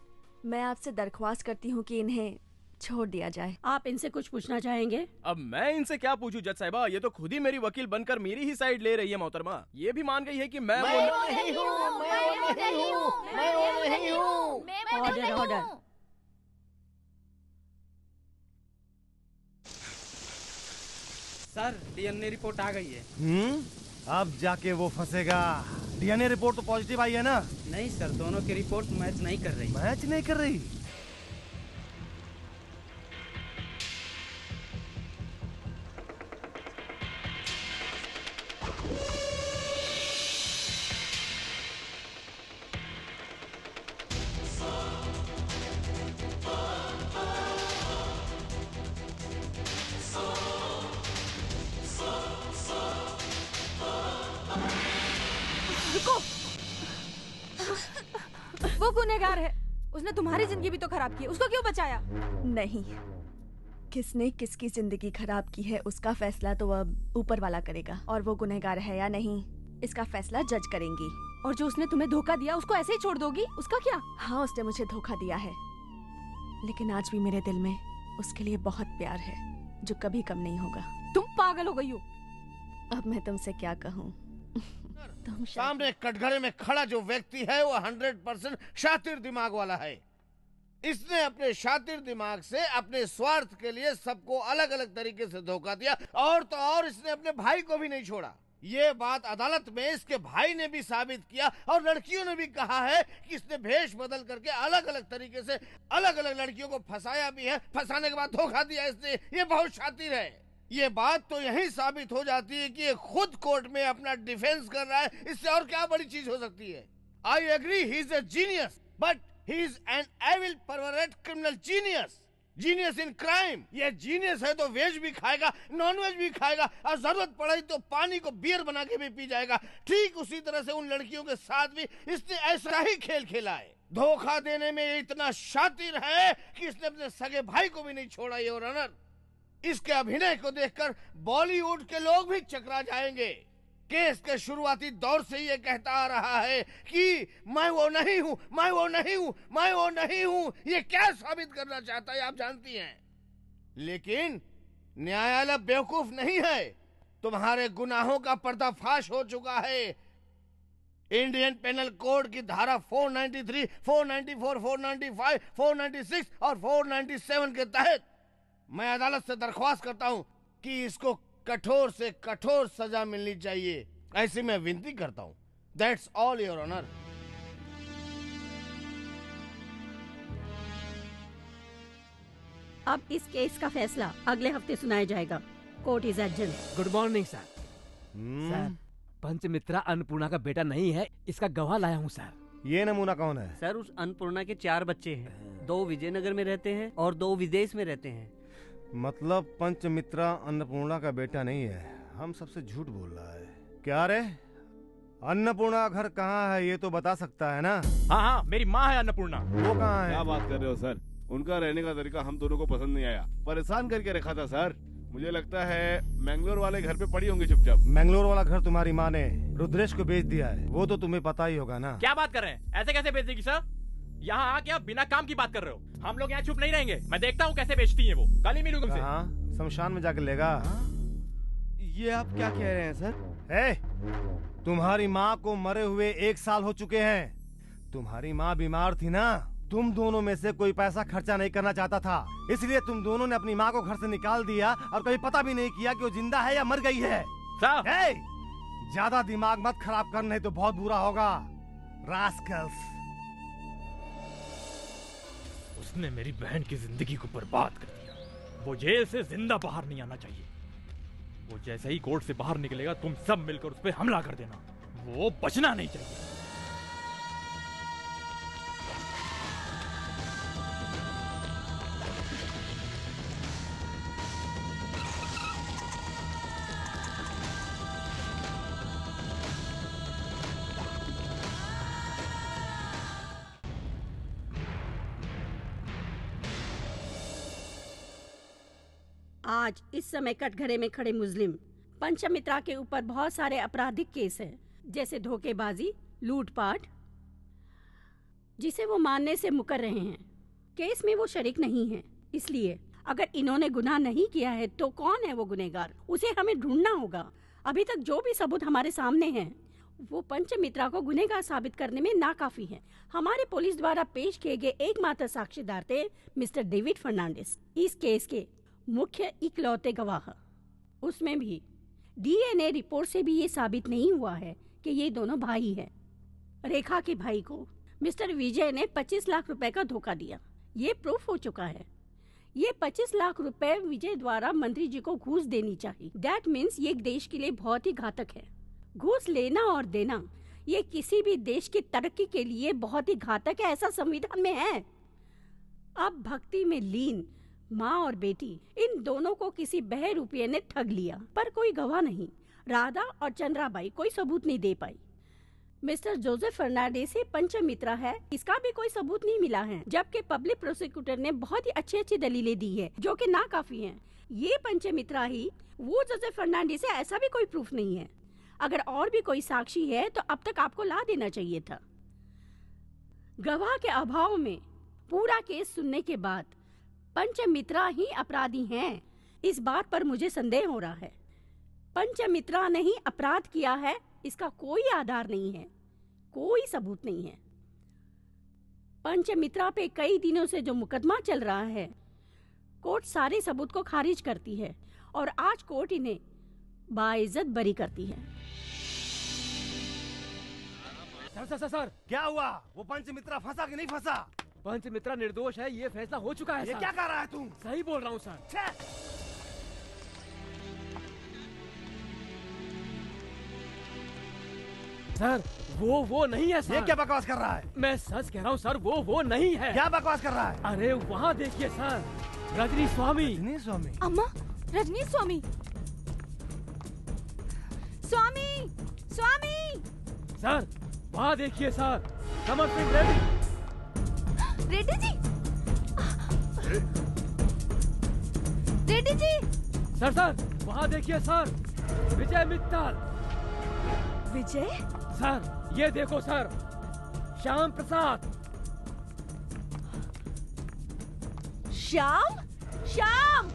मैं आपसे दरख्वास्त करती हूँ कि इन्हें छोड़ दिया जाए।
आप इनसे कुछ पूछना चाहेंगे?
अब मैं इनसे क्या पूछूं जज साहिबा? ये तो खुद ही मेरी वकील बनकर मेरी ही साइड ले रही है मोहतरमा। ये भी मान गई है कि मैं
नहीं हूँ।
Order, order.
Sir, DNA report आ गई है।
अब जाके वो फंसेगा। डीएनए रिपोर्ट तो पॉजिटिव आई है ना?
नहीं सर, दोनों की रिपोर्ट मैच नहीं कर रही।
मैच नहीं कर रही?
वो गुनहगार है, उसने तुम्हारी जिंदगी भी तो खराब की, उसको क्यों बचाया? नहीं, किसने किसकी जिंदगी खराब की है उसका फैसला तो अब ऊपर वाला करेगा, और वो गुनहगार है या नहीं इसका फैसला जज करेंगी। और जो उसने तुम्हें धोखा दिया उसको ऐसे ही छोड़ दोगी? उसका क्या? हाँ, उसने मुझे धोखा दिया है, लेकिन आज भी मेरे दिल में उसके लिए बहुत प्यार है जो कभी कम नहीं होगा। तुम पागल हो गई हो। अब मैं तुमसे क्या कहूँ?
सामने कटघरे में खड़ा जो व्यक्ति है वो 100% शातिर दिमाग वाला है। इसने अपने शातिर दिमाग से अपने स्वार्थ के लिए सबको अलग अलग तरीके से धोखा दिया, और तो और इसने अपने भाई को भी नहीं छोड़ा। ये बात अदालत में इसके भाई ने भी साबित किया, और लड़कियों ने भी कहा है कि इसने भेष बदल करके अलग अलग तरीके से अलग अलग लड़कियों को फंसाया भी है, फंसाने के बाद धोखा दिया इसने। ये बहुत शातिर है। ये बात तो यही साबित हो जाती है कि ये खुद कोर्ट में अपना डिफेंस कर रहा है। इससे और क्या बड़ी चीज हो सकती है? I agree, he is a genius, but he is an evil pervert criminal genius. Genius in crime. ये जीनियस है तो वेज भी खाएगा, नॉन वेज भी खाएगा, और जरूरत पड़े तो पानी को बियर बना के भी पी जाएगा। ठीक उसी तरह से उन लड़कियों के साथ भी इसने ऐसा ही खेल खेला है। धोखा देने में ये इतना शातिर है कि इसने अपने सगे भाई को भी नहीं छोड़ा। योर ऑनर, इसके अभिनय को देखकर बॉलीवुड के लोग भी चकरा जाएंगे। केस के शुरुआती दौर से ये कहता आ रहा है कि मैं वो नहीं हूं, मैं वो नहीं हूं, मैं वो नहीं हूं। ये क्या साबित करना चाहता है आप जानती हैं। लेकिन न्यायालय बेवकूफ नहीं है। तुम्हारे गुनाहों का पर्दाफाश हो चुका है। इंडियन पेनल कोड की धारा 493, 494, 495, 496 और 497 के तहत मैं अदालत से दरख्वास्त करता हूं कि इसको कठोर से कठोर सजा मिलनी चाहिए। ऐसी मैं विनती करता हूं। That's all your honour.
अब इस केस का फैसला अगले हफ्ते सुनाया जाएगा। Court is adjourn.
Good morning sir. Sir, Panchmitra Annapurna का बेटा नहीं है, इसका गवाह लाया हूँ सर।
ये नमूना कौन है?
सर, उस अन्नपूर्णा के 4 बच्चे हैं। 2 विजयनगर में रहते हैं और 2 विदेश में रहते हैं।
मतलब पंचमित्रा अन्नपूर्णा का बेटा नहीं है। हम सबसे झूठ बोल रहा है क्या रे? अन्नपूर्णा घर कहाँ है ये तो बता सकता है ना?
हाँ हाँ, मेरी माँ है अन्नपूर्णा।
वो कहाँ है?
क्या बात कर रहे हो सर? उनका रहने का तरीका हम दोनों को पसंद नहीं आया, परेशान करके रखा था सर। मुझे लगता है मैंगलोर वाले घर पे पड़ी होंगी चुपचाप।
मैंगलोर वाला घर तुम्हारी माँ ने रुद्रेश को बेच दिया है, वो तो तुम्हें पता ही होगा ना।
क्या बात कर रहे हैं? ऐसे कैसे बेच देगी सर? यहाँ आके आप बिना काम की बात कर रहे हो। हम लोग यहाँ चुप नहीं रहेंगे। मैं देखता हूँ कैसे बेचती है वो। कल ही मिलूँ तुमसे।
हाँ, शमशान में जाकर लेगा।
ये आप क्या कह रहे हैं सर?
तुम्हारी माँ को मरे हुए 1 साल हो चुके हैं। तुम्हारी माँ बीमार थी ना, तुम दोनों में से कोई पैसा खर्चा नहीं करना चाहता था, इसलिए तुम दोनों ने अपनी माँ को घर से निकाल दिया और कभी पता भी नहीं किया कि वो जिंदा है या मर गई है। ज्यादा दिमाग मत खराब कर, नहीं तो बहुत बुरा होगा। रास्कल्स।
उसने मेरी बहन की जिंदगी को बर्बाद कर दिया। वो जेल से जिंदा बाहर नहीं आना चाहिए। वो जैसे ही कोर्ट से बाहर निकलेगा तुम सब मिलकर उस पर हमला कर देना। वो बचना नहीं चाहिए।
आज इस समय कटघरे में खड़े मुस्लिम पंचमित्रा के ऊपर बहुत सारे आपराधिक केस हैं, जैसे धोखेबाजी, लूटपाट, जिसे वो मानने से मुकर रहे हैं। केस में वो शरीक नहीं है, इसलिए अगर इन्होंने गुनाह नहीं किया है तो कौन है वो गुनहगार, उसे हमें ढूंढना होगा। अभी तक जो भी सबूत हमारे सामने हैं वो पंचमित्रा को गुनहगार साबित करने में नाकाफी है। हमारे पुलिस द्वारा पेश किए गए एकमात्र साक्षीदार थे मिस्टर डेविड फर्नांडिस, इस केस के मुख्य इकलौते गवाह। उसमें भी डीएनए रिपोर्ट से भी ये साबित नहीं हुआ है कि ये दोनों भाई हैं। रेखा के भाई को मिस्टर विजय ने 25 लाख रुपए का धोखा दिया, ये प्रूफ हो चुका है। ये 25 लाख रुपए विजय द्वारा मंत्री जी को घूस देनी चाहिए। दैट मीन्स ये देश के लिए बहुत ही घातक है। घूस लेना और देना ये किसी भी देश की तरक्की के लिए बहुत ही घातक है, ऐसा संविधान में है। अब भक्ति में लीन माँ और बेटी, इन दोनों को किसी बहरूपिये ने ठग लिया, पर कोई गवाह नहीं। राधा और चंद्राबाई कोई सबूत नहीं दे पाई। मिस्टर जोसेफ फर्नांडिस ही पंचमित्रा है, इसका भी कोई सबूत नहीं मिला है, जबकि पब्लिक प्रोसिक्यूटर ने बहुत ही अच्छी दलीलें दी है जो कि नाकाफी हैं। ये पंचमित्रा ही वो जोसेफ फर्नांडिस है, ऐसा भी कोई प्रूफ नहीं है। अगर और भी कोई साक्षी है तो अब तक आपको ला देना चाहिए था। गवाह के अभाव में पूरा केस सुनने के बाद पंचमित्रा ही अपराधी हैं, इस बात पर मुझे संदेह हो रहा है। पंचमित्रा ने ही अपराध किया है, इसका कोई आधार नहीं है, कोई सबूत नहीं है। पंचमित्रा पे कई दिनों से जो मुकदमा चल रहा है, कोर्ट सारे सबूत को खारिज करती है और आज कोर्ट इन्हें बाइज्जत बरी करती है।
सर
क्या हुआ? वो पंचमित्रा फंसा कि नहीं फंसा?
पंचमित्रा निर्दोष है, ये फैसला हो चुका है।
ये क्या कर रहा है तू?
सही बोल रहा हूँ सर। सर वो नहीं है सर।
ये क्या बकवास कर रहा है?
मैं सच कह रहा हूँ सर, वो नहीं है।
क्या बकवास कर रहा है?
अरे वहाँ देखिए सर, रजनी स्वामी।
रजनी स्वामी?
अम्मा, रजनी स्वामी। स्वामी, स्वामी।
सर वहाँ देखिए सर, समर सिंह रेड्डी।
रेड्डी जी, रेड्डी जी।
सर वहाँ देखिए सर, विजय मित्तल।
विजय?
सर ये देखो सर, श्याम प्रसाद।
श्याम, श्याम।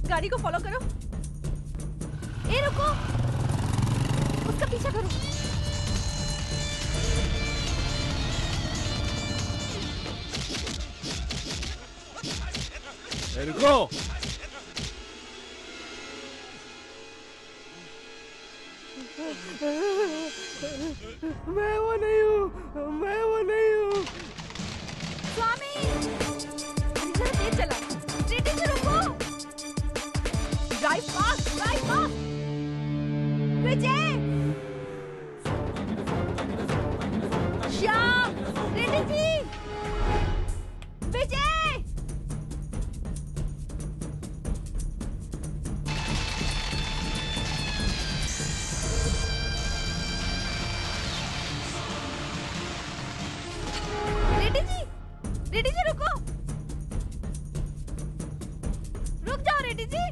गाड़ी को फॉलो करो। ए रुको, उसका पीछा करो।
रुको।
मैं वो नहीं हूँ, मैं वो नहीं हूँ।
चला। रेडी से रुको। Drive fast, drive fast. Vijay, Shyam, Reddy ji, Vijay. Reddy ji रुको, रुक जाओ रेडी जी।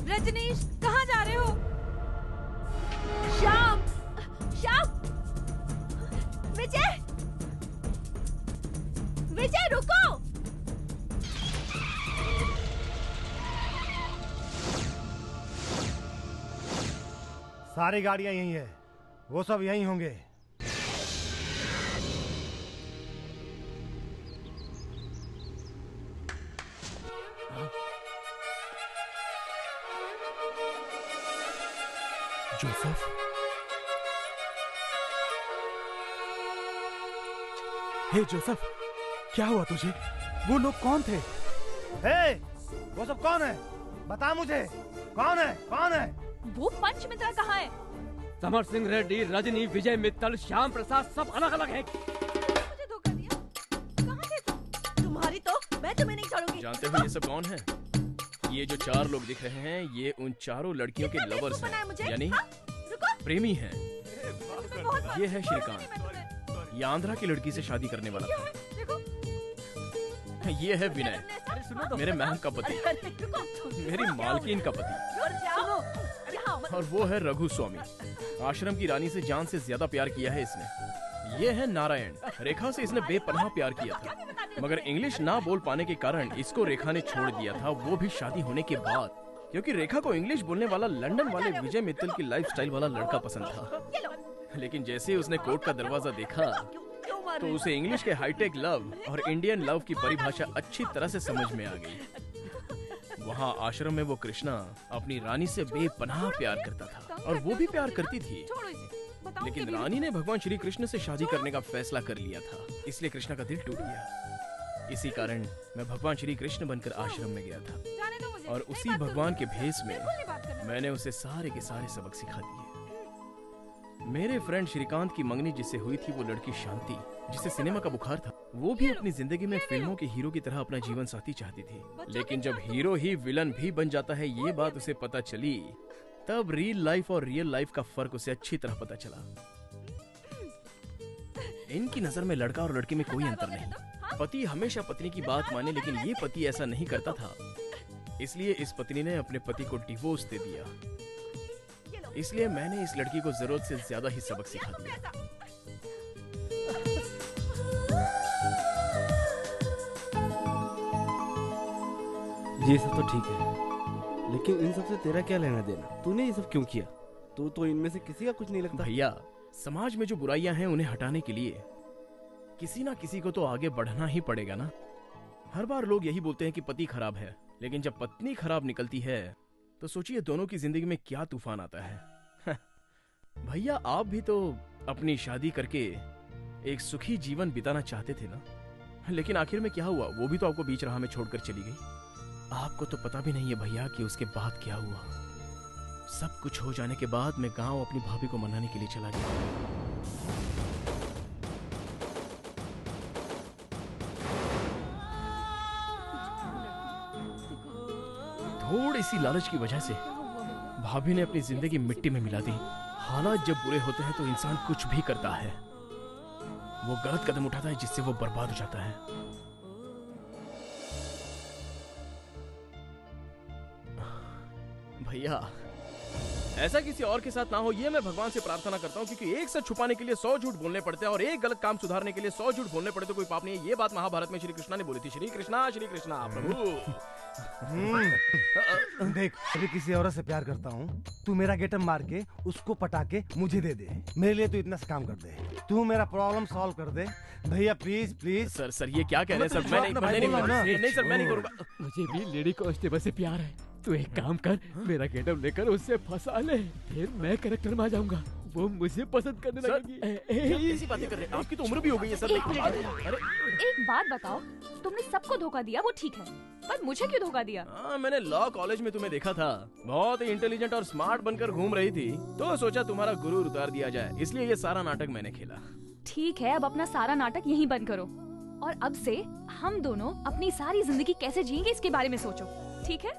रजनीश कहाँ जा रहे हो? श्याम, श्याम, विजय, विजय रुको।
सारी गाड़ियां यहीं है, वो सब यहीं होंगे।
जोसेफ, हे जोसेफ, क्या हुआ तुझे? वो लोग कौन थे?
हे, वो सब कौन है? बता मुझे, कौन है? कौन है?
वो पंचमित्रा कहाँ है?
समर सिंह रेड्डी, रजनी, विजय मित्तल, श्याम प्रसाद सब अलग अलग हैं।
मुझे धोखा दिया। कहाँ थे तुम? तुम्हारी तो मैं तुम्हें नहीं छोड़ूंगी।
जानते हो ये सब कौन है? ये जो 4 लोग दिख रहे हैं, ये उन चारों लड़कियों के लवर्स हैं, यानी प्रेमी हैं। ये है श्रीकांत, ये आंध्रा की लड़की से शादी करने वाला था। ये है विनय, मेरे मैम का पति, मेरी मालकिन का पति। और वो है रघु स्वामी, आश्रम की रानी से जान से ज्यादा प्यार किया है इसने। ये है नारायण, रेखा से इसने बेपनाह प्यार किया था, मगर इंग्लिश ना बोल पाने के कारण इसको रेखा ने छोड़ दिया था, वो भी शादी होने के बाद, क्योंकि रेखा को इंग्लिश बोलने वाला लंदन वाले विजय मित्तल की लाइफस्टाइल वाला लड़का पसंद था। लेकिन जैसे ही उसने कोर्ट का दरवाजा देखा तो उसे इंग्लिश के हाईटेक लव और इंडियन लव की परिभाषा अच्छी तरह से समझ में आ गई। वहाँ आश्रम में वो कृष्णा अपनी रानी से बेपनाह प्यार करता था और वो भी प्यार करती थी, लेकिन रानी ने भगवान श्री कृष्ण से शादी करने का फैसला कर लिया था, इसलिए कृष्णा का दिल टूट गया। इसी कारण मैं भगवान श्री कृष्ण बनकर आश्रम में गया था और उसी भगवान के भेष में मैंने उसे सारे के सारे सबक सिखा दिए। मेरे फ्रेंड श्रीकांत की मंगनी जिससे हुई थी वो लड़की शांति, जिसे सिनेमा का बुखार था, वो भी अपनी जिंदगी में फिल्मों के हीरो की तरह अपना जीवन साथी चाहती थी। लेकिन जब हीरो ही विलन भी बन जाता है ये बात उसे पता चली, तब रियल लाइफ और रियल लाइफ का फर्क उसे अच्छी तरह पता चला। इनकी नजर में लड़का और लड़की में कोई अंतर नहीं। पति हमेशा पत्नी की बात माने, लेकिन ये पति ऐसा नहीं करता था, इसलिए इस पत्नी ने अपने पति को डिवोर्स दे दिया। इसलिए मैंने इस लड़की को जरूरत से ज्यादा ही सबक सिखा दिया। ये सब तो ठीक है, लेकिन इन सब से तेरा क्या लेना देना? तूने ये सब क्यों किया? तू तो इनमें से किसी का कुछ नहीं लगता। भैया, समाज में जो बुराइयां हैं उन्हें हटाने के लिए किसी ना किसी को तो आगे बढ़ना ही पड़ेगा ना। हर बार लोग यही बोलते हैं कि पति खराब है, लेकिन जब पत्नी खराब निकलती है तो सोचिए दोनों की जिंदगी में क्या तूफान आता है। भैया, आप भी तो अपनी शादी करके एक सुखी जीवन बिताना चाहते थे ना, लेकिन आखिर में क्या हुआ? वो भी तो आपको बीच राह में छोड़कर चली गई। आपको तो पता भी नहीं है भैया कि उसके बाद क्या हुआ। सब कुछ हो जाने के बाद मैं गांव अपनी भाभी को मनाने के लिए चला गया। थोड़ी सी लालच की वजह से भाभी ने अपनी जिंदगी मिट्टी में मिला दी। हालात जब बुरे होते हैं तो इंसान कुछ भी करता है, वो गलत कदम उठाता है जिससे वो बर्बाद हो जाता है। भैया, ऐसा किसी और के साथ ना हो ये मैं भगवान से प्रार्थना करता हूँ, क्योंकि एक सच छुपाने के लिए 100 झूठ बोलने पड़ते हैं और एक गलत काम सुधारने के लिए 100 झूठ बोलने पड़ते, तो कोई पाप नहीं है। ये बात महाभारत में श्री कृष्णा ने बोली थी। श्री कृष्णा प्रभु।
देख, अभी किसी औरत से प्यार करता हूँ, तू मेरा गेटअप मार के उसको पटा के मुझे दे दे। मेरे लिए तू इतना सा काम कर दे, तू मेरा प्रॉब्लम सॉल्व कर दे भैया, प्लीज प्लीज।
सर ये क्या कह रहे हैं सर? मैं नहीं करूँगा।
मुझे भी लेडी कांस्टेबल से प्यार है। तू एक काम कर, मेरा गेटअप लेकर उससे फंसा ले, फिर मैं कैरेक्टर में आ जाऊंगा। वो मुझे पसंद करने
सर,
लगेगी।
ऐसी बातें कर रहे हैं, आपकी तो उम्र भी हो गई है सर।
एक मिनट।
अरे
एक बात बताओ, तुमने सबको धोखा दिया वो ठीक है, पर मुझे क्यों धोखा दिया?
हाँ, मैंने लॉ कॉलेज में तुम्हें देखा था, बहुत ही इंटेलिजेंट और स्मार्ट बनकर घूम रही थी, तो सोचा तुम्हारा गुरूर उतार दिया जाए, इसलिए ये सारा नाटक मैंने खेला।
ठीक है, अब अपना सारा नाटक यहीं बंद करो और अब से हम दोनों अपनी सारी जिंदगी कैसे जिएंगे इसके बारे में सोचो, ठीक है?